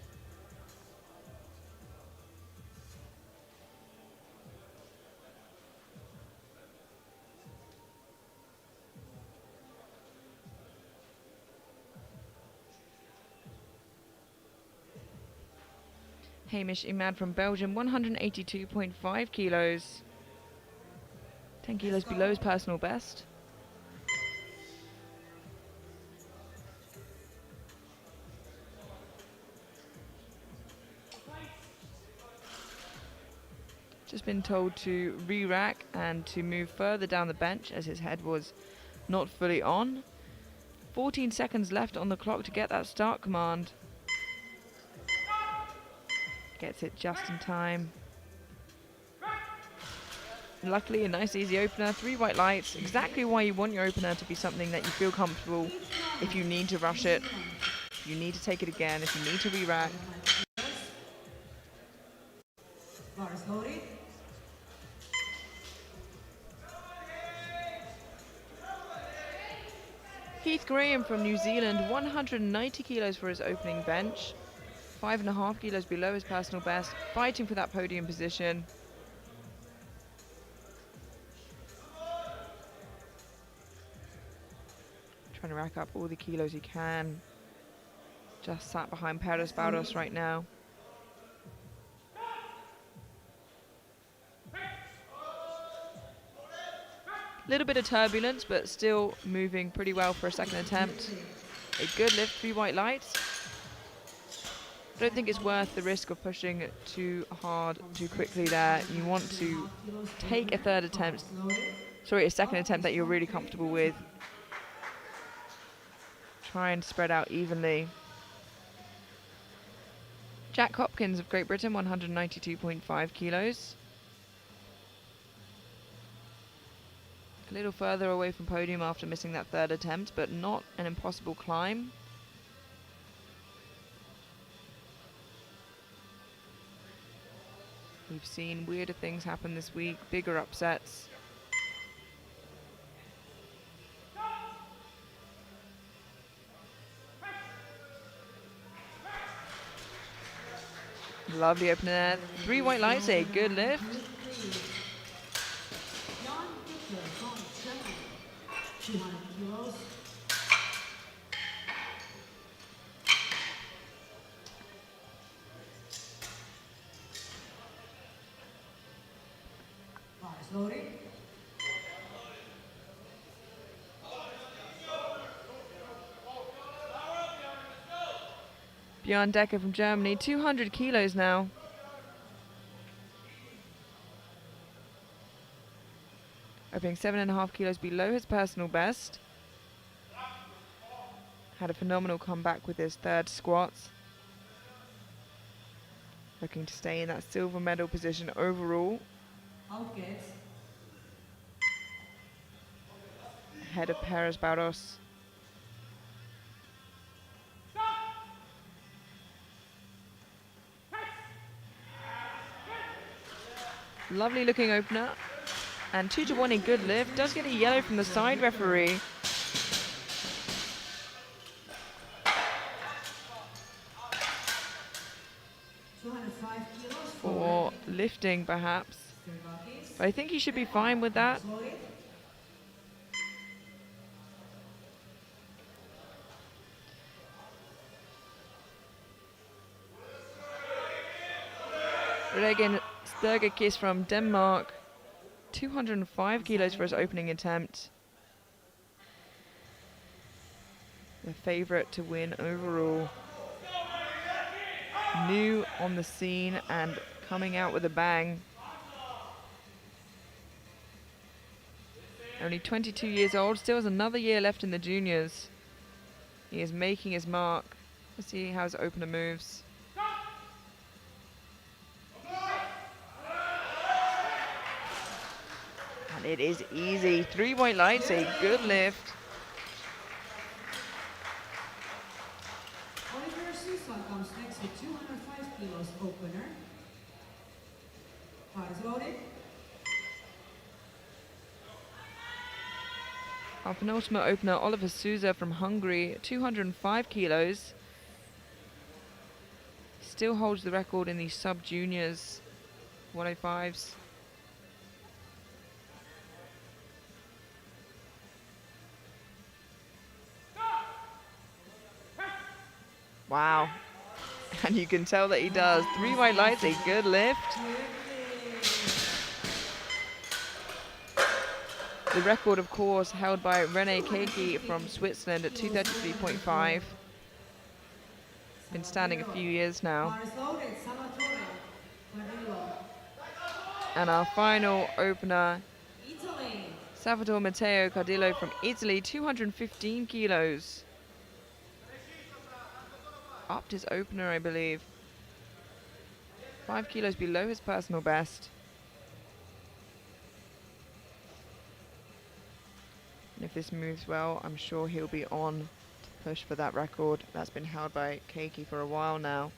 Hamish Imad from Belgium, 182.5 kilos. 10 kilos below his personal best. Just been told to re-rack and to move further down the bench as his head was not fully on. 14 seconds left on the clock to get that start command. Gets it just in time. Luckily, a nice easy opener, 3 white lights. Exactly why you want your opener to be something that you feel comfortable. If you need to rush it, if you need to take it again, if you need to re-rack. Bars loaded. Heath Graham from New Zealand, 190 kilos for his opening bench. 5.5 kilos below his personal best, fighting for that podium position. Trying to rack up all the kilos he can. Just sat behind Peres Baldos right now. Little bit of turbulence, but still moving pretty well for a second attempt. A good lift, 3 white lights. I don't think it's worth the risk of pushing too hard, too quickly there. You want to take a second attempt that you're really comfortable with. Try and spread out evenly. Jack Hopkins of Great Britain, 192.5 kilos. A little further away from podium after missing that third attempt, but not an impossible climb. We've seen weirder things happen this week, bigger upsets. Lovely opener there. 3 white lights, a good lift. Jan Victor from Germany. 200 kilos. Bars loaded. Bjorn Decker from Germany, 200 kilos now. Opening 7.5 kilos below his personal best. Had a phenomenal comeback with his third squats. Looking to stay in that silver medal position overall. Outgets. Ahead of Peres Baldos. Lovely looking opener. And 2-1 a good lift. Does get a yellow from the side referee. For lifting, perhaps. But I think he should be fine with that. Regen Sturgekis from Denmark. 205 kilos for his opening attempt. The favourite to win overall. New on the scene and coming out with a bang. Only 22 years old, still has another year left in the juniors. He is making his mark. Let's see how his opener moves. And it is easy. 3 white lights, a good lift. Oliver Sousa comes next with 205 kilos opener. Car is loaded. Our penultimate opener, Oliver Sousa from Hungary, 205 kilos. Still holds the record in the sub-juniors, 105s. Wow. And you can tell that he does. 3 white lights, a good lift. The record, of course, held by René Keiki from Switzerland at 233.5. Been standing a few years now. And our final opener, Salvatore Matteo Cardillo from Italy, 215 kilos. Upped his opener, I believe. 5 kilos below his personal best. And if this moves well, I'm sure he'll be on to push for that record. That's been held by Keiki for a while now.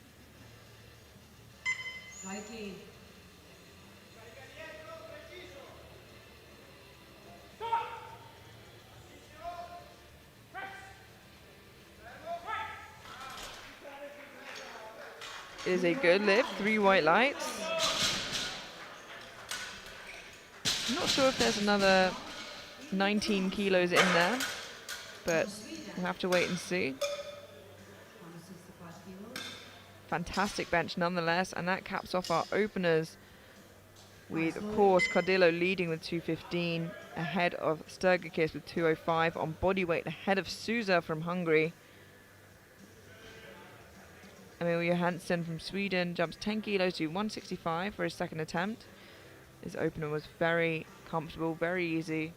It is a good lift, 3 white lights. I'm not sure if there's another 19 kilos in there, but we'll have to wait and see. Fantastic bench nonetheless, and that caps off our openers with, of course, Cardillo leading with 215, ahead of Sturgakis with 205 on bodyweight, ahead of Sousa from Hungary. Emil Johansson from Sweden jumps 10 kilos to 165 for his second attempt. His opener was very comfortable, very easy.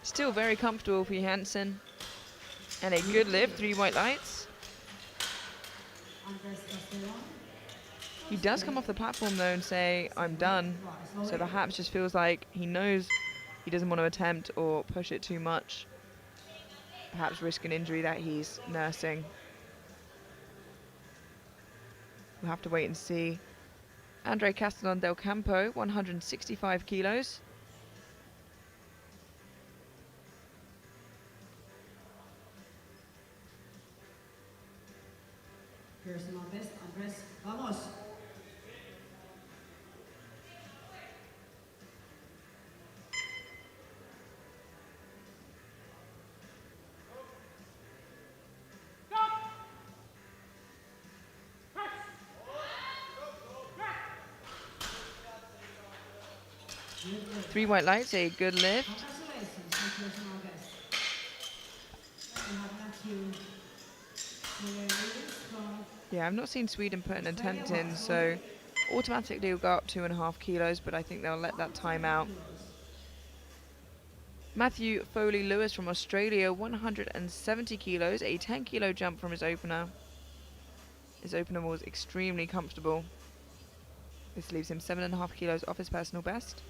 Still very comfortable for Johansson. And a good lift, 3 white lights. He does come off the platform though and say, I'm done. So perhaps just feels like he knows he doesn't want to attempt or push it too much. Perhaps risk an injury that he's nursing. We'll have to wait and see. Andre Castellon del Campo, 165 kilos. Personal best, Andres Vamos. Three white lights, a good lift. Congratulations on personal best. We have Matthew from Yeah, I've not seen Sweden put an attempt in, so automatically will go up 2.5 kilos, but I think they'll let that time out. Matthew Foley Lewis from Australia, 170 kilos, a 10 kilo jump from his opener. His opener was extremely comfortable. This leaves him 7.5 kilos off his personal best.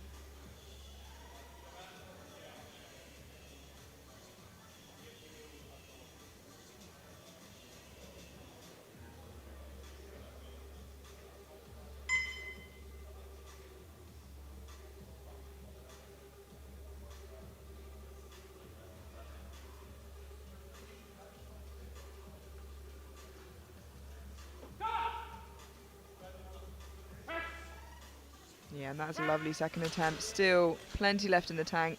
Again, that's a lovely second attempt. Still plenty left in the tank.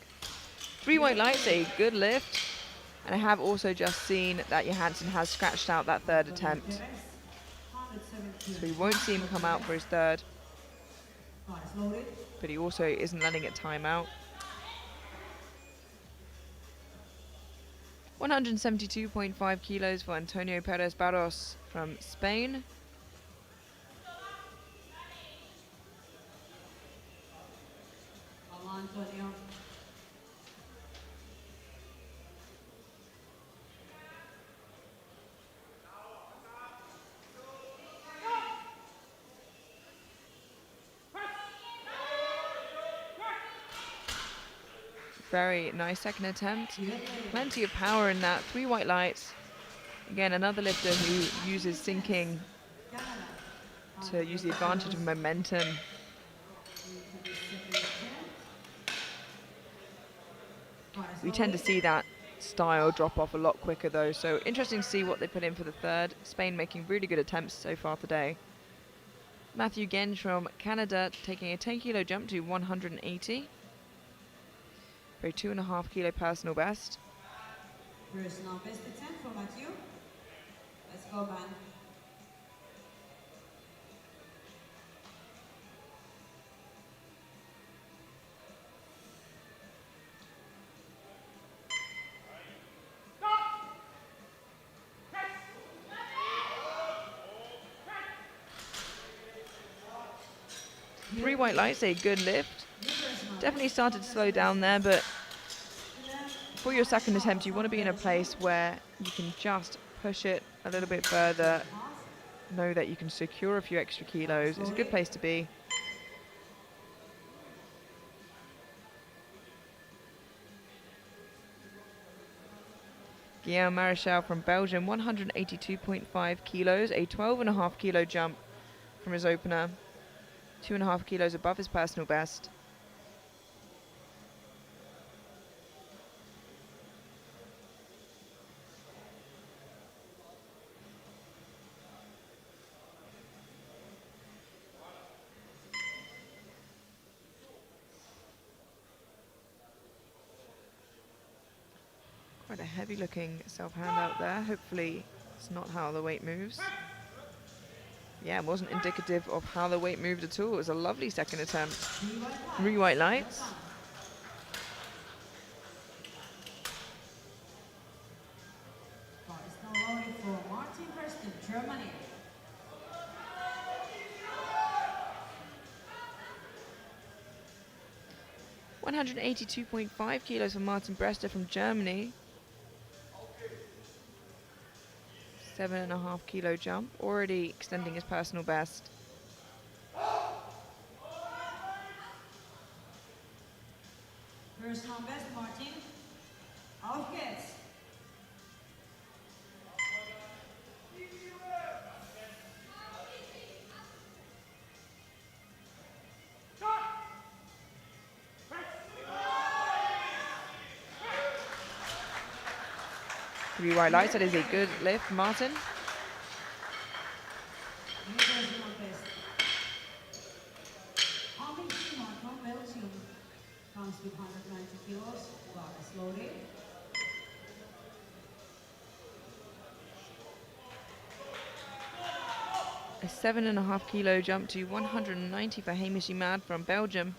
3 white lights, a good lift. And I have also just seen that Johansson has scratched out that third attempt. So we won't see him come out for his third. But he also isn't letting it time out. 172.5 kilos for Antonio Perez Barros from Spain. Very nice second attempt. Plenty of power in that. 3 white lights. Again, another lifter who uses sinking to use the advantage of momentum. We tend to see that style drop off a lot quicker though, so interesting to see what they put in for the third. Spain making really good attempts so far today. Matthew Genge from Canada taking a 10 kilo jump to 180. For a 2.5 kilo personal best. Personal best attempt for Matthew. Let's go, man. Three white lights, a good lift. Definitely started to slow down there, but for your second attempt, you want to be in a place where you can just push it a little bit further. Know that you can secure a few extra kilos. It's a good place to be. Guillaume Marichal from Belgium, 182.5 kilos, a 12.5 kilo jump from his opener. 2.5 kilos above his personal best. Quite a heavy looking self-hand out there. Hopefully it's not how the weight moves. Yeah, it wasn't indicative of how the weight moved at all. It was a lovely second attempt. 3 white lights. For Martin Preston, Germany. 182.5 kilos for Martin Brester from Germany. 7.5 kilo jump, already extending his personal best. Personal best, Martin. Auf geht's. Three white lights, that is a good lift, Martin. Personal best. Armin Simon from Belgium comes with 190 kilos. Wow, slowly. A 7.5 kilo jump to 190 for Hamish Imad from Belgium.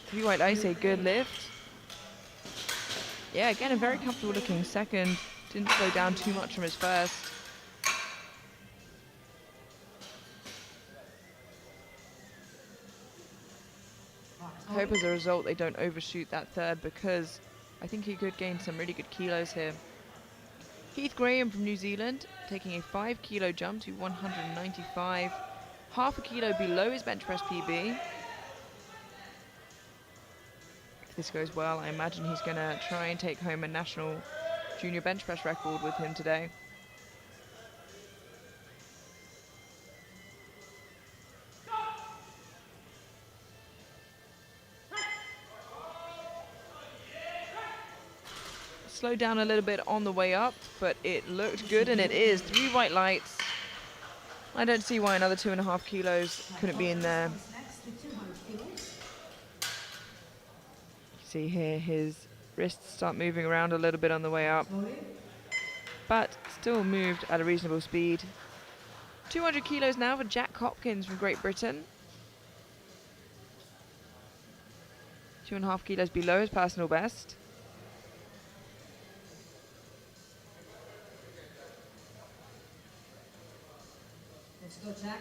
Three white lights, a good lift. Yeah, again, a very comfortable looking second. Didn't slow down too much from his first. I hope as a result they don't overshoot that third, because I think he could gain some really good kilos here. Heath Graham from New Zealand taking a 5 kilo jump to 195. half a kilo below his bench press PB. If this goes well, I imagine he's going to try and take home a national junior bench press record with him today. Slowed down a little bit on the way up, but it looked good, and it is. 3 white lights. I don't see why another 2.5 kilos couldn't be in there. You see here his wrists start moving around a little bit on the way up, but still moved at a reasonable speed. 200 kilos now for Jack Hopkins from Great Britain. 2.5 kilos below his personal best. Let's go, Jack.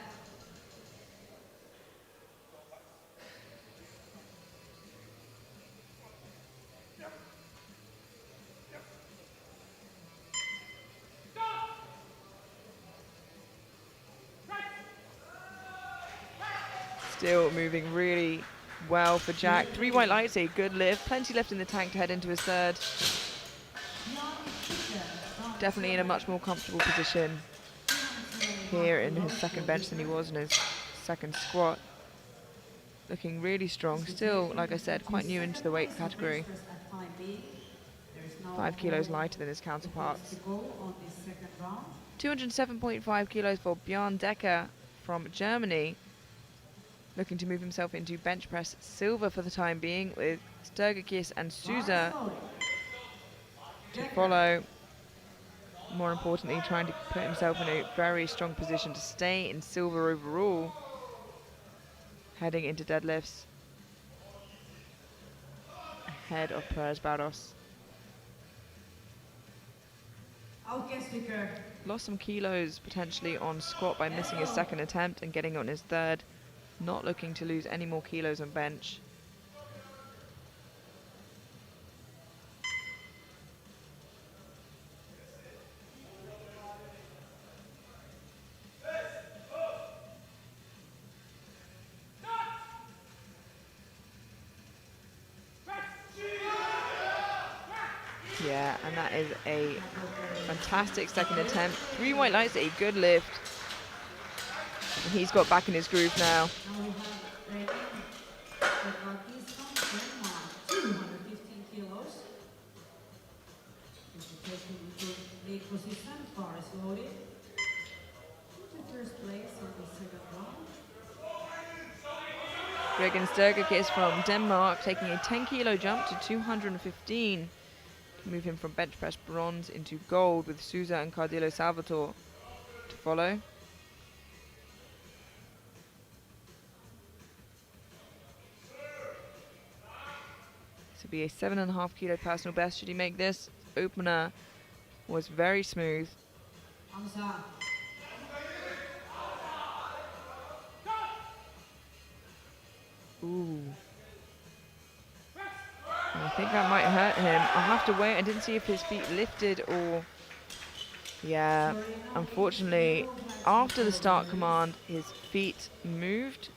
Still moving really well for Jack. 3 white lights, a good lift. Plenty left in the tank to head into his third. Definitely in a much more comfortable position here in his second bench than he was in his second squat. Looking really strong. Still, like I said, quite new into the weight category. 5 kilos lighter than his counterparts. 207.5 kilos for Björn Decker from Germany. Looking to move himself into bench press silver for the time being, with Sturgakis and Souza to follow. More importantly, trying to put himself in a very strong position to stay in silver overall, heading into deadlifts ahead of Perez Barros. Lost some kilos potentially on squat by missing his second attempt and getting on his third. Not looking to lose any more kilos on bench. Yeah, and that is a fantastic second attempt. 3 white lights, a good lift. And he's got back in his groove now. Gregen Sturgakis from Denmark taking a 10 kilo jump to 215. Move him from bench press bronze into gold, with Souza and Cardillo Salvatore to follow. This will be a 7.5 kilo personal best should he make this. Opener was very smooth. Ooh. I think that might hurt him. I'll have to wait. I didn't see if his feet lifted or... Yeah, unfortunately, after the start command, his feet moved.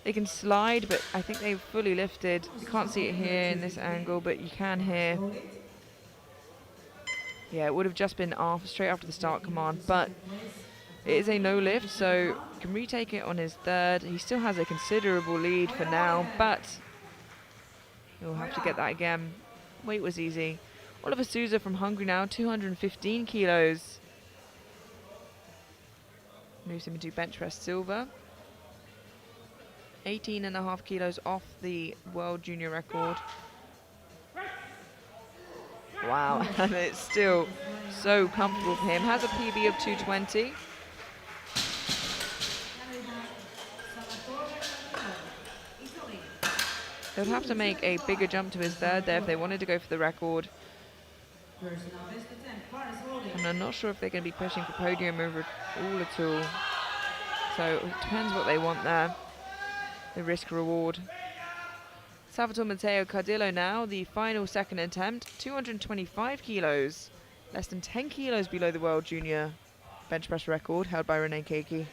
They can slide, but I think they fully lifted. You can't see it here in this angle, but you can here. Yeah, it would have just been straight after the start command, but it is a no lift, so can retake it on his third. He still has a considerable lead for now, but he'll have to get that again. Weight was easy. Oliver Souza from Hungary now, 215 kilos. Moves him into bench press silver. 18.5 kilos off the world junior record. Wow, and it's still so comfortable for him. Has a PB of 220. They would have to make a bigger jump to his third there if they wanted to go for the record. And I'm not sure if they're going to be pushing for podium over all at all. So it depends what they want there. The risk reward. Salvatore Matteo Cardillo now, the final second attempt, 225 kilos. Less than 10 kilos below the world junior bench press record held by Rene Keiki.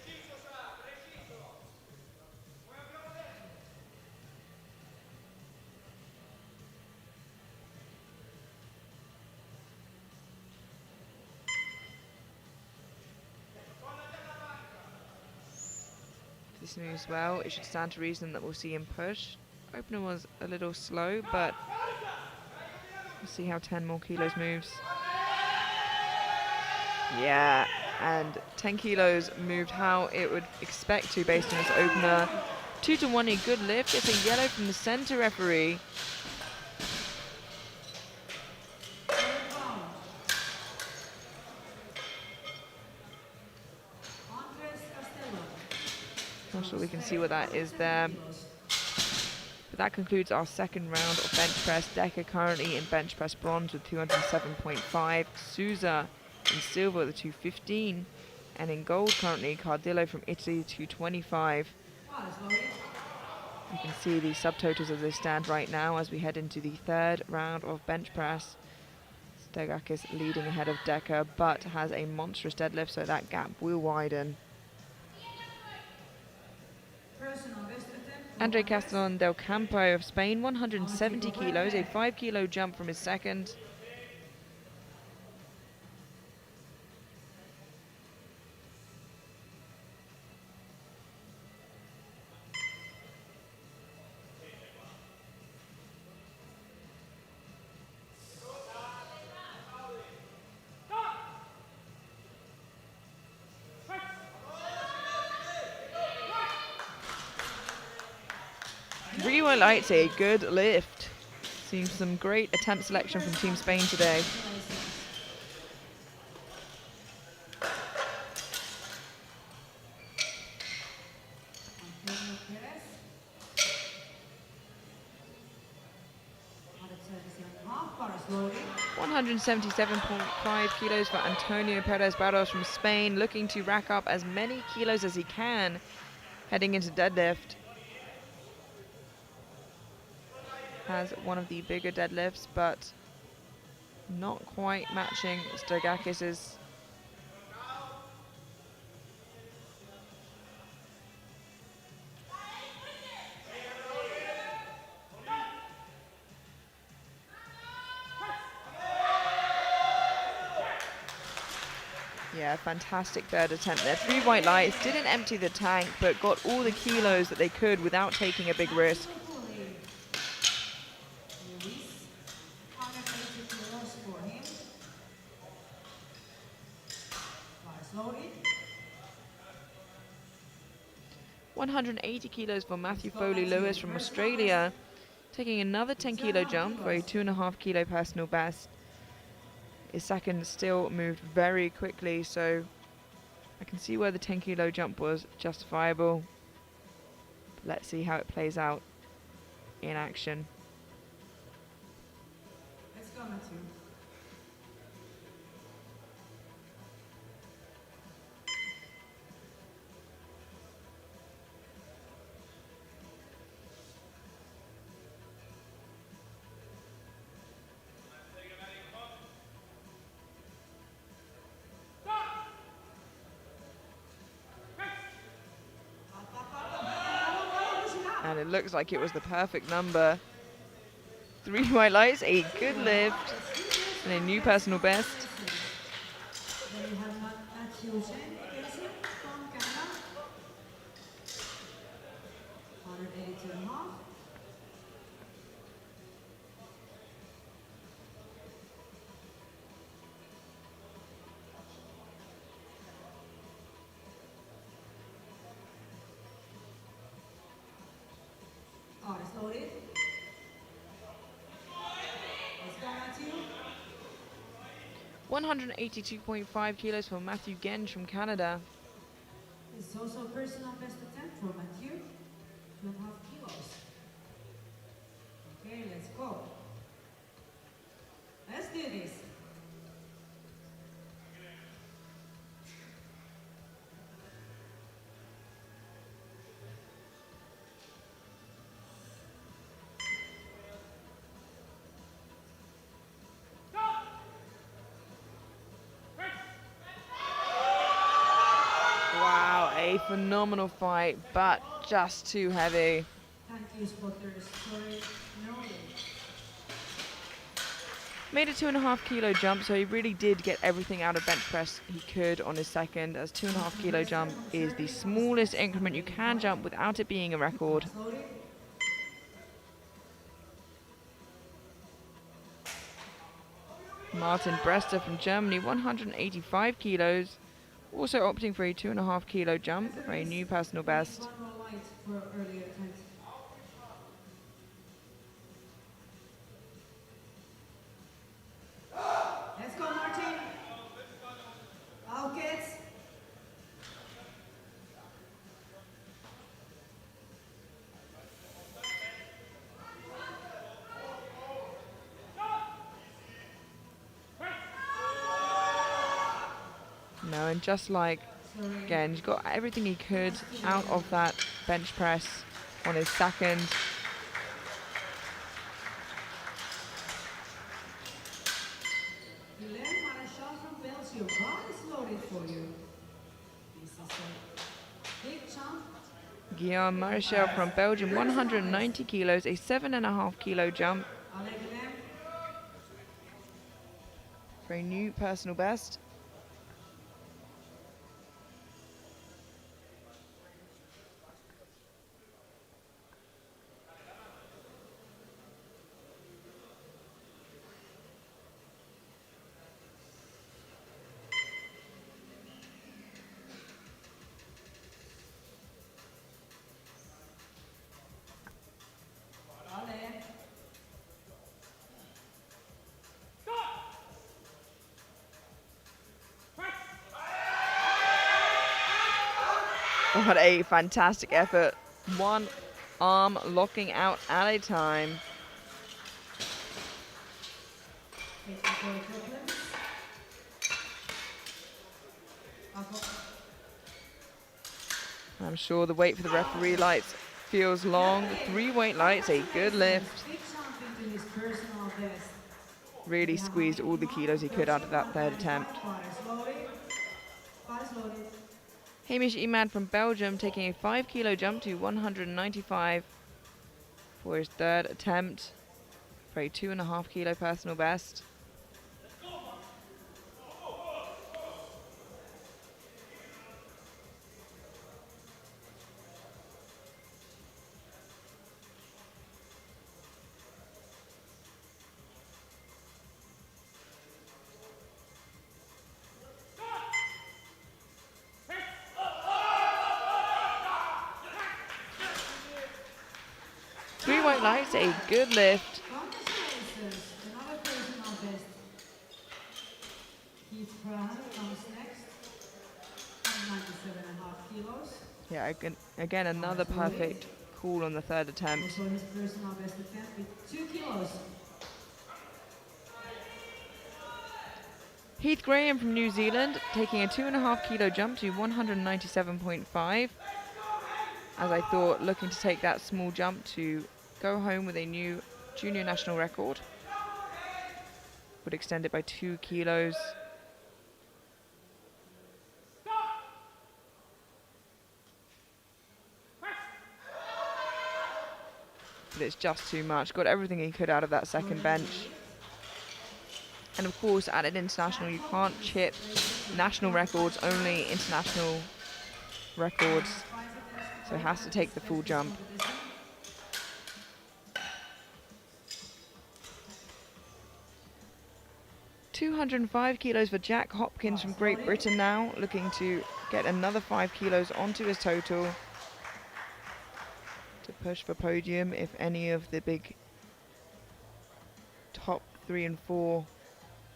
this moves well, it should stand to reason that we'll see him push. Opener was a little slow, but we'll see how 10 more kilos moves. Yeah, and 10 kilos moved how it would expect to based on his opener. 2 to 1, a good lift. It's a yellow from the center referee. Not sure we can see what that is there. But that concludes our second round of bench press. Decker currently in bench press bronze with 207.5. Souza in silver with a 215. And in gold currently, Cardillo from Italy, 225. You can see the subtotals as they stand right now as we head into the third round of bench press. Stergakis leading ahead of Decker, but has a monstrous deadlift, so that gap will widen. Andre Castellon del Campo of Spain, 170 kilos, a 5 kilo jump from his second. Rio Lights, a good lift. Seems some great attempt selection from Team Spain today. $177.5 kilos for Antonio Perez Barros from Spain, looking to rack up as many kilos as he can heading into deadlift. Has one of the bigger deadlifts, but not quite matching Stergakis's. Yeah, fantastic third attempt there. 3 white lights, didn't empty the tank, but got all the kilos that they could without taking a big risk. $180 kilos for Matthew Foley Lewis from Australia, taking another 10 kilo jump for a 2.5 kilo personal best. His second still moved very quickly, so I can see where the 10 kilo jump was justifiable. But let's see how it plays out in action. Let's go, Matthew. And it looks like it was the perfect number. 3 white lights, a good lift, and a new personal best. Then you have Matthew from Canada. 182.5. Oh, it's loaded. Let's go, Matthew. 182.5 kilos for Matthew Genge from Canada. It's also a personal best attempt for Matthew. 2.5 kilos. Okay, let's go. Let's do this. Wow, a phenomenal fight, but just too heavy. Thank you, spotters. Sorry, no. Made a 2.5 kilo jump, so he really did get everything out of bench press he could on his second, as 2.5 kilo jump is the smallest increment you can jump without it being a record. Martin Brester from Germany, 185 kilos, also opting for a 2.5 kilo jump for a new personal best. Let's go, Martin. Out, kids. No, and just like, again, he got everything he could out of that bench press on his second. From Belgium. Bar is loaded for you. This is a big jump. Guillaume Marichal from Belgium, 190 kilos, a 7.5 kilo jump for a new personal best. What a fantastic effort. One arm locking out at a time. I'm sure the wait for the referee lights feels long. 3 weight lights, a good lift. Really squeezed all the kilos he could out of that third attempt. Hamish Emad from Belgium taking a 5 kilo jump to 195 for his third attempt for a 2.5 kilo personal best. White lights, a good lift. Another personal best. Keith Brown comes next. 97.5 kilos. Yeah, again another perfect call on the third attempt. Also his personal best attempt with 2 kilos. Heath Graham from New Zealand taking a 2.5 kilo jump to 197.5. As I thought, looking to take that small jump to go home with a new junior national record. Would extend it by 2 kilos. But it's just too much. Got everything he could out of that second bench. And of course, at an international, you can't chip national records, only international records. So has to take the full jump. $205 kilos for Jack Hopkins from Great Britain now, looking to get another 5 kilos onto his total to push for podium if any of the big top 3 and 4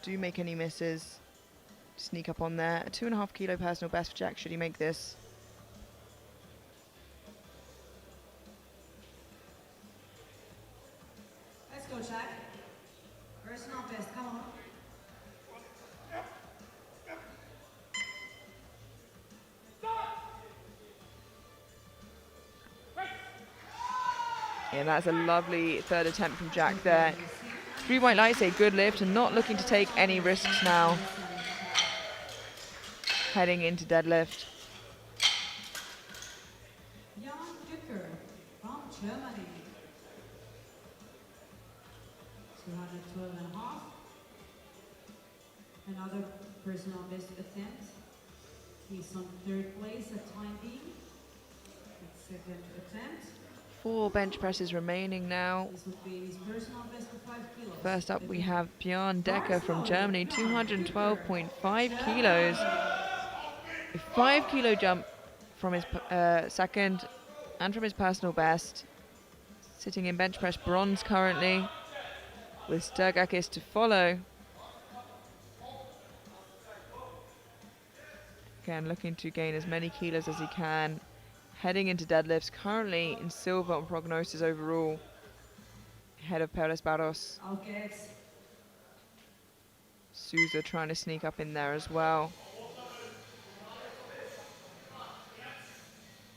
do make any misses. Sneak up on there. A 2.5 kilo personal best for Jack should he make this. Let's go, Jack. Personal best, come on. And that's a lovely third attempt from Jack there. 3 white lights, a good lift, and not looking to take any risks now. Heading into deadlift. Jan Dücker from Germany. 212.5. Another personal best attempt. He's on third place at time being. His second attempt. 4 bench presses remaining now. This would be his personal best of 5 kilos. First up, we have Björn Decker from Germany, 212.5 kilos. A 5 kilo jump from his second and from his personal best. Sitting in bench press bronze currently, with Sturgakis to follow. Again, looking to gain as many kilos as he can. Heading into deadlifts, currently in silver on prognosis overall. Ahead of Perez Barros. Okay. Souza trying to sneak up in there as well.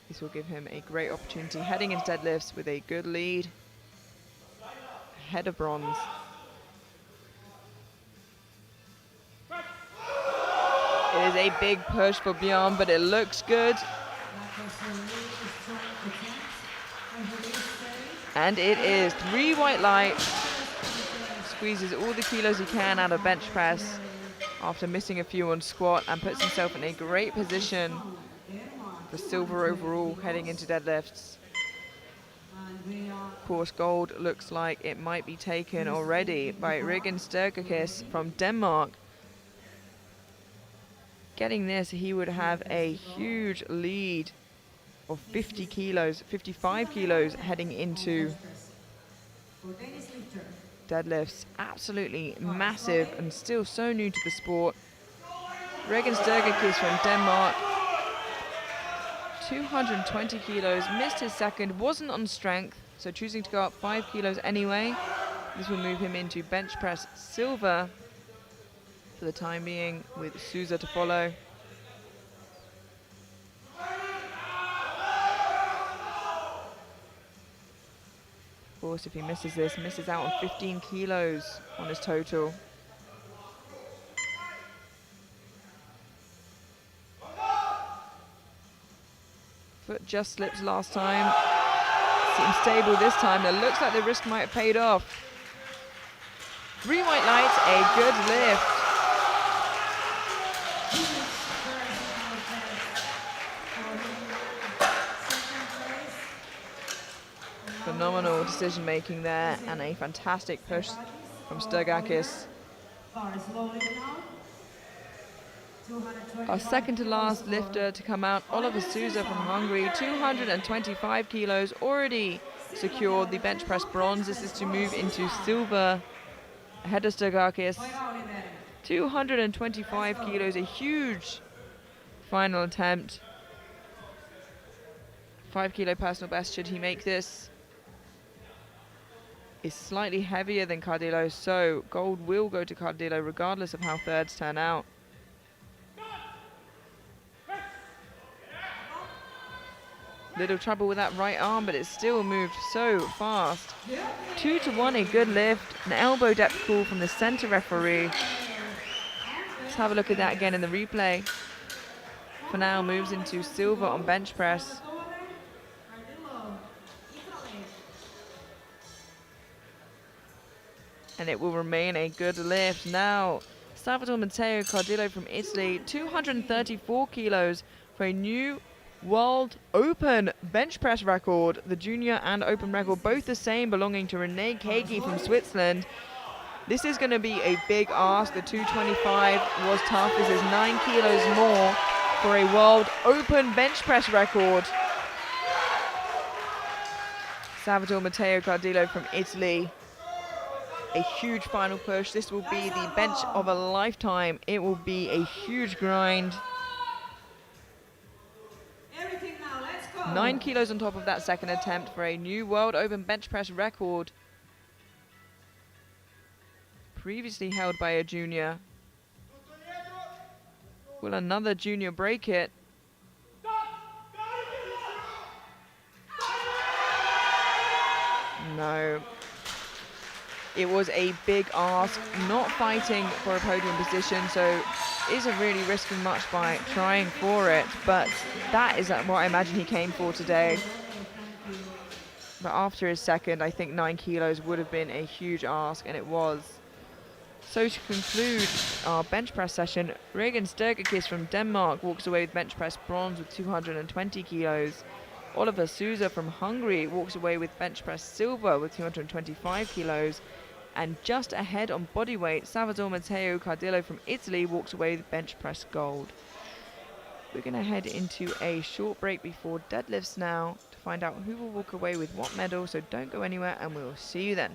This will give him a great opportunity heading into deadlifts with a good lead. Ahead of bronze. It is a big push for Björn, but it looks good. And it is 3 white light. Squeezes all the kilos he can out of bench press after missing a few on squat, and puts himself in a great position for silver overall heading into deadlifts. Of course, gold looks like it might be taken already by Rigan Sturgakis from Denmark. Getting this, he would have a huge lead of 50 kilos, 55 kilos heading into deadlifts. Absolutely massive and still so new to the sport. Rigan Sturgakis from Denmark, 220 kilos, missed his second, wasn't on strength, so choosing to go up 5 kilos anyway. This will move him into bench press silver for the time being, with Souza to follow. Of course, if he misses this, misses out on 15 kilos on his total. Foot just slips last time. Seems stable this time. It looks like the risk might have paid off. 3 white lights, a good lift. Phenomenal decision making there, and a fantastic push from Sturgakis. Our second to last lifter to come out, Oliver Souza from Hungary, 225 kilos, already secured the bench press bronze. This is to move into silver ahead of Sturgakis. 225 kilos, a huge final attempt. 5 kilo personal best should he make this. Is slightly heavier than Cardillo, so gold will go to Cardillo regardless of how thirds turn out. Little trouble with that right arm, but it still moved so fast. 2-1, a good lift. An elbow depth call from the center referee. Let's have a look at that again in the replay. For now, moves into silver on bench press. And it will remain a good lift. Now, Salvatore Matteo Cardillo from Italy, 234 kilos for a new World Open bench press record. The junior and open record, both the same, belonging to Rene Kagi from Switzerland. This is going to be a big ask. The 225 was tough. This is 9 kilos more for a World Open bench press record. Salvatore Matteo Cardillo from Italy. A huge final push. This will be the bench of a lifetime. It will be a huge grind. 9 kilos on top of that second attempt for a new World Open bench press record. Previously held by a junior. Will another junior break it? No. It was a big ask, not fighting for a podium position, so isn't really risking much by trying for it, but that is what I imagine he came for today. But after his second, I think 9 kilos would have been a huge ask, and it was. So to conclude our bench press session, Regan Sturgakis from Denmark walks away with bench press bronze with 220 kilos. Oliver Souza from Hungary walks away with bench press silver with 225 kilos. And just ahead on bodyweight, Salvatore Matteo Cardillo from Italy walks away with bench press gold. We're going to head into a short break before deadlifts now to find out who will walk away with what medal, so don't go anywhere and we'll see you then.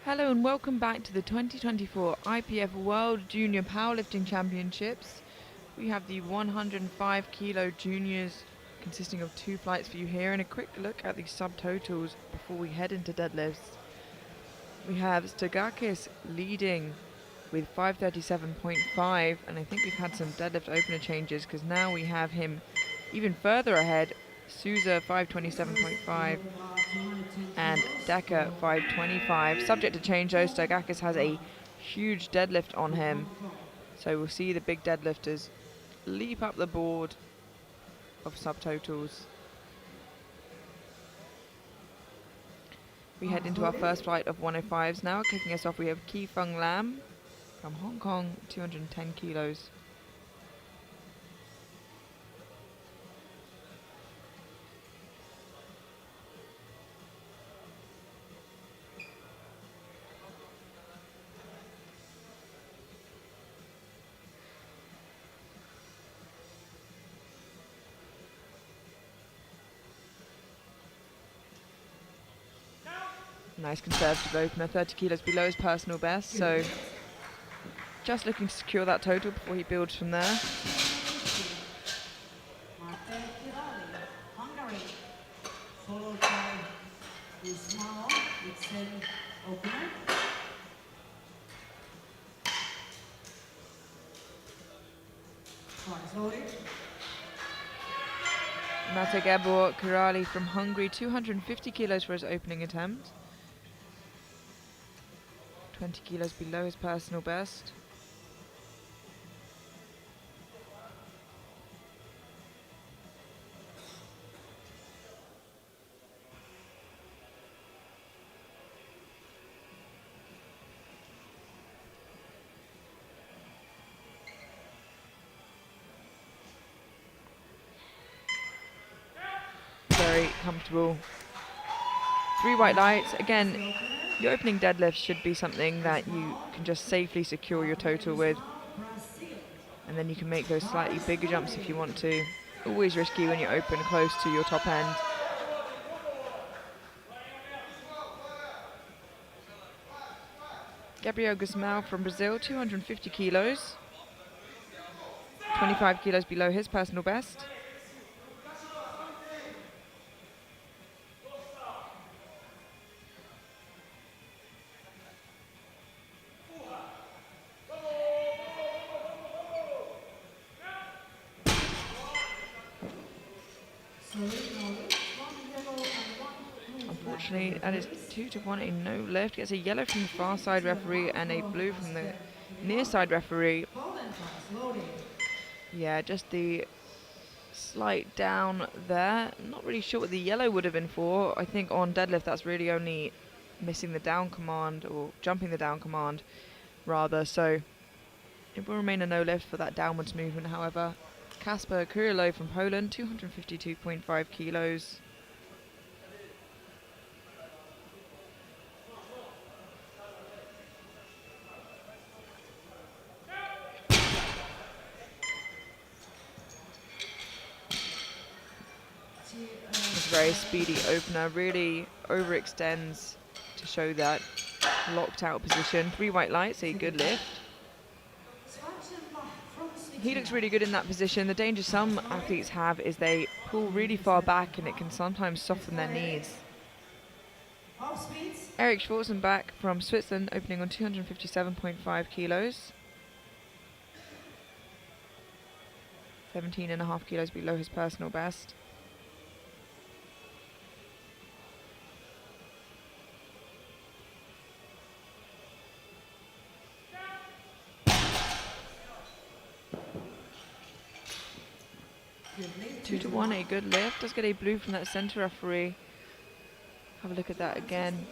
Hello and welcome back to the 2024 IPF World Junior Powerlifting Championships. We have the 105 kilo juniors consisting of 2 flights for you here, and a quick look at the subtotals before we head into deadlifts. We have Stogakis leading with 537.5, and I think we've had some deadlift opener changes because now we have him even further ahead. Souza 527.5 and Decker 525. Subject to change though, Stogakis has a huge deadlift on him, so we'll see the big deadlifters leap up the board of subtotals. We head into our first flight of 105s now. Kicking us off, we have Ki Fung Lam from Hong Kong, 210 kilos. Nice conservative opener, 30 kilos below his personal best, so just looking to secure that total before he builds from there. Hungary, followed by Ismail with same opener. Twice loaded. Mate Gabor Kirali from Hungary, 250 kilos for his opening attempt. 20 kilos below his personal best. Very comfortable. 3 white lights. Again, your opening deadlift should be something that you can just safely secure your total with, and then you can make those slightly bigger jumps if you want to. Always risky when you open close to your top end. Gabriel Guzmão from Brazil, 250 kilos. 25 kilos below his personal best. Unfortunately, that is 2-1, a no lift. Gets a yellow from the far side referee and a blue from the near side referee. Yeah, just the slight down there. Not really sure what the yellow would have been for. I think on deadlift that's really only missing the down command, or jumping the down command rather, so it will remain a no lift for that downwards movement. However, Kasper Kurilo from Poland, 252.5 kilos. It's a very speedy opener, really overextends to show that locked out position. 3 white lights, a good lift. He looks really good in that position. The danger some athletes have is they pull really far back and it can sometimes soften their knees. Eric Schwarzenbach from Switzerland, opening on 257.5 kilos. 17.5 kilos below his personal best. Two to 1, a good lift. Does get a blue from that centre referee. Have a look at that again.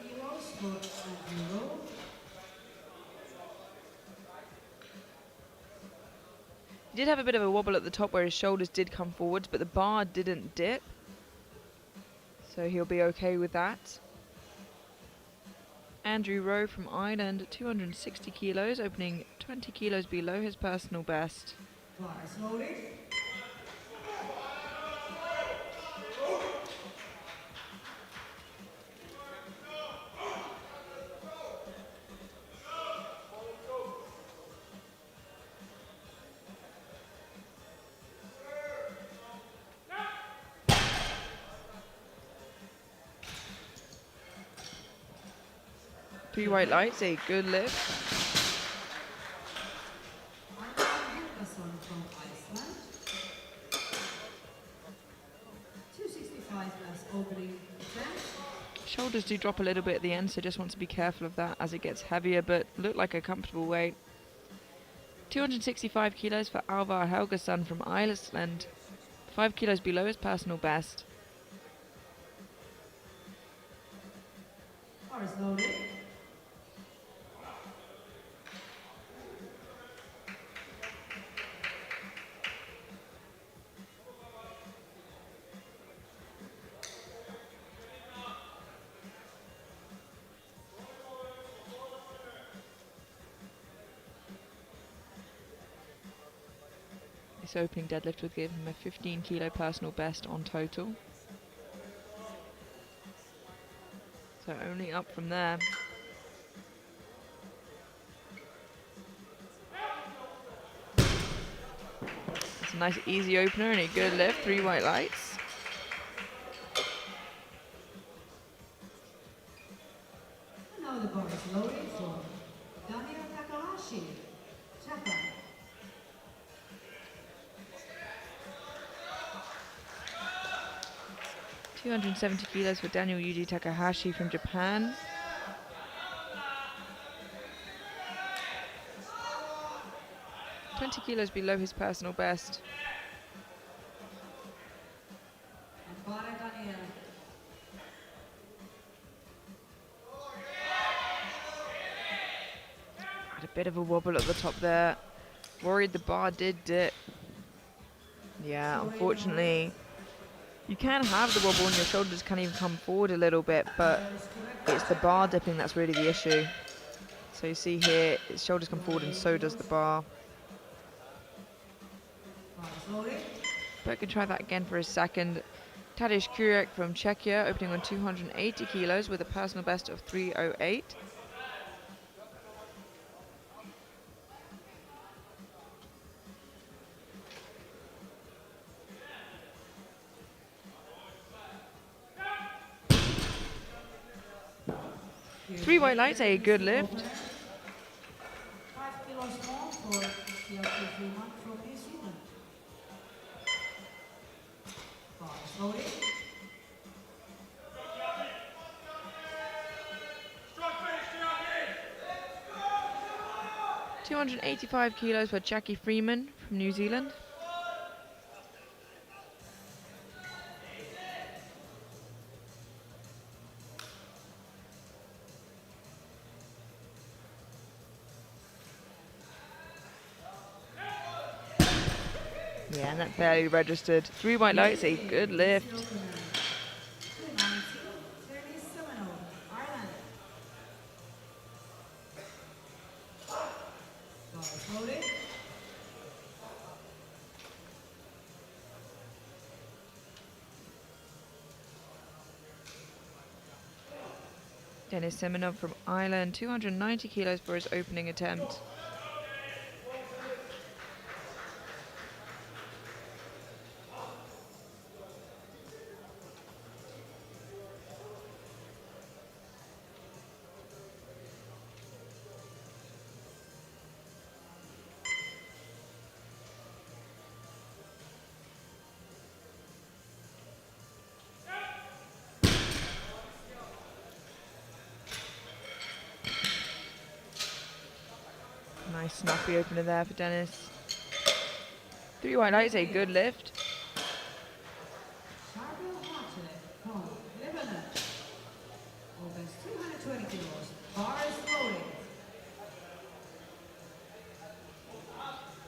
He did have a bit of a wobble at the top where his shoulders did come forwards, but the bar didn't dip, so he'll be okay with that. Andrew Rowe from Ireland, 260 kilos, opening 20 kilos below his personal best. 3 white lights, a good lift. From Iceland. 265 as opening attempt. Shoulders do drop a little bit at the end, so just want to be careful of that as it gets heavier, but look like a comfortable weight. 265 kilos for Alvar Helgason from Iceland. 5 kilos below his personal best. Bar is loaded. This opening deadlift will give him a 15 kilo personal best on total. So only up from there. It's a nice easy opener and a good lift, 3 white lights. And now the bar is loaded for Daniel Takahashi, Japan. 270 kilos for Daniel Yuji Takahashi from Japan. $20 kilos below his personal best. And Bar Daniel. Had a bit of a wobble at the top there. Worried the bar did dip. Yeah, unfortunately, you can have the wobble and your shoulders can even come forward a little bit, but it's the bar dipping that's really the issue. So you see here, his shoulders come forward and so does the bar. But I can try that again for a second. Tadeusz Kurek from Czechia, opening on 280 kilos with a personal best of 308. Three white lights, a good lift. 5 kilos more for Yaki Freeman from New Zealand. Bar is loaded. 285 kilos for Jackie Freeman from New Zealand. Yeah, and that barely registered. 3 white lights, a good lift. 290, Ireland. Bar is loaded. Denis Semenov from Ireland, 290 kilos for his opening attempt. Nice snappy opener there for Denis. 3 white lights, a good lift. Charbil Hate from Lebanon. Opens 220 kilos. Bar is loaded.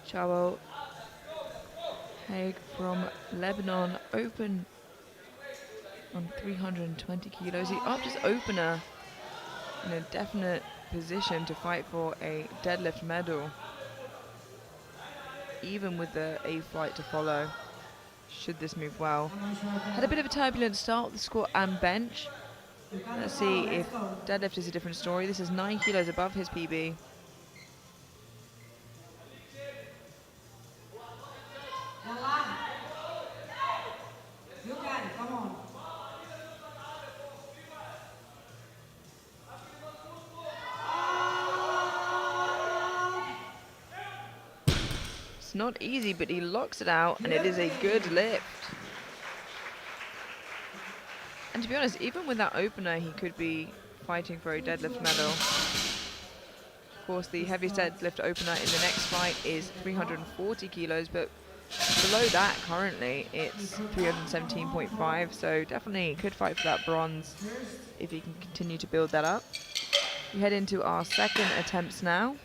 Chawel Haig from Lebanon, open on 320 kilos. He upped his opener in a definite position to fight for a deadlift medal, even with the A flight to follow, should this move well. Had a bit of a turbulent start with the squat and bench. Let's see if deadlift is a different story. This is 9 kilos above his PB. You got it, come on. It's not easy, but he locks it out, and it is a good lift. And to be honest, even with that opener, he could be fighting for a deadlift medal. Of course, the heaviest deadlift opener in the next fight is 340 kilos, but below that currently it's 317.5, so definitely could fight for that bronze if he can continue to build that up. We head into our second attempts now.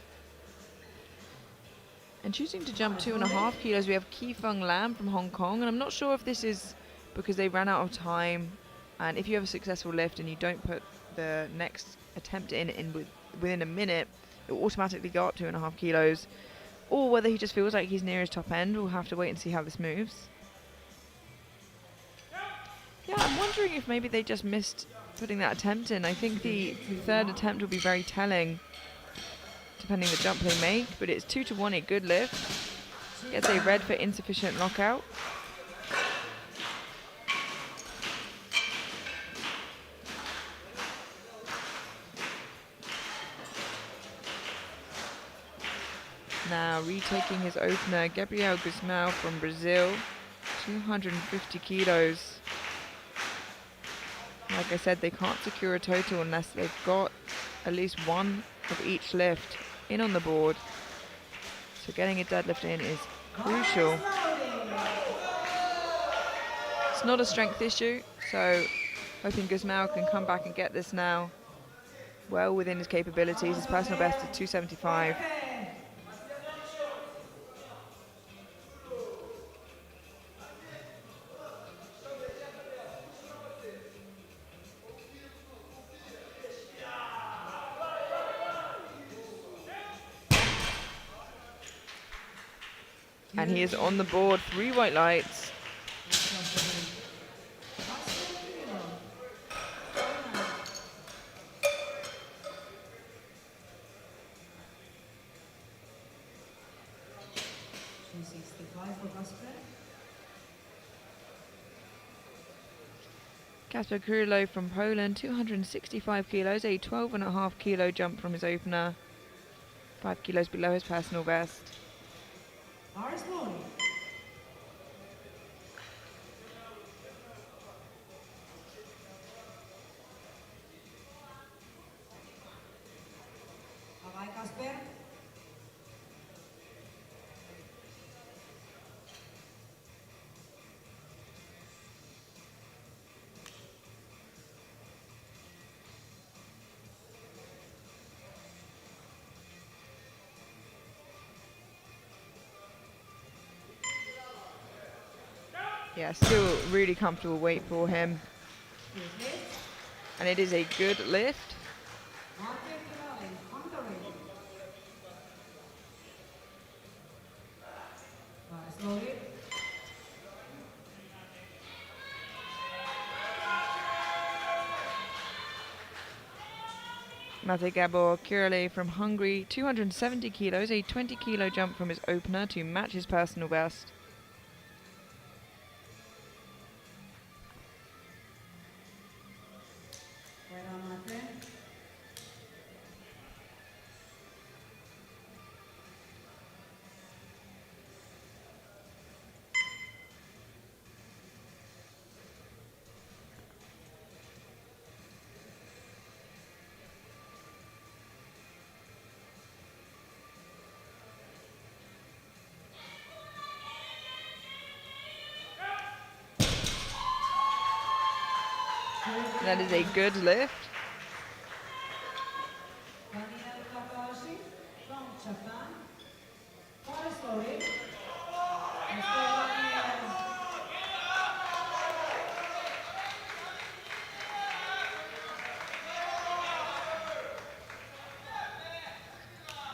And choosing to jump 2.5 kilos, we have Kifeng Lam from Hong Kong, and I'm not sure if this is because they ran out of time, and if you have a successful lift and you don't put the next attempt in within a minute, it will automatically go up 2.5 kilos, or whether he just feels like he's near his top end. We'll have to wait and see how this moves. Yeah, I'm wondering if maybe they just missed putting that attempt in. I think the third attempt will be very telling, depending on the jump they make, but it's 2-1, a good lift. Gets a red for insufficient lockout. Now retaking his opener, Gabriel Guzmão from Brazil, 250 kilos. Like I said, they can't secure a total unless they've got at least one of each lift in on the board. So getting a deadlift in is crucial. It's not a strength issue, so hoping Guzmão can come back and get this now well within his capabilities. His personal best is 275. And he is on the board, 3 white lights. Kasper Kurylo from Poland, 265 kilos, a 12.5 kilo jump from his opener, 5 kilos below his personal best. Yeah, still really comfortable weight for him. And it is a good lift. Mate Gabor Kurylo from Hungary, 270 kilos, a 20 kilo jump from his opener to match his personal best. That is a good lift.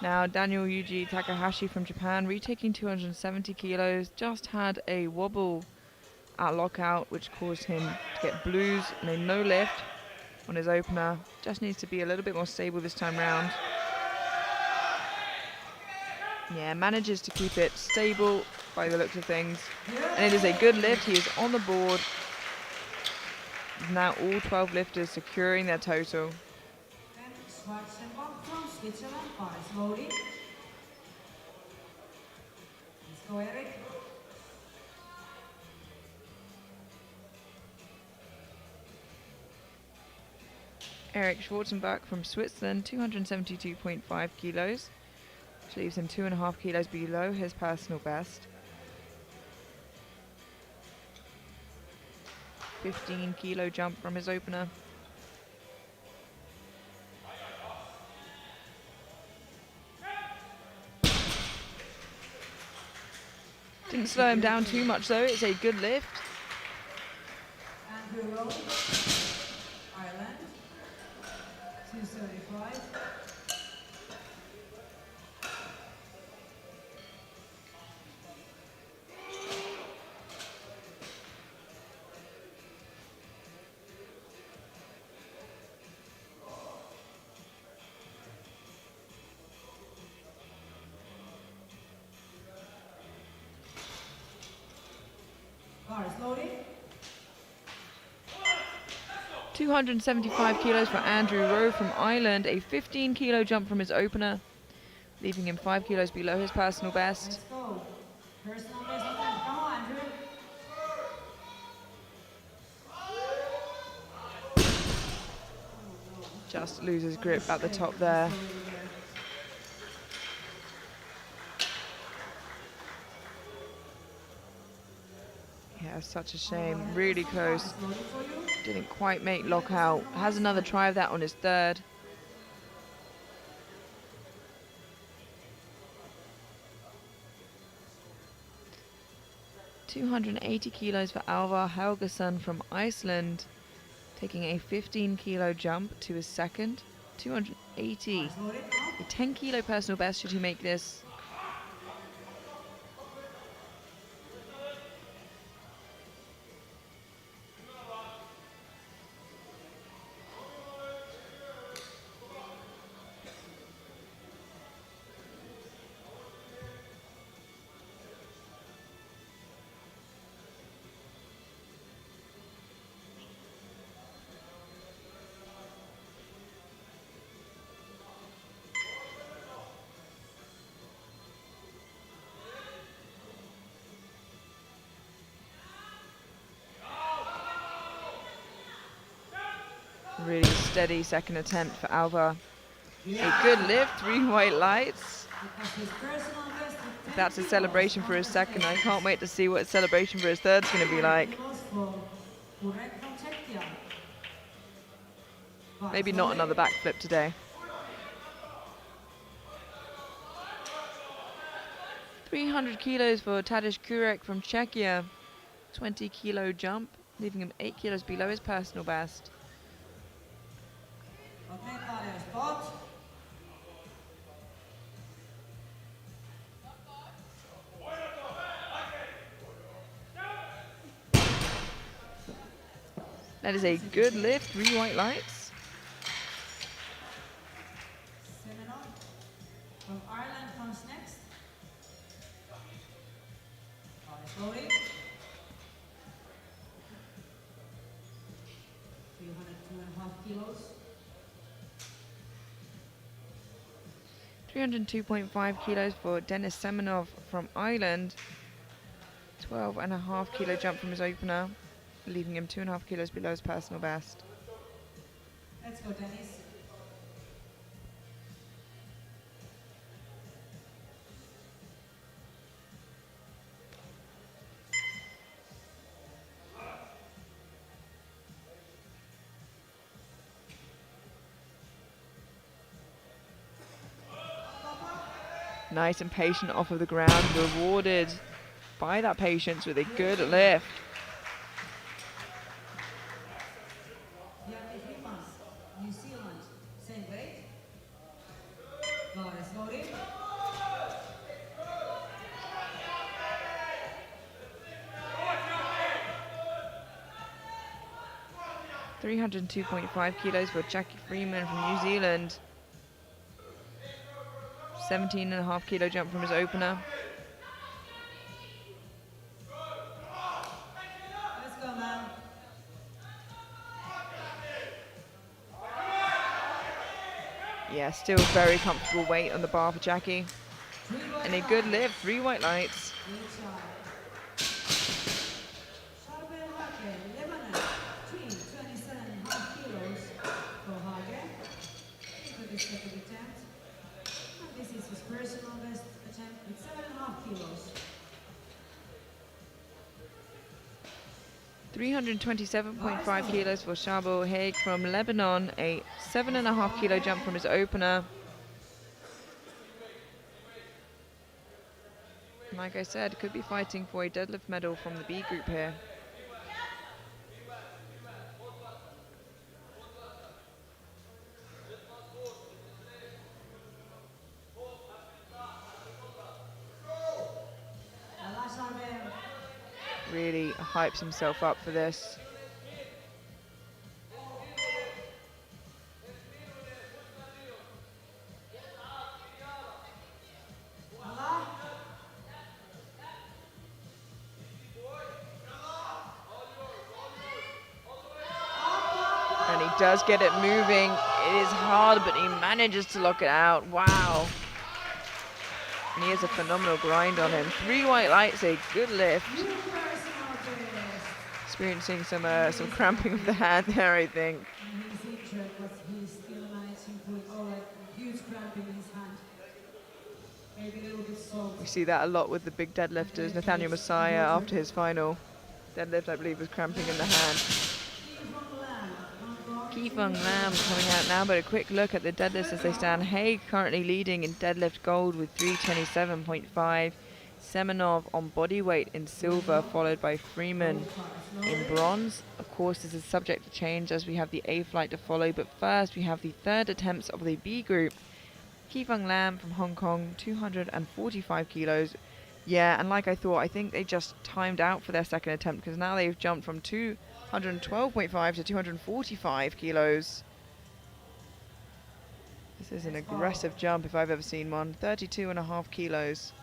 Now Daniel Yuji Takahashi from Japan, retaking 270 kilos, just had a wobble at lockout, which caused him to get blues and a no lift on his opener. Just needs to be a little bit more stable this time round. Yeah, manages to keep it stable by the looks of things. And it is a good lift. He is on the board. Now all 12 lifters securing their total. go, Eric. Eric Schwarzenbach from Switzerland, 272.5 kilos, which leaves him 2.5 kilos below his personal best. 15-kilo jump from his opener. Didn't slow him down too much though, it's a good lift. Andrew Rowe, Ireland, 275. Bar is loading. 275 kilos for Andrew Rowe from Ireland, a 15-kilo jump from his opener, leaving him 5 kilos below his personal best. Let's go. Personal best attempt. Come on, Andrew. Just loses grip at the top there. Yeah, such a shame. Really close. Didn't quite make lockout. Has another try of that on his third. $280 kilos for Alvar Helgason from Iceland, taking a 15-kilo jump to his second. 280. A 10-kilo personal best should he make this. Really steady second attempt for Alvar. A good lift, 3 white lights. If that's a celebration for his second, I can't wait to see what his celebration for his third's going to be like. Maybe not another backflip today. 300 kilos for Tadeusz Kurek from Czechia. 20-kilo jump, leaving him 8 kilos below his personal best. Okay, Tadeusz, spot. That is a good lift, 3 white lights. Semenov from Ireland comes next. Bar is loading. 302.5 kilos. 302.5 kilos for Denis Semenov from Ireland. 12.5-kilo jump from his opener, leaving him 2.5 kilos below his personal best. Let's go, Dennis. Nice and patient off of the ground, rewarded by that patience with a good lift. New Zealand, same weight. Bar is loading. 302.5 kilos for Jackie Freeman from New Zealand. 17.5-kilo jump from his opener. Let's go, man. Yeah, still very comfortable weight on the bar for Jackie. And a good lift, 3 white lights. Charbel Hake, Lebanon, 27.5 kilos for Hake into the second attempt. And this is his personal best attempt with 7.5 kilos. 327.5 kilos for Shabo Haig from Lebanon, a 7.5 kilo jump from his opener. Like I said, could be fighting for a deadlift medal from the B group here. Really hypes himself up for this. And he does get it moving. It is hard, but he manages to lock it out. Wow. And he has a phenomenal grind on him. 3 white lights, a good lift. Experiencing some cramping of the hand there, I think. He's injured, but he's still managing to put a huge cramp in his hand. Maybe a little bit soft. We see that a lot with the big deadlifters. Nathaniel Messiah, after his final deadlift, I believe, was cramping in the hand. Kifeng Lam coming out now, but a quick look at the deadlifts as they stand. Haig currently leading in deadlift gold with 327.5. Semenov on bodyweight in silver, followed by Freeman in bronze. Of course, this is subject to change as we have the A flight to follow, but first we have the third attempts of the B group. Kifeng Lam from Hong Kong, 245 kilos. Yeah, and like I thought, I think they just timed out for their second attempt because now they've jumped from 212.5 to 245 kilos. This is an aggressive jump if I've ever seen one. 32.5 kilos.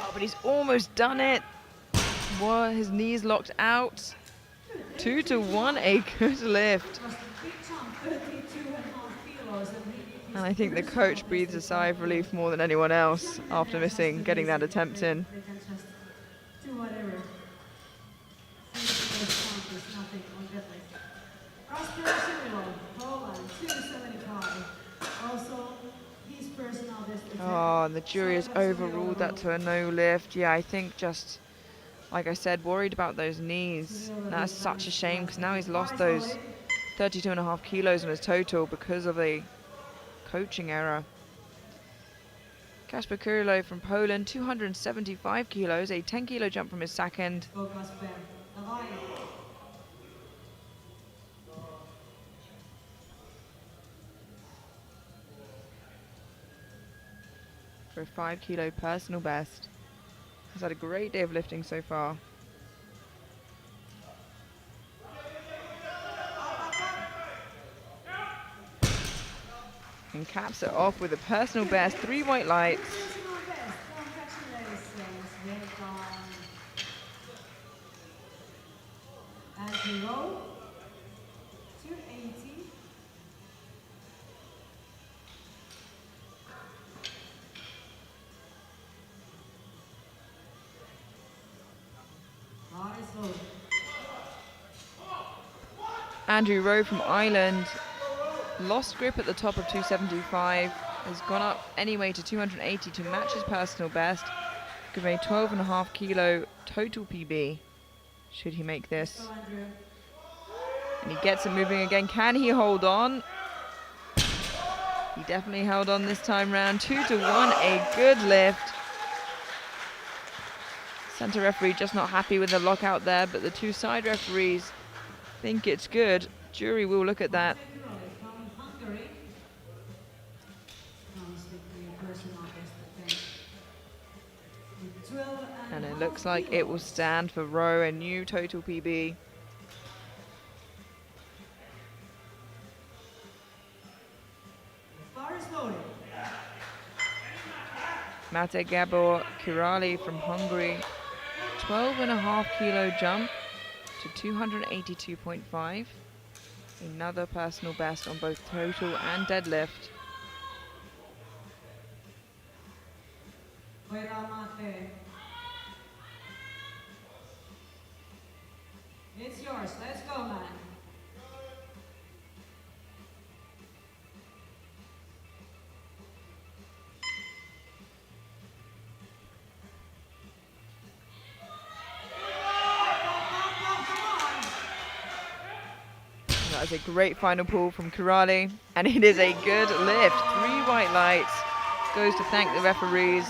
Oh, but he's almost done it. Whoa, his knees locked out. 2-1, a good lift. And I think the coach breathes a sigh of relief more than anyone else after getting that attempt in. Oh, and the jury has overruled that to a no lift. Yeah, I think just, like I said, worried about those knees. That's such a shame because now he's lost those 32.5 kilos on his total because of a coaching error. Kasper Kurilo from Poland, 275 kilos, a 10 kilo jump from his second. For a 5 kilo personal best. He's had a great day of lifting so far. And caps it off with a personal best, 3 white lights. Andrew Rowe, 280. Andrew Rowe from Ireland lost grip at the top of 275, has gone up anyway to 280 to match his personal best, giving a 12.5 kilo total PB should he make this. And he gets it moving again. Can he hold on? He definitely held on this time round. 2-1, a good lift. Center referee just not happy with the lockout there, but the 2 side referees think it's good. Jury will look at that. And it looks like it will stand for Rowe, a new total PB. Mate Gabor Kirali from Hungary, 12.5 kilo jump to 282.5. Another personal best on both total and deadlift. It's yours. Let's go, man. That is a great final pull from Kurali, and it is a good lift. 3 white lights. Goes to thank the referees.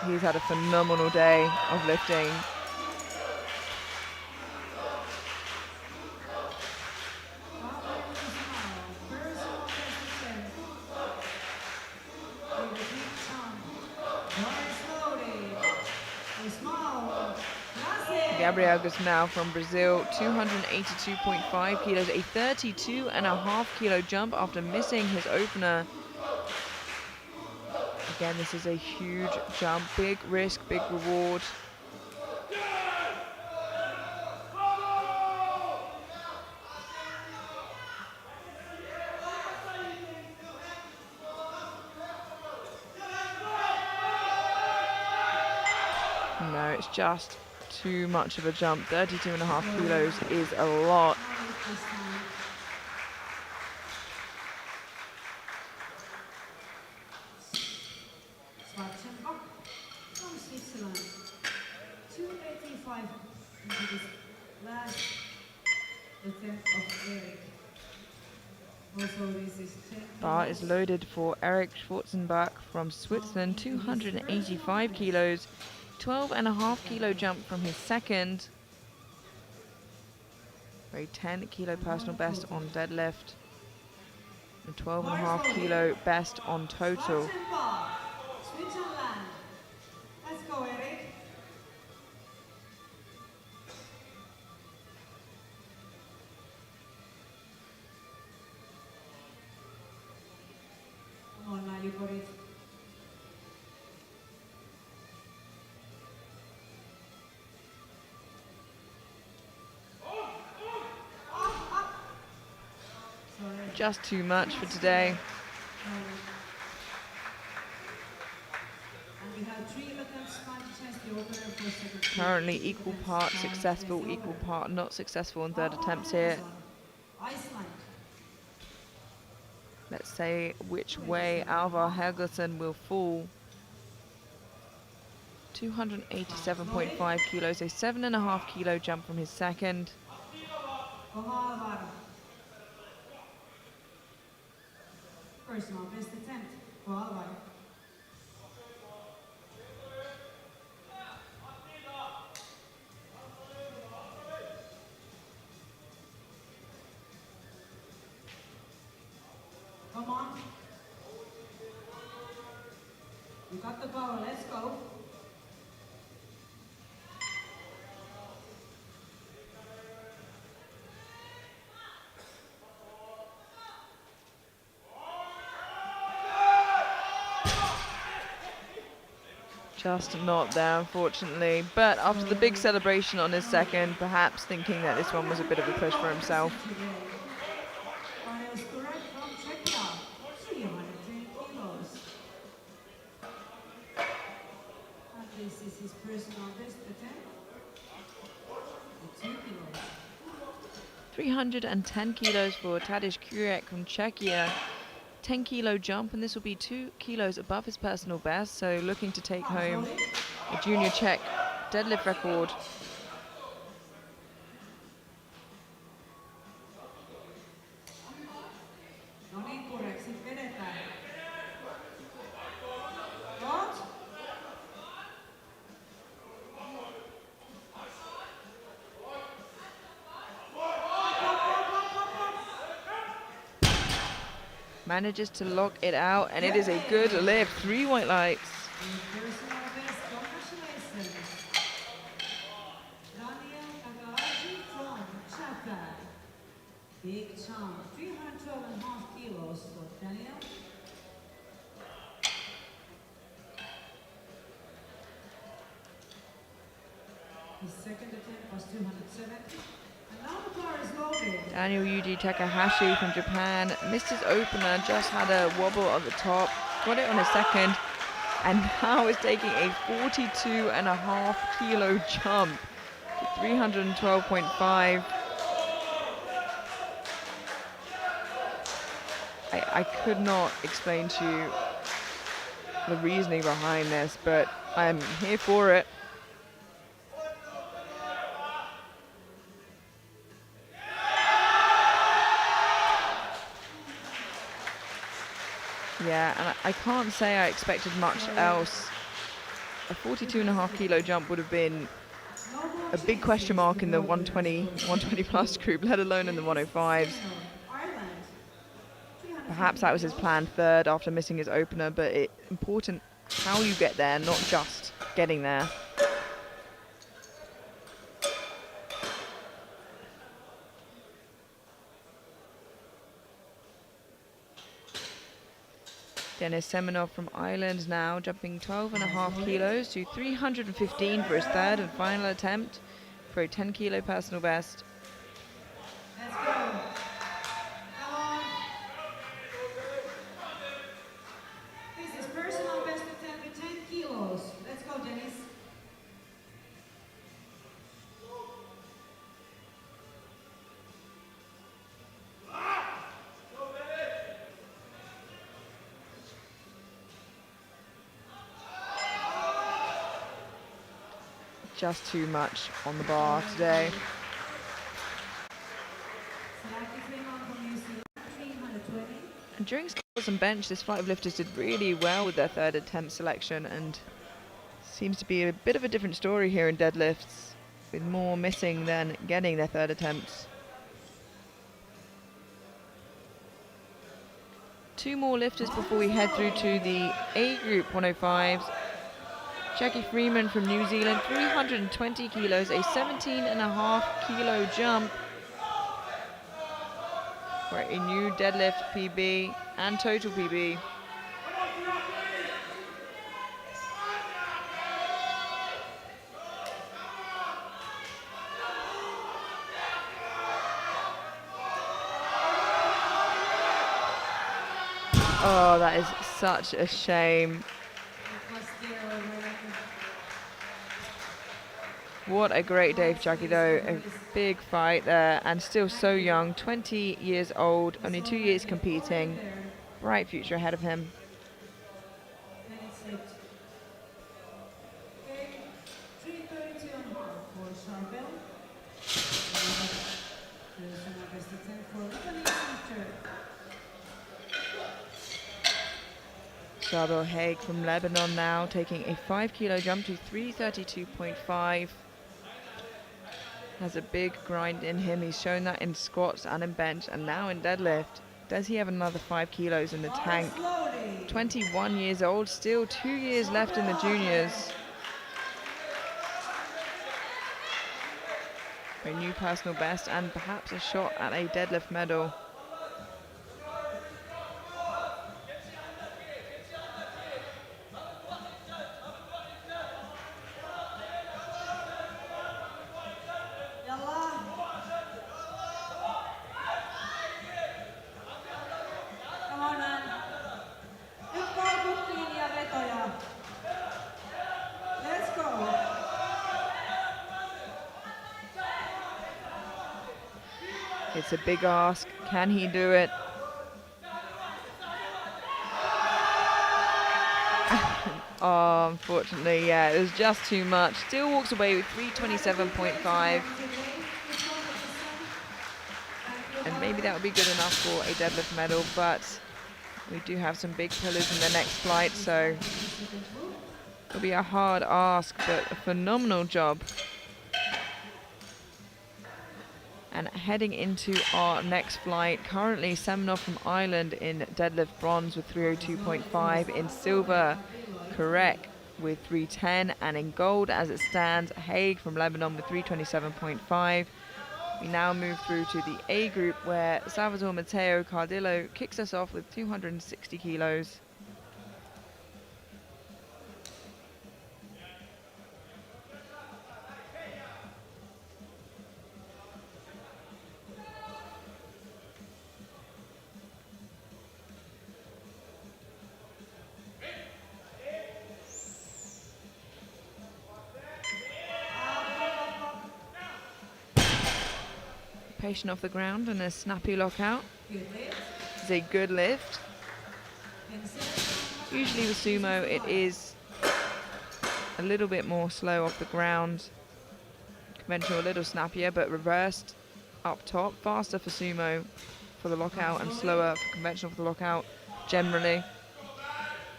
He's had a phenomenal day of lifting. Gabriel Guzmão from Brazil, 282.5 kilos, a 32.5 kilo jump after missing his opener. Again, this is a huge jump, big risk, big reward. No, it's just too much of a jump. 32.5 kilos is a lot. From Switzerland. 285 into this last attempt of Eric. Also, this is 10 Bar is loaded for Eric Schwarzenbach from Switzerland, 285 kilos, 12.5 kilo jump from his second. A 10 kilo personal best on deadlift, and 12.5 kilo best on total. Switzerland. Let's go, Eric. Come on now, you got it. Just too much for today. And we have 3 attempts, 5 chance the opener for second. Currently equal part successful, equal part not successful on third attempts here. Iceland. Let's say which way Alvar Helgason will fall. 287.5 kilos, a 7.5 kilo jump from his second. Personal best attempt for Alvar. Come on. You got the power, let's go. Just not there, unfortunately. But after the big celebration on his second, perhaps thinking that this one was a bit of a push for himself. This is his personal best attempt. 2 kilos. 310 kilos for Tadej Kurek from Czechia. 10 kilo jump, and this will be 2 kilos above his personal best, so looking to take home a junior Czech deadlift record. No niin, Kurek, sit vedetään. What? Manages to lock it out, and it is a good lift. 3 white lights. Personal best, congratulations. Daniel Kagaraji from Japan. Big jump, 312.5 kilos for Daniel. His second attempt was 270. And now the bar is loaded. Daniel Yuji Takahashi from Japan missed his opener, just had a wobble at the top, got it on his second, and now is taking a 42.5 kilo jump to 312.5. I could not explain to you the reasoning behind this, but I'm here for it. Yeah, and I can't say I expected much else. A 42.5 kilo jump would have been a big question mark in the 120 plus group, let alone in the 105s. Perhaps that was his planned third after missing his opener, but it's important how you get there, not just getting there. Denis Semenov from Ireland now jumping 12.5 kilos to 315 for his third and final attempt for a 10 kilo personal best. Let's go. Come on. This is personal best attempt with 10 kilos. Let's go, Dennis. Just too much on the bar today. And during squats and bench, this flight of lifters did really well with their third attempt selection, and seems to be a bit of a different story here in deadlifts, with more missing than getting their third attempts. Two more lifters before we head through to the A group 105s. Jackie Freeman from New Zealand, 320 kilos, a 17.5 kilo jump for a new deadlift PB and total PB. Oh, that is such a shame. What a great day for Jackie though, a big fight there, and still so young, 20 years old, only 2 years competing, bright future ahead of him. Charbel Haig from Lebanon now taking a 5 kilo jump to 332.5. Has a big grind in him. He's shown that in squats and in bench and now in deadlift. Does he have another 5 kilos in the tank? 21 years old, still 2 years left in the juniors. A new personal best and perhaps a shot at a deadlift medal. It's a big ask. Can he do it? Oh, unfortunately, yeah, it was just too much. Still walks away with 327.5. And maybe that would be good enough for a deadlift medal, but we do have some big pillars in the next flight, so it'll be a hard ask, but a phenomenal job. And heading into our next flight, currently Semenov from Ireland in deadlift bronze with 302.5, in silver Karek with 310, and in gold as it stands, Haig from Lebanon with 327.5. We now move through to the A group where Salvatore Matteo Cardillo kicks us off with 260 kilos. Patient off the ground and a snappy lockout. Good lift. It's a good lift. Consider Usually with sumo it is a little bit more slow off the ground. Conventional a little snappier, but reversed up top. Faster for sumo for the lockout and slower for conventional for the lockout generally.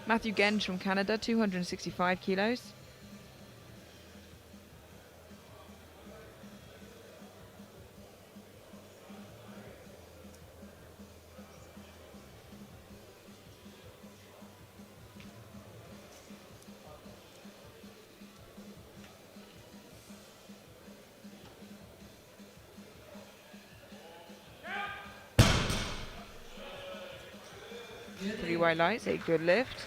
Matthew Genge from Canada, 265 kilos. Three white lights, a good lift.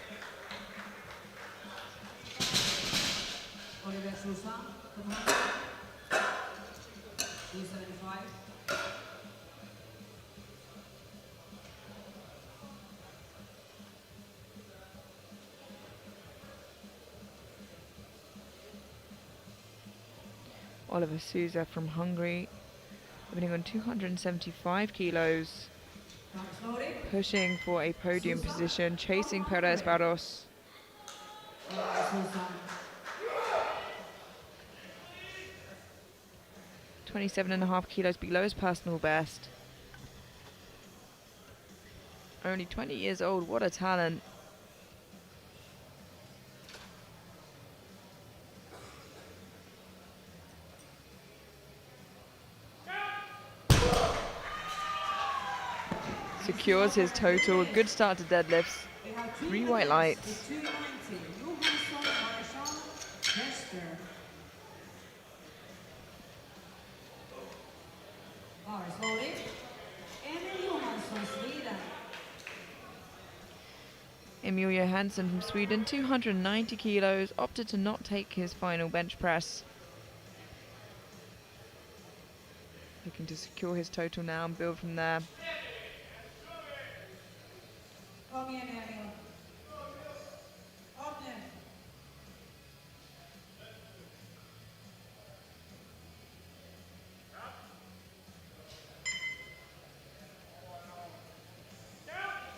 Oliver Sousa, 275. Oliver Sousa from Hungary, opening on 275 kilos. Pushing for a podium position, chasing Perez Barros. 27.5 kilos below his personal best. Only 20 years old, what a talent. Secures his total, good start to deadlifts. 3 white lights. Emil Johansson from Sweden, 290 kilos, opted to not take his final bench press. Looking to secure his total now and build from there.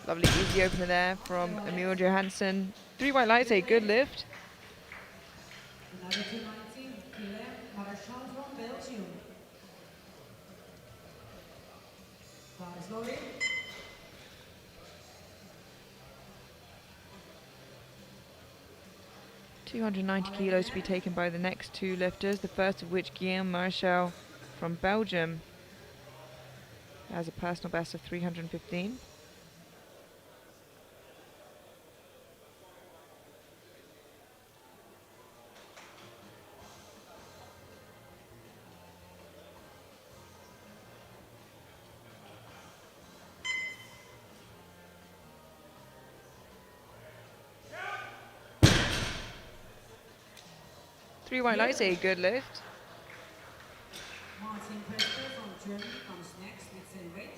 Lovely easy opener there from Emil Johansson. 3 white lights, a good lift. Another 290, Guillaume Marchand from Belgium. Slowly. 290 kilos to be taken by the next 2 lifters, the first of which Guillaume Marchand from Belgium has a personal best of 315. Three white lights, a good lift. Martin Preston from Germany comes next with same weight.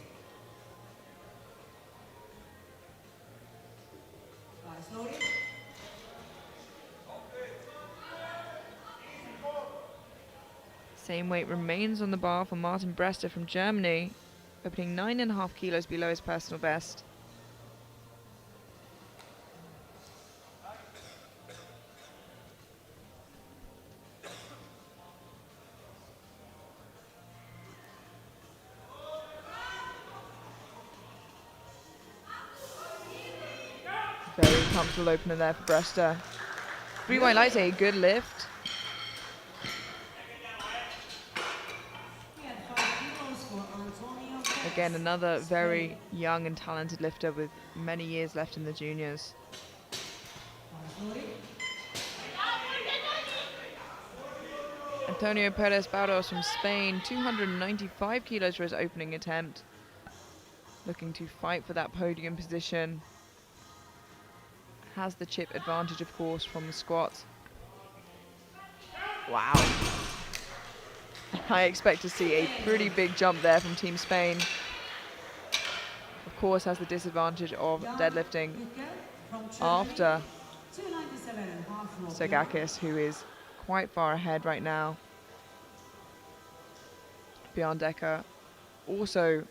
Slowly. Same weight remains on the bar for Martin Brester from Germany, opening 9.5 kilos below his personal best. Very comfortable opener there for Brester. 3 white lights, a good lift. Again, another very young and talented lifter with many years left in the juniors. Antonio Perez Barros from Spain, 295 kilos for his opening attempt. Looking to fight for that podium position. Has the chip advantage, of course, from the squat. Wow. I expect to see a pretty big jump there from Team Spain. Of course, has the disadvantage of deadlifting after Sergakis, who is quite far ahead right now. Bjorn Decker also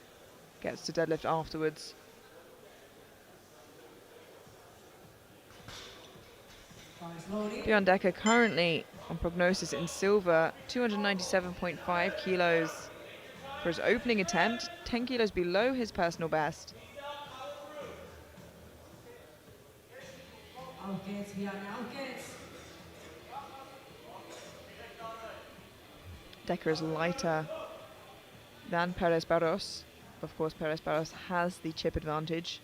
gets to deadlift afterwards. Bjorn Decker currently on prognosis in silver, 297.5 kilos for his opening attempt, 10 kilos below his personal best. Decker is lighter than Perez Barros. Of course, Perez Barros has the chip advantage.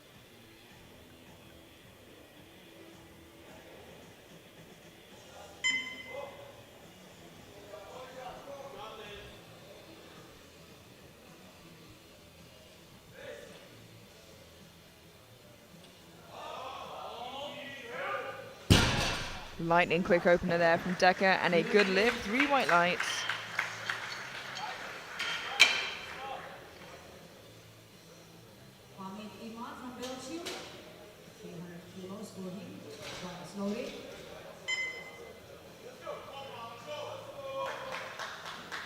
Lightning quick opener there from Decker and a good lift, 3 white lights. From Belgium, 300 kilos for him, slowly.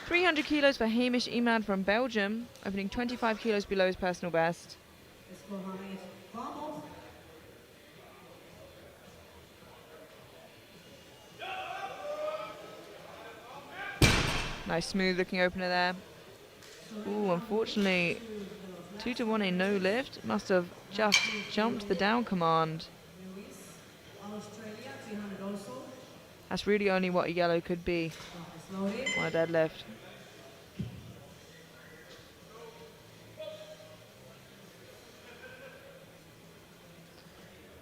300 kilos for Hamish Imad from Belgium, opening 25 kilos below his personal best. Let's go, Hamid. Vamos. Nice smooth looking opener there. Ooh, unfortunately, 2-1 a no lift. Must have just jumped the down command. Australia, 300 also. That's really only what a yellow could be on a deadlift.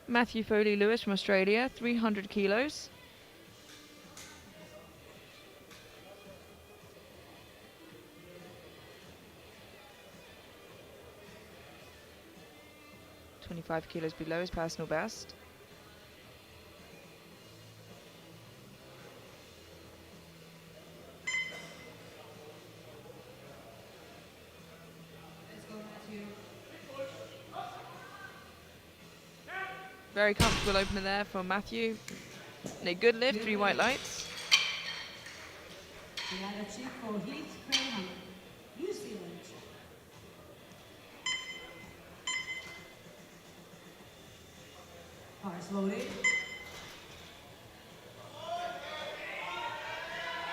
Matthew Foley Lewis from Australia, 300 kilos. .25 kilos below his personal best. Very comfortable opener there for Matthew. And a good lift, 3 white lights. The other chief for Heath Graham, New Zealand. Cars loaded.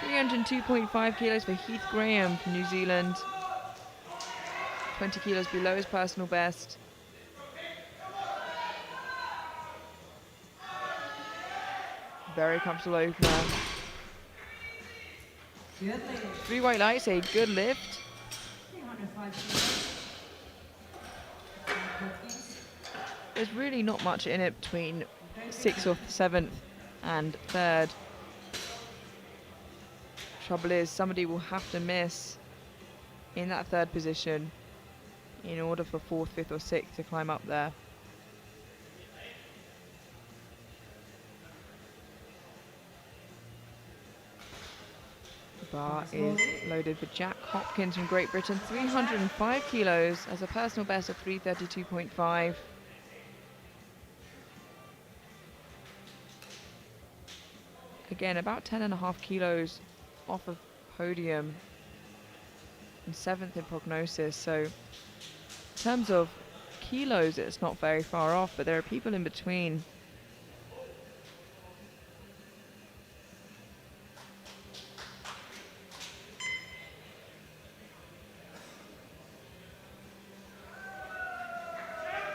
302.5 kilos for Heath Graham from New Zealand. 20 kilos below his personal best. Very comfortable opener. 3 white lights, a good lift. 305 kilos. There's really not much in it between 6th or 7th and 3rd. Trouble is, somebody will have to miss in that 3rd position in order for 4th, 5th or 6th to climb up there. The bar is loaded for Jack Hopkins from Great Britain, 305 kilos as a personal best of 332.5. Again, about 10.5 kilos off of podium and 7th in prognosis. So in terms of kilos, it's not very far off, but there are people in between.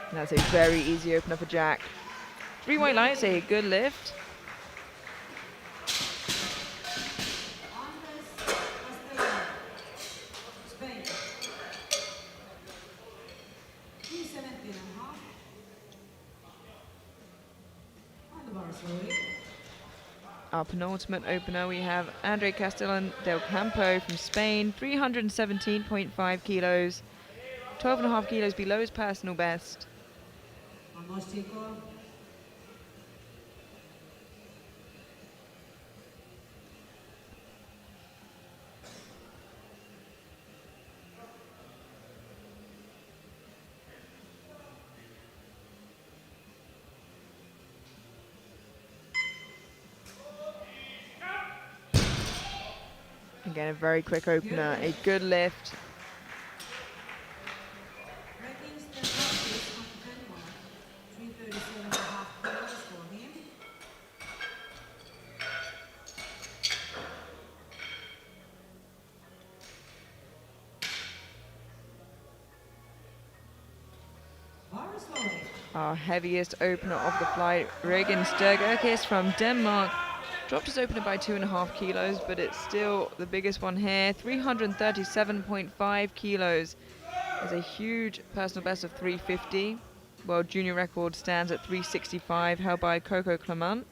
And that's a very easy opener for Jack. 3 white lights, a good lift. Our penultimate opener, we have Andre Castellan del Campo from Spain, 317.5 kilos, 12.5 kilos below his personal best. Again, a very quick opener, a good lift. slowly. Our heaviest opener of the flight, Regan Sturgerkis from Denmark, dropped his opener by 2.5 kilos, but it's still the biggest one here. 337.5 kilos is a huge personal best of 350. World junior record stands at 365, held by Coco Clement,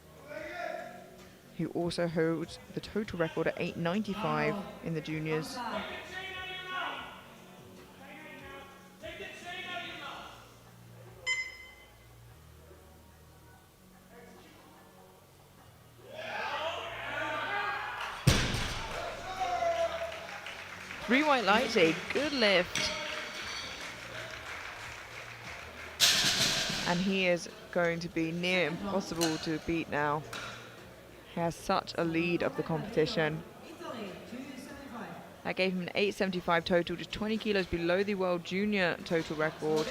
who also holds the total record at 895 in the juniors. Outside. 3 white lights, a good lift. And he is going to be near impossible to beat now. He has such a lead of the competition. Italy, 275. That gave him an 875 total, just 20 kilos below the world junior total record.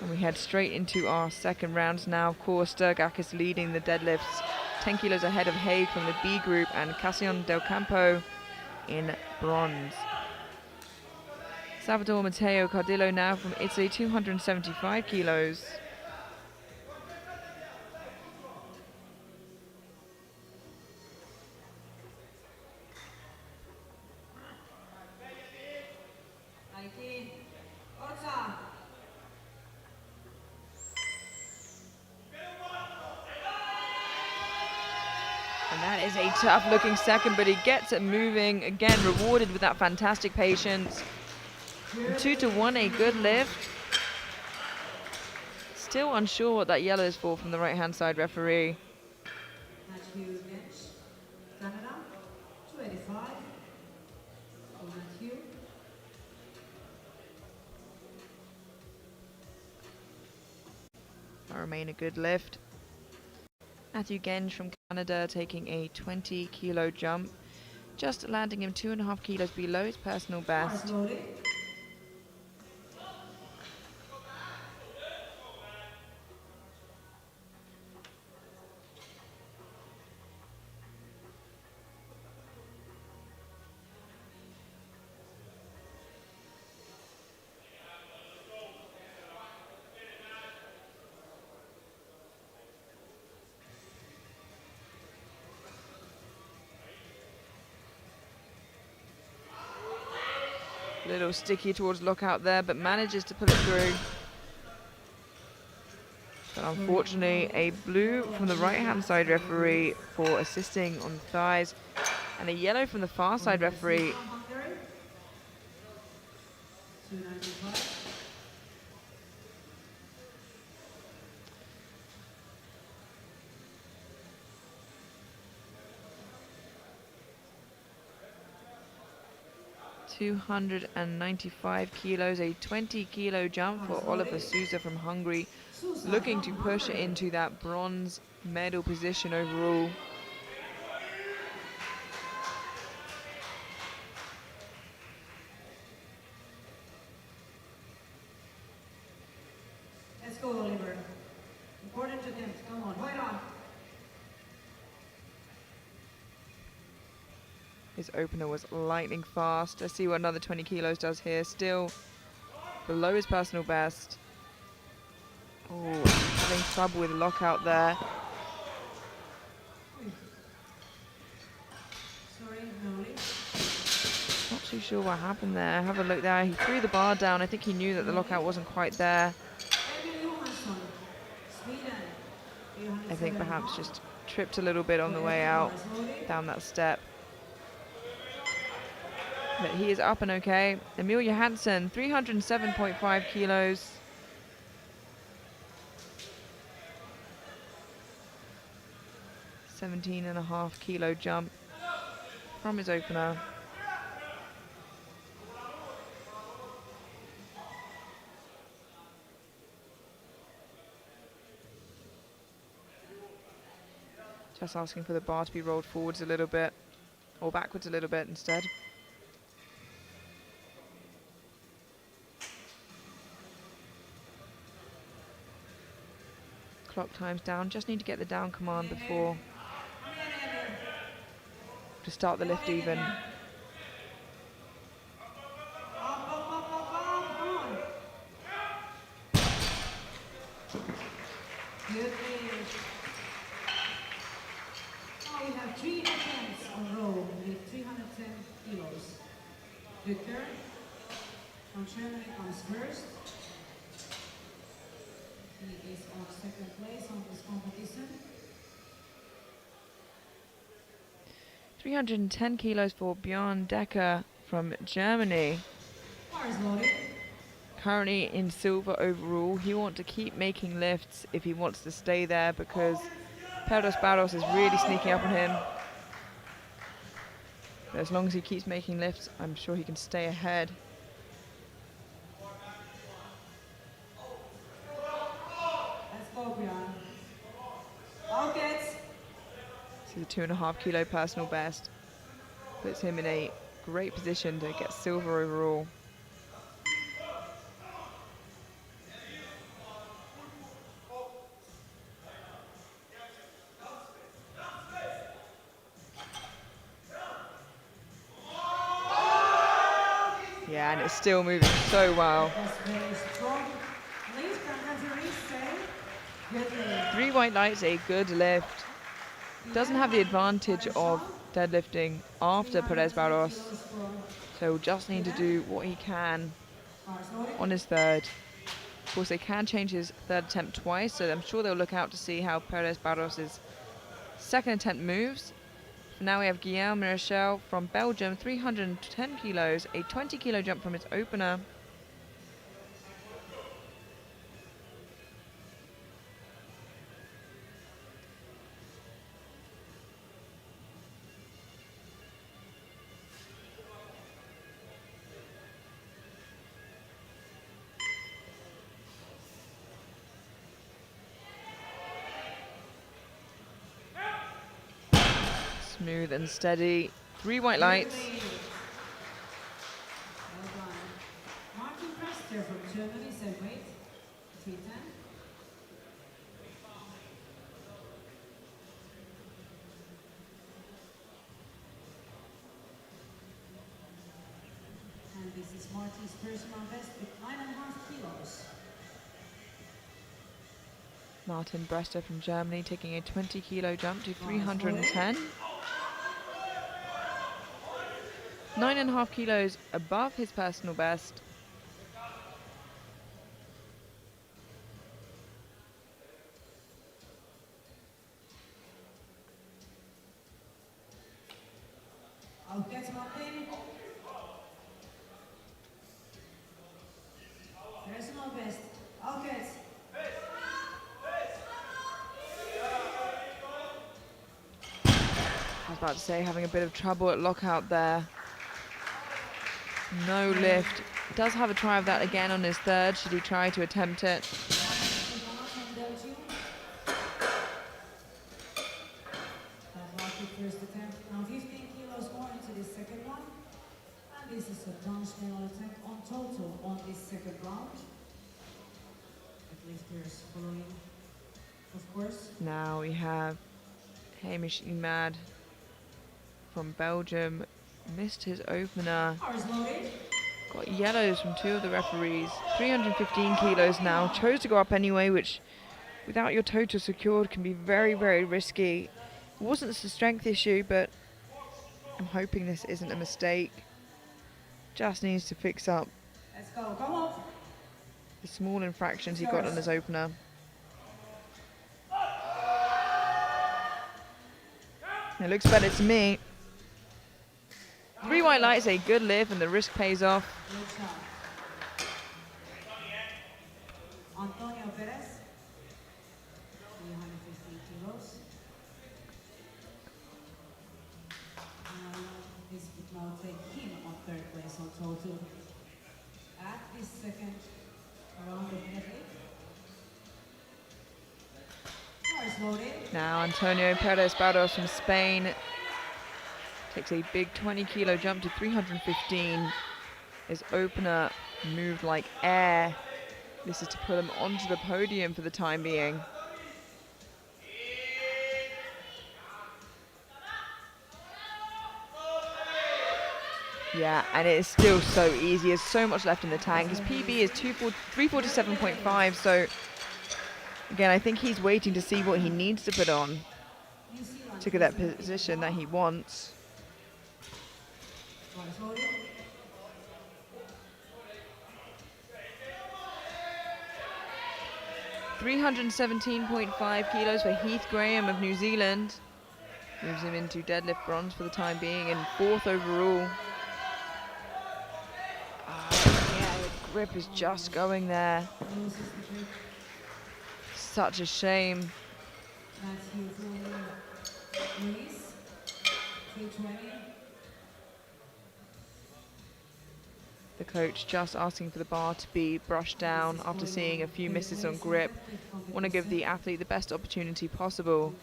And we head straight into our second rounds now. Of course, Sturgakis leading the deadlifts, 10 kilos ahead of Haig from the B group and Cassian Del Campo in bronze. Salvador Matteo Cardillo now from Italy, 275 kilos. Aikin. Otsa. And that is a tough looking second, but he gets it moving. Again, rewarded with that fantastic patience. 2-1, a good lift. Still unsure what that yellow is for from the right hand side referee. Matthew Gench. Canada, 285. For Matthew. That remain a good lift. Matthew Genge from Canada taking a 20 kilo jump, just landing him 2.5 kilos below his personal best. Slowly. A little sticky towards lockout there, but manages to pull it through. But unfortunately, a blue from the right-hand side referee for assisting on the thighs, and a yellow from the far side referee. Hungary. 295. $295 kilos, a 20 kilo jump for Oliver Souza from Hungary, looking to push it into that bronze medal position overall. Let's go, Oliver. Important attempt. Come on, right on. His opener was lightning fast. Let's see what another 20 kilos does here. Still below his personal best. Oh, having trouble with lockout there. Sorry, Noli. Not too sure what happened there. Have a look there. He threw the bar down. I think he knew that the lockout wasn't quite there. Emil Johansson, Sweden. I think perhaps just tripped a little bit on the way out down that step. But he is up and okay. Emil Johansson, 307.5 kilos. $17.5 kilo jump from his opener. Just asking for the bar to be rolled forwards a little bit, or backwards a little bit instead. Clock time's down. Just need to get the down command before to start the lift even. Bücker from Germany comes first. He is on second place on this competition. 310 kilos for Björn Decker from Germany. Bars loaded. Currently in silver overall. He wants to keep making lifts if he wants to stay there, because Barros is really sneaking up on him. But as long as he keeps making lifts, I'm sure he can stay ahead. Let's go, Björn. Okay. This is a 2.5 kilo personal best. Puts him in a great position to get silver overall. Yeah, and it's still moving so well. That's very strong. Please, referees say, good lift. 3 white lights, a good lift. Doesn't have the advantage of deadlifting after Barros, so will just need to do what he can on his third. Of course, they can change his third attempt twice, so I'm sure they'll look out to see how Barros' second attempt moves. Now we have Guillaume Michel from Belgium, 310 kilos, a 20 kilo jump from his opener. Smooth and steady. 3 white lights. Well done. Martin Prester from Germany said wait. 310. And this is Martin's personal best with 9.5 kilos. Martin Brester from Germany taking a 20 kilo jump to 310. 9.5 kilos above his personal best. Out gets Martin. Personal best. Out gets. I was about to say, having a bit of trouble at lockout there. No lift. Does have a try of that again on his third, should he try to attempt it. First attempt. Now 15 kilos more into this second one. And this is a bronze medal attempt on total on this second round. Lifters following, of course. Now we have Hamish Imad from Belgium. Missed his opener. Got yellows from 2 of the referees. 315 kilos now. Chose to go up anyway, which without your total secured can be very, very risky. It wasn't a strength issue, but I'm hoping this isn't a mistake. Just needs to fix up Let's go. Come on. the small infractions he got on his opener. It looks better to me. 3 white lights, a good lift, and the risk pays off. Good shot. Antonio Perez, 315 kilos. This would now take him on third place on total. At this second round of deadlift. Cars loaded. Now Antonio Barros from Spain takes a big 20 kilo jump to 315. His opener moved like air. This is to put him onto the podium for the time being. Yeah, and it is still so easy. There's so much left in the tank. His PB is 347.5, so again, I think he's waiting to see what he needs to put on to get that position that he wants. 317.5 kilos for Heath Graham of New Zealand. Moves him into deadlift bronze for the time being and 4th overall. Yeah, the grip is just going there. Such a shame. The coach just asking for the bar to be brushed down after seeing a few misses on grip. Want to give the athlete the best opportunity possible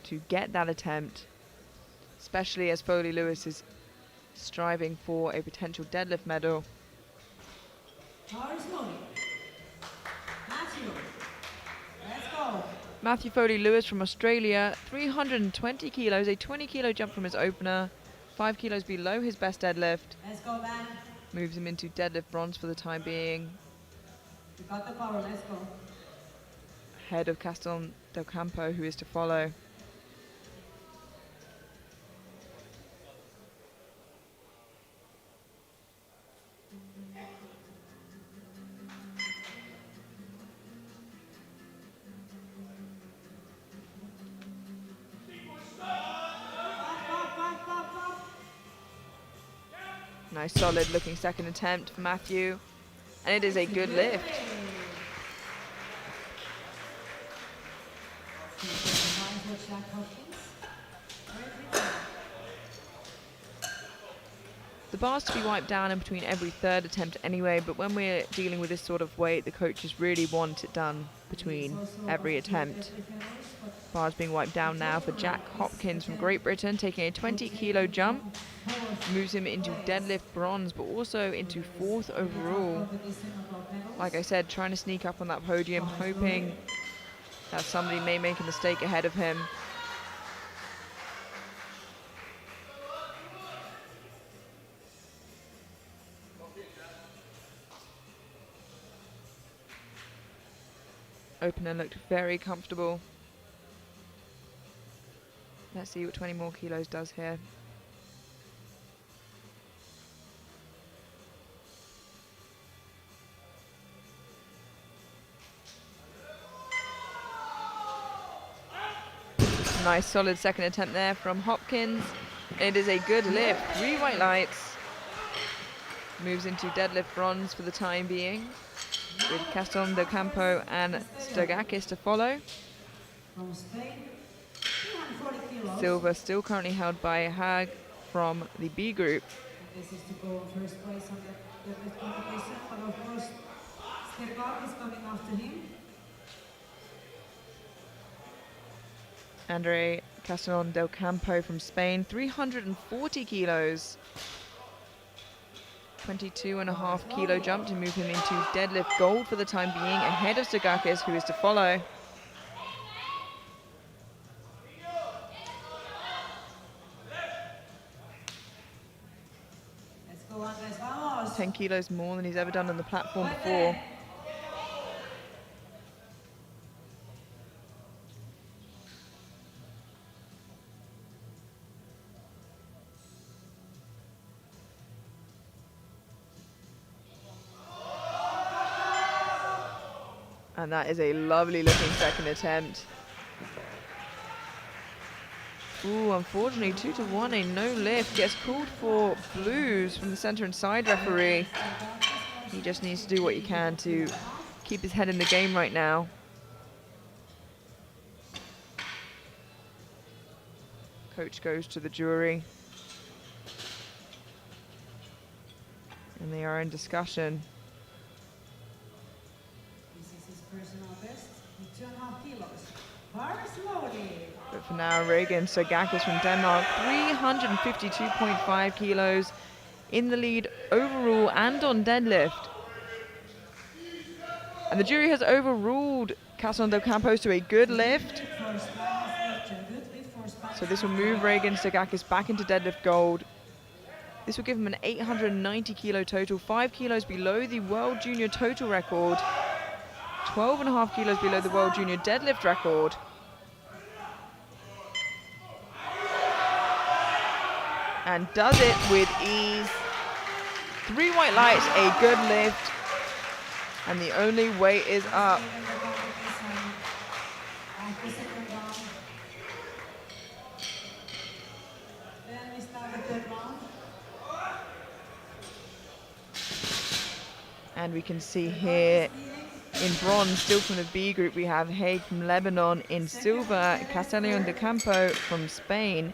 to get that attempt, especially as Foley Lewis is striving for a potential deadlift medal. Matthew Foley Lewis from Australia, 320 kilos, a 20 kilo jump from his opener, 5 kilos below his best deadlift. Let's go, man. Moves him into deadlift bronze for the time being. You got the power, let's go. Ahead of Gaston Del Campo, who is to follow. Nice solid looking second attempt for Matthew, and it is a good lift. The bar's to be wiped down in between every 3rd attempt anyway, but when we're dealing with this sort of weight, the coaches really want it done between every attempt. Bar's being wiped down now for Jack Hopkins from Great Britain, taking a 20 kilo jump. Moves him into deadlift bronze, but also into 4th overall. Like I said, trying to sneak up on that podium, hoping that somebody may make a mistake ahead of him. Opener looked very comfortable. Let's see what 20 more kilos does here. Nice solid second attempt there from Hopkins. It is a good lift, 3 white lights. Moves into deadlift bronze for the time being, with Gaston Del Campo and Stogakis to follow. Silver still currently held by Haag from the B group. This is to go first place on the deadlift competition, but of course Stogakis is coming after him. Andre Castellon del Campo from Spain, 340 kilos. 22.5 kilo jump to move him into deadlift gold for the time being, ahead of Stogakis, who is to follow. Let's go, Andres, vamos. 10 kilos more than he's ever done on the platform before. And that is a lovely looking second attempt. Ooh, unfortunately 2-1, a no lift. Gets called for blues from the center and side referee. He just needs to do what he can to keep his head in the game right now. Coach goes to the jury. And they are in discussion. Personal best, 2.5 kilos. Bar slowly. But for now, Regan Stogakis from Denmark, 352.5 kilos in the lead overall and on deadlift. And the jury has overruled Castellon del Campo to a good lift. So this will move Regan Stogakis back into deadlift gold. This will give him an 890 kilo total, 5 kilos below the World Junior total record. 12.5 kilos below the World Junior deadlift record. And does it with ease. 3 white lights, a good lift. And the only weight is up. After second round. Then we start the third round. And we can see here in bronze, still from the B group, we have Haig from Lebanon. In silver, Castellón de Campo from Spain.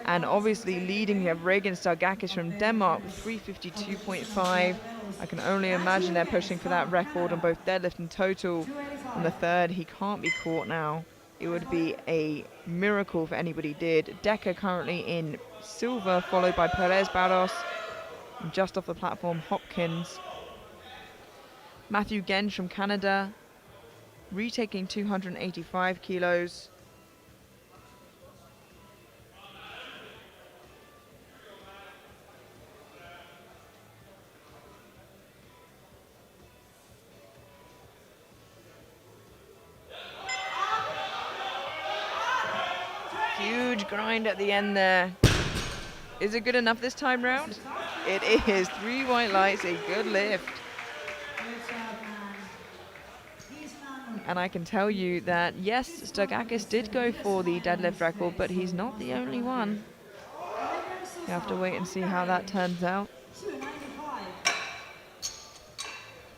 And obviously leading, we have Regan Stargakis from Denmark with 352.5. I can only imagine they're pushing for that record on both deadlift and total. On the third, he can't be caught now. It would be a miracle if anybody did. Decker currently in silver, followed by Perez Barros. And just off the platform, Hopkins. Matthew Genge from Canada, retaking 285 kilos. Huge grind at the end there. Is it good enough this time round? It is. 3 white lights, a good lift. And I can tell you that, yes, Stargakis did go for the deadlift record, but he's not the only one. You have to wait and see how that turns out.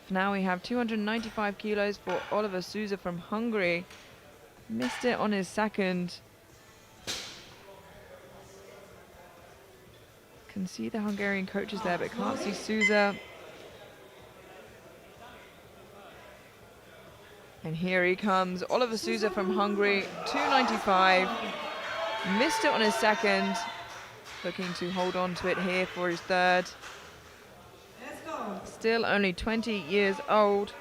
For now we have 295 kilos for Oliver Souza from Hungary. Missed it on his second. Can see the Hungarian coaches there, but can't see Souza. And here he comes, Oliver Souza from Hungary, 295. Missed it on his second. Looking to hold on to it here for his third. Still only 20 years old.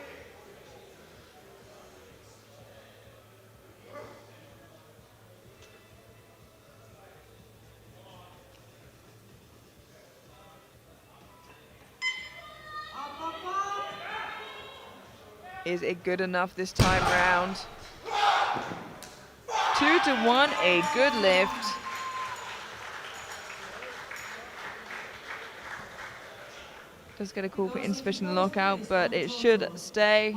Is it good enough this time round? 2-1, a good lift. Does get a call for insufficient lockout, but it should stay.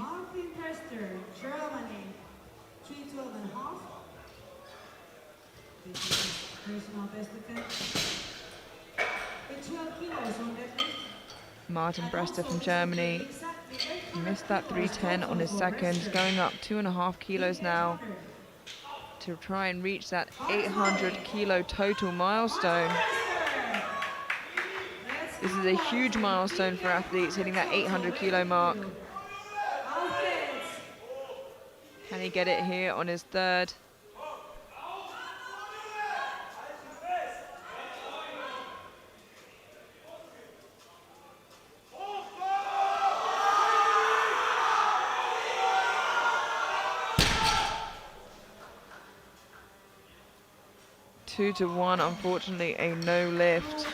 Martin Brester from Germany missed that 310 on his second, going up 2.5 kilos now to try and reach that 800 kilo total milestone. This is a huge milestone for athletes, hitting that 800 kilo mark. Can he get it here on his third? Two to one, unfortunately, a no lift.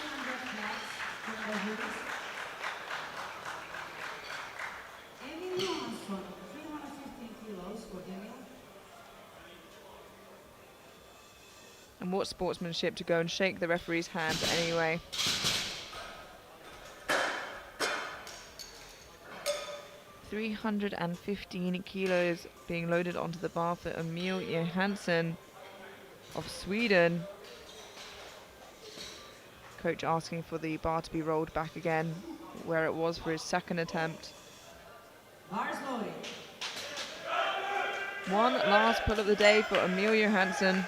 And what sportsmanship to go and shake the referee's hand anyway. $315 kilos being loaded onto the bar for Emil Johansson of Sweden. Coach asking for the bar to be rolled back again where it was for his second attempt. One last pull of the day for Emil Johansson.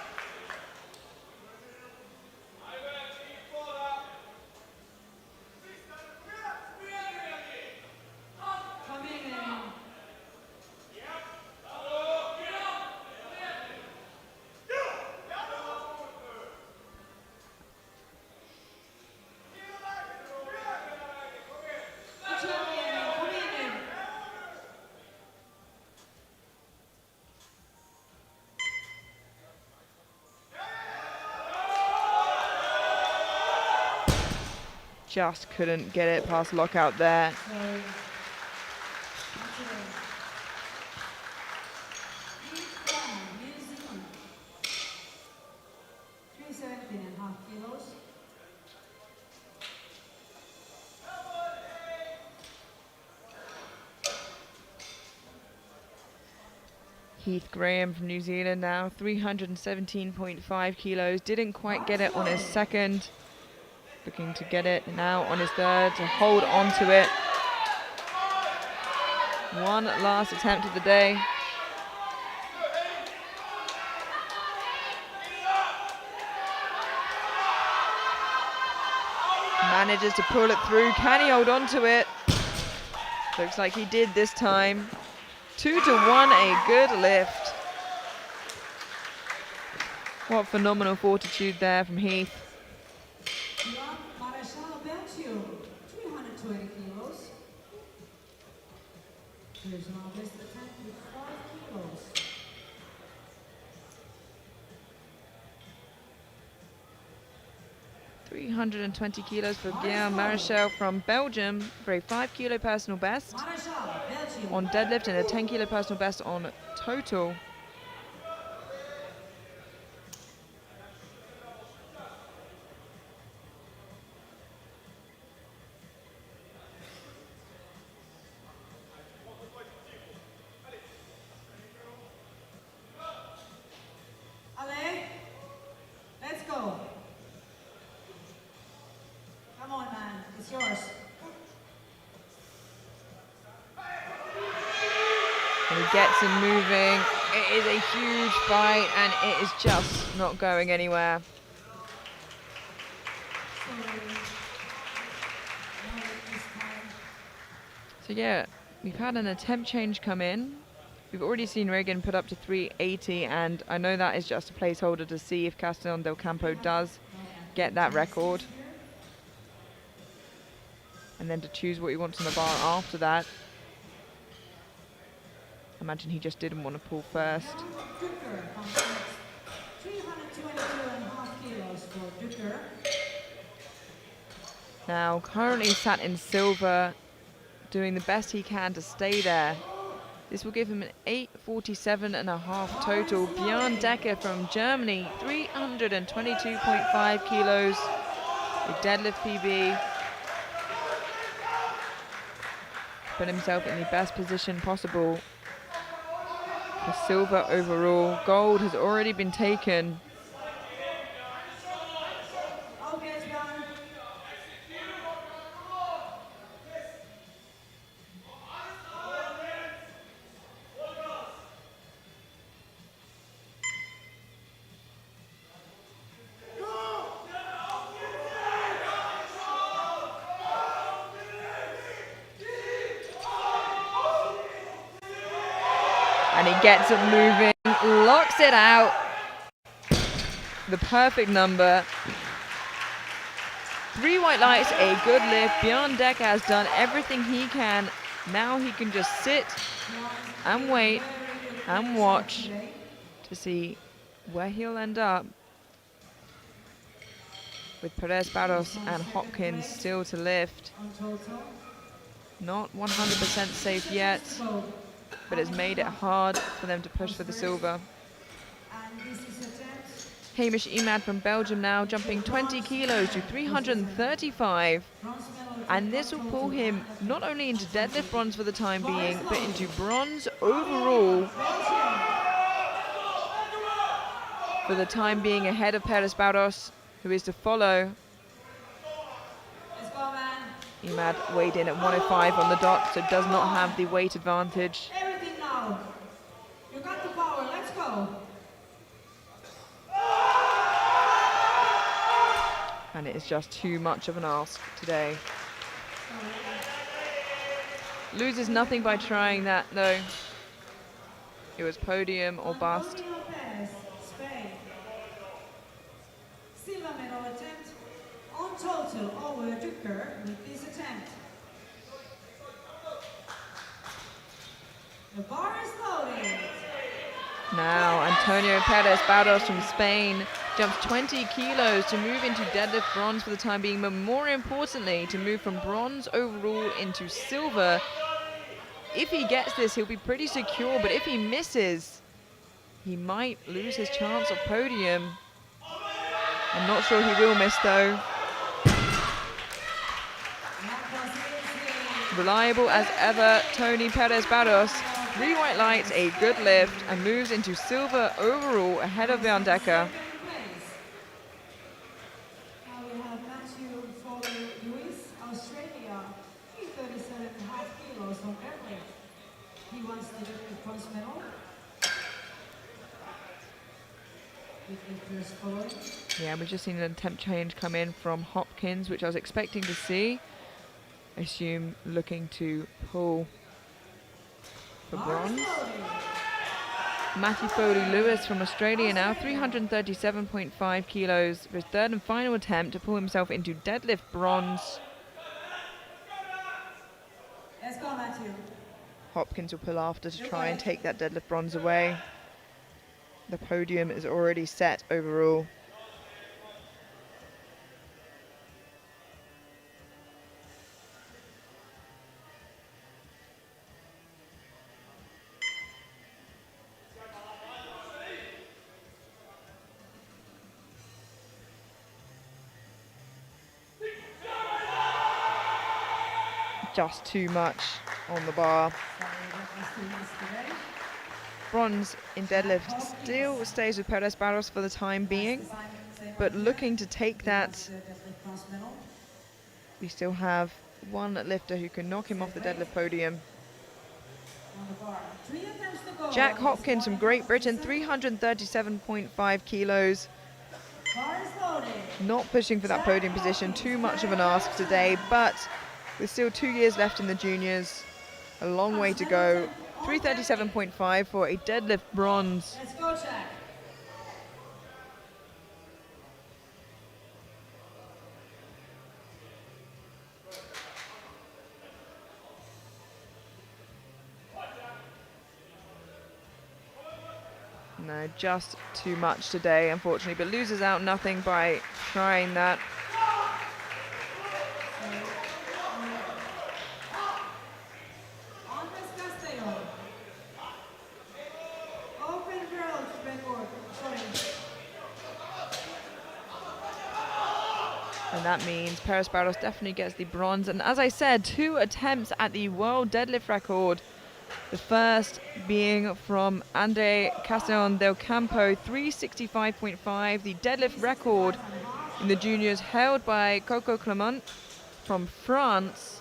Just couldn't get it past lockout there. Heath Graham from New Zealand now, 317.5 kilos. Didn't quite get it on his second. Looking to get it now on his third, to hold on to it. One last attempt of the day. Manages to pull it through. Can he hold on to it? Looks like he did this time. 2-1, a good lift. What phenomenal fortitude there from Heath. Belgium, 320 kilos. Here's an best attempt with 5 kilos. .320 kilos for Guillaume Marichal from Belgium for a 5 kilo personal best on deadlift and a 10 kilo personal best on total. Ale, let's go. Come on, man, it's yours. And he gets him moving. It is a huge fight and it is just not going anywhere. So yeah, we've had an attempt change come in. We've already seen Reagan put up to 380, and I know that is just a placeholder to see if Castellon del Campo does get that record. And then to choose what he wants on the bar after that. I imagine he just didn't want to pull first. 322.5 kilos for Duker. Now, currently sat in silver, doing the best he can to stay there. This will give him an 847.5 total. Björn Decker from Germany, 322.5 kilos, a deadlift PB. Put himself in the best position possible for silver overall. Gold has already been taken. And he gets it moving, locks it out. The perfect number. 3 white lights, a good lift. Björn Decker has done everything he can. Now he can just sit and wait and watch to see where he'll end up. With Perez Barros and Hopkins still to lift. Not 100% safe yet, but it's made it hard for them to push for the silver. Hamish Emad from Belgium now jumping 20 kilos to 335. And this will pull him not only into deadlift bronze for the time being, but into bronze overall for the time being, ahead of Perez Barros, who is to follow. Emad weighed in at 105 on the dot, so does not have the weight advantage. Everything now. You got the power, let's go. And it is just too much of an ask today. Loses nothing by trying that, though. It was podium or bust. Silver medal attempt on total over Duker with this attempt. The bar is loaded. Now Antonio Perez Barros from Spain jumps 20 kilos to move into deadlift bronze for the time being, but more importantly to move from bronze overall into silver. If he gets this, he'll be pretty secure, but if he misses, he might lose his chance of podium. I'm not sure he will miss though. Reliable as ever, Tony Perez Barros. 3 white lights, a good lift, and moves into silver overall ahead of Björn Decker. Now we have Matthew Foley-Lewis, Australia, 37.5 kilos on Deadlift. He wants the Deadlift bronze medal. Lifters following. Yeah, we've just seen an attempt change come in from Hopkins, which I was expecting to see. I assume looking to pull for bronze. Matthew Foley-Lewis from Australia now, 337.5 kilos for his third and final attempt to pull himself into deadlift bronze. Let's go, Matthew. Hopkins will pull after to try and take that deadlift bronze away. The podium is already set overall. Just too much on the bar. Bronze in deadlift still stays with Perez Barros for the time being, but looking to take that. We still have one lifter who can knock him off the deadlift podium. Jack Hopkins from Great Britain, 337.5 kilos. Not pushing for that podium position, too much of an ask today, but with still 2 years left in the juniors, a long way to go. 337.5 for a deadlift bronze. Let's go, Jack. No, just too much today, unfortunately, but loses out nothing by trying that. And that means Perez Barros definitely gets the bronze. And as I said, 2 attempts at the world deadlift record. The first being from Andre Castellon del Campo, 365.5, the deadlift record in the juniors held by Coco Clement from France.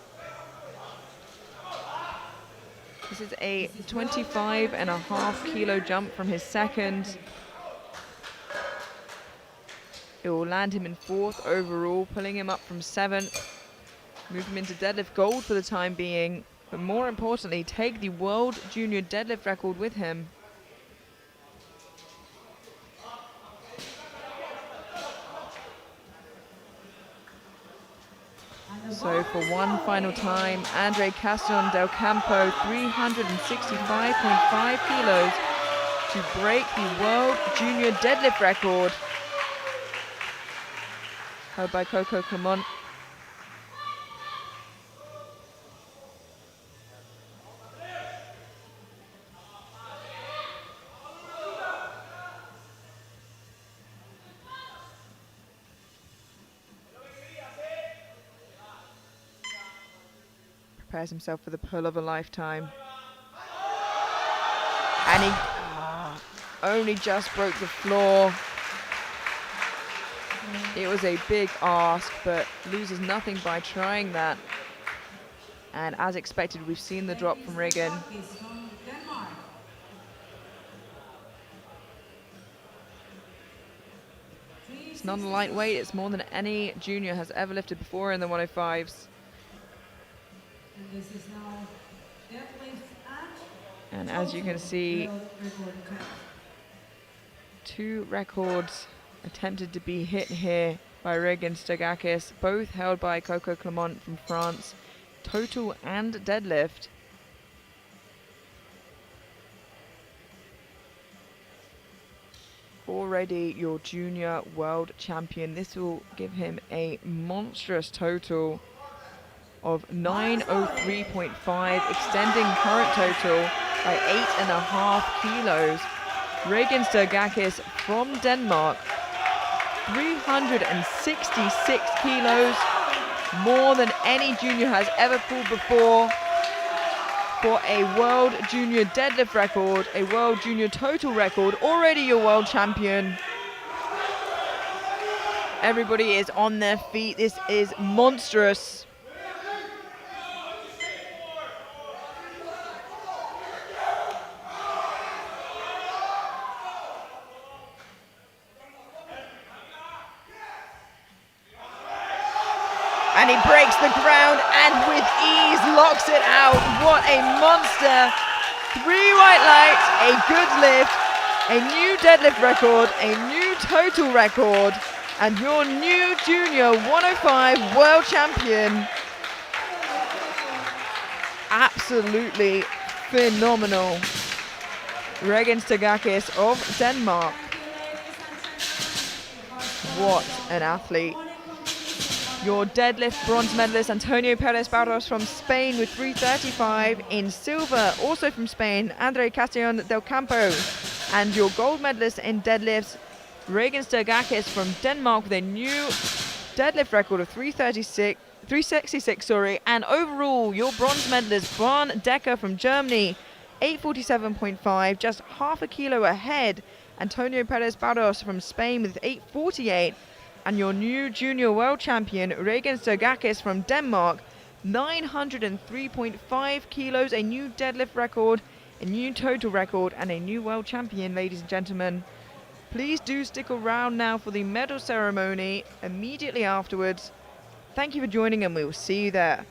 This is a 25.5 kilo jump from his second. It will land him in 4th overall, pulling him up from 7th. Move him into deadlift gold for the time being, but more importantly, take the world junior deadlift record with him. So for one final time, Andre Castellon del Campo, 365.5 kilos to break the world junior deadlift record held by Coco Clement. Prepares himself for the pull of a lifetime. And he only just broke the floor. It was a big ask, but loses nothing by trying that. And as expected, we've seen the drop from Riggin. It's not a lightweight, it's more than any junior has ever lifted before in the 105s. And as you can see, 2 records attempted to be hit here by Riggin Stagakis, both held by Coco Clement from France, total and deadlift. Already your junior world champion. This will give him a monstrous total of 903.5, extending current total by 8.5 kilos. Riggin Stagakis from Denmark, 366 kilos, more than any junior has ever pulled before. for a World Junior deadlift record, a World Junior total record, already your world champion. Everybody is on their feet. This is monstrous. And he breaks the ground and with ease locks it out. What a monster. 3 white lights, a good lift, a new deadlift record, a new total record, and your new junior 105 world champion. Absolutely phenomenal. Regan Stagakis of Denmark. What an athlete. Your deadlift bronze medalist Antonio Perez Barros from Spain with 335. In silver, also from Spain, Andre Castellon del Campo. And your gold medalist in deadlifts, Regan Stagakis from Denmark with a new deadlift record of 366, and overall your bronze medalist Bran Decker from Germany, 847.5, just half a kilo ahead. Antonio Perez Barros from Spain with 848, and your new junior world champion Regan Stagakis from Denmark, 903.5 kilos, a new deadlift record, a new total record, and a new world champion, ladies and gentlemen. Please do stick around now for the medal ceremony immediately afterwards. Thank you for joining, and we will see you there.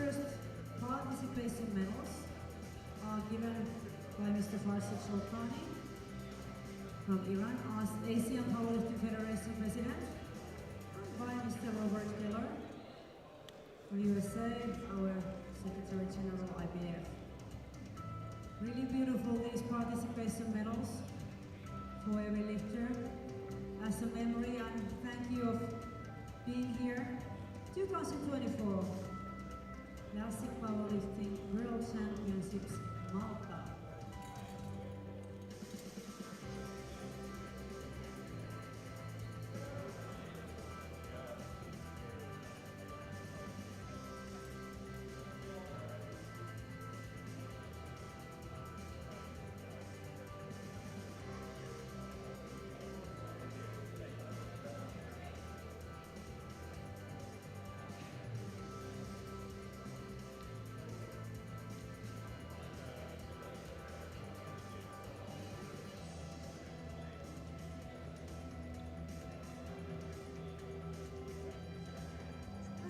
first participation medals are given by Mr. Farshid Shokani from Iran as Asian Powerlifting Federation President, and by Mr. Robert Keller from USA, our Secretary General IPF. Really beautiful, these participation medals for every lifter as a memory and thank you of being here. 2024 Classic Powerlifting World Championships Malta.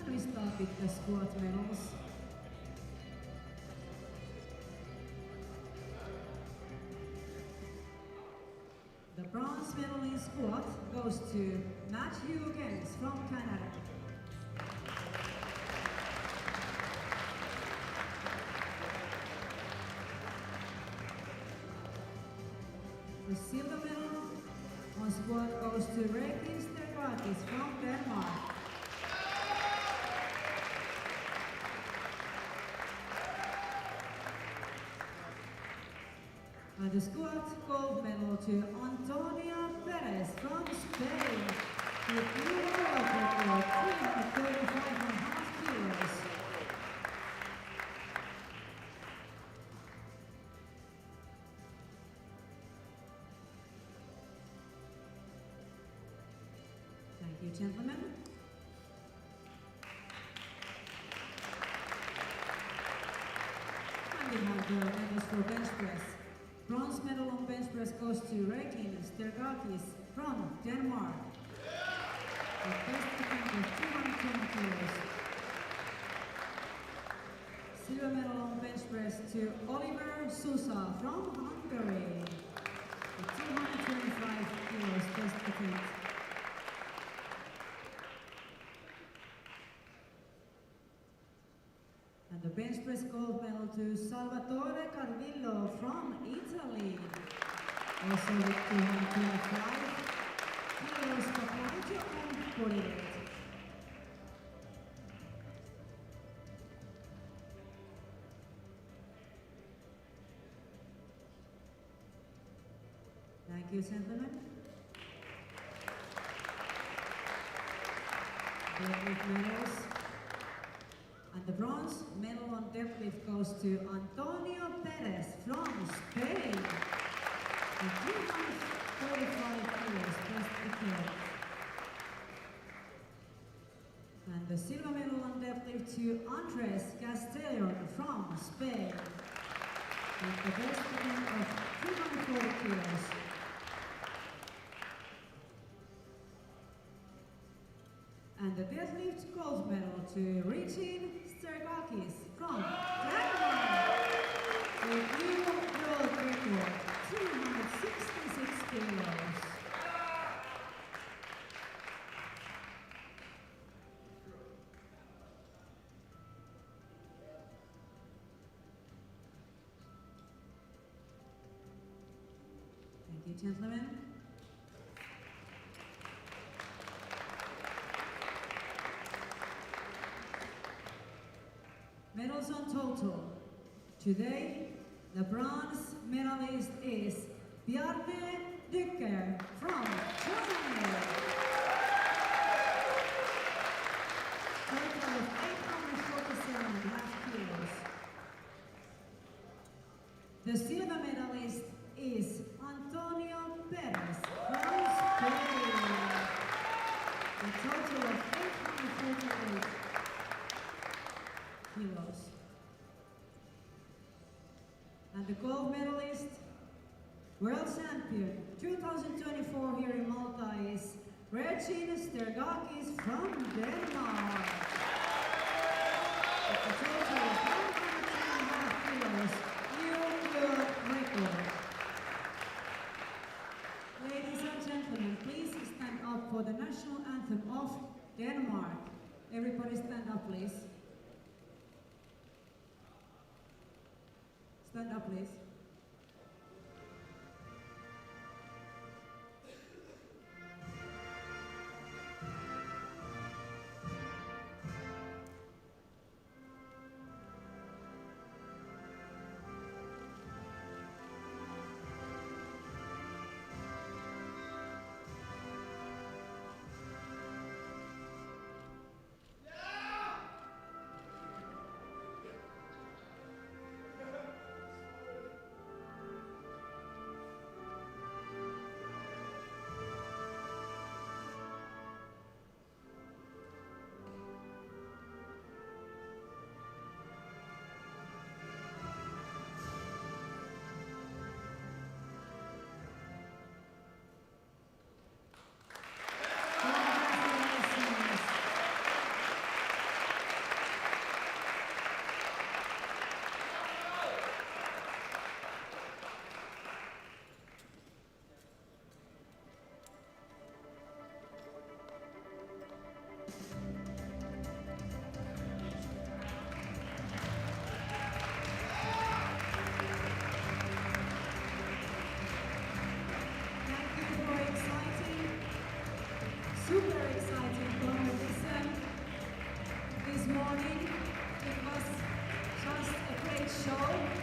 We start with the squat medals. The bronze medal in squat goes to Matthew Gens from Canada. The silver medal on squat goes to Rekin Stergatis from Denmark. And the squat gold medal to Antonia Perez from Spain with new world record 335.5 kilos. Thank you, gentlemen. And we have the medals for bench press. Bronze medal on bench press goes to Rekin Stergatis from Denmark. The best attempt of 220 kilos. Silver medal on bench press to Oliver Sousa from Hungary. With 225 kilos best attempt. And the bench press gold medal to Salvatore Carvillo from Italy. Also with 225 kilos according to own body weight. Thank you, gentlemen. Deadlift medals. And the bronze medal on deadlift goes to Antonio Perez from Spain. With 345 kilos best attempt. And the silver medal on deadlift to Andres Castellon from Spain. With the best attempt of 340 kilos. And the deadlift gold medal to Rekin Stergatis from Denmark with new world record 266 kilos. Thank you, gentlemen. Medals on total. Today, the bronze medalist is Bjarne Dycker from Germany. Total of 847.5 kilos. The silver medalist is Antonio Perez from Spain. A total of 848 kilos. And the gold medalist, world champion 2024 here in Malta is Rekin Stergatis from Denmark. It's a total Stand up, please. Super exciting competition this morning. It was just a great show.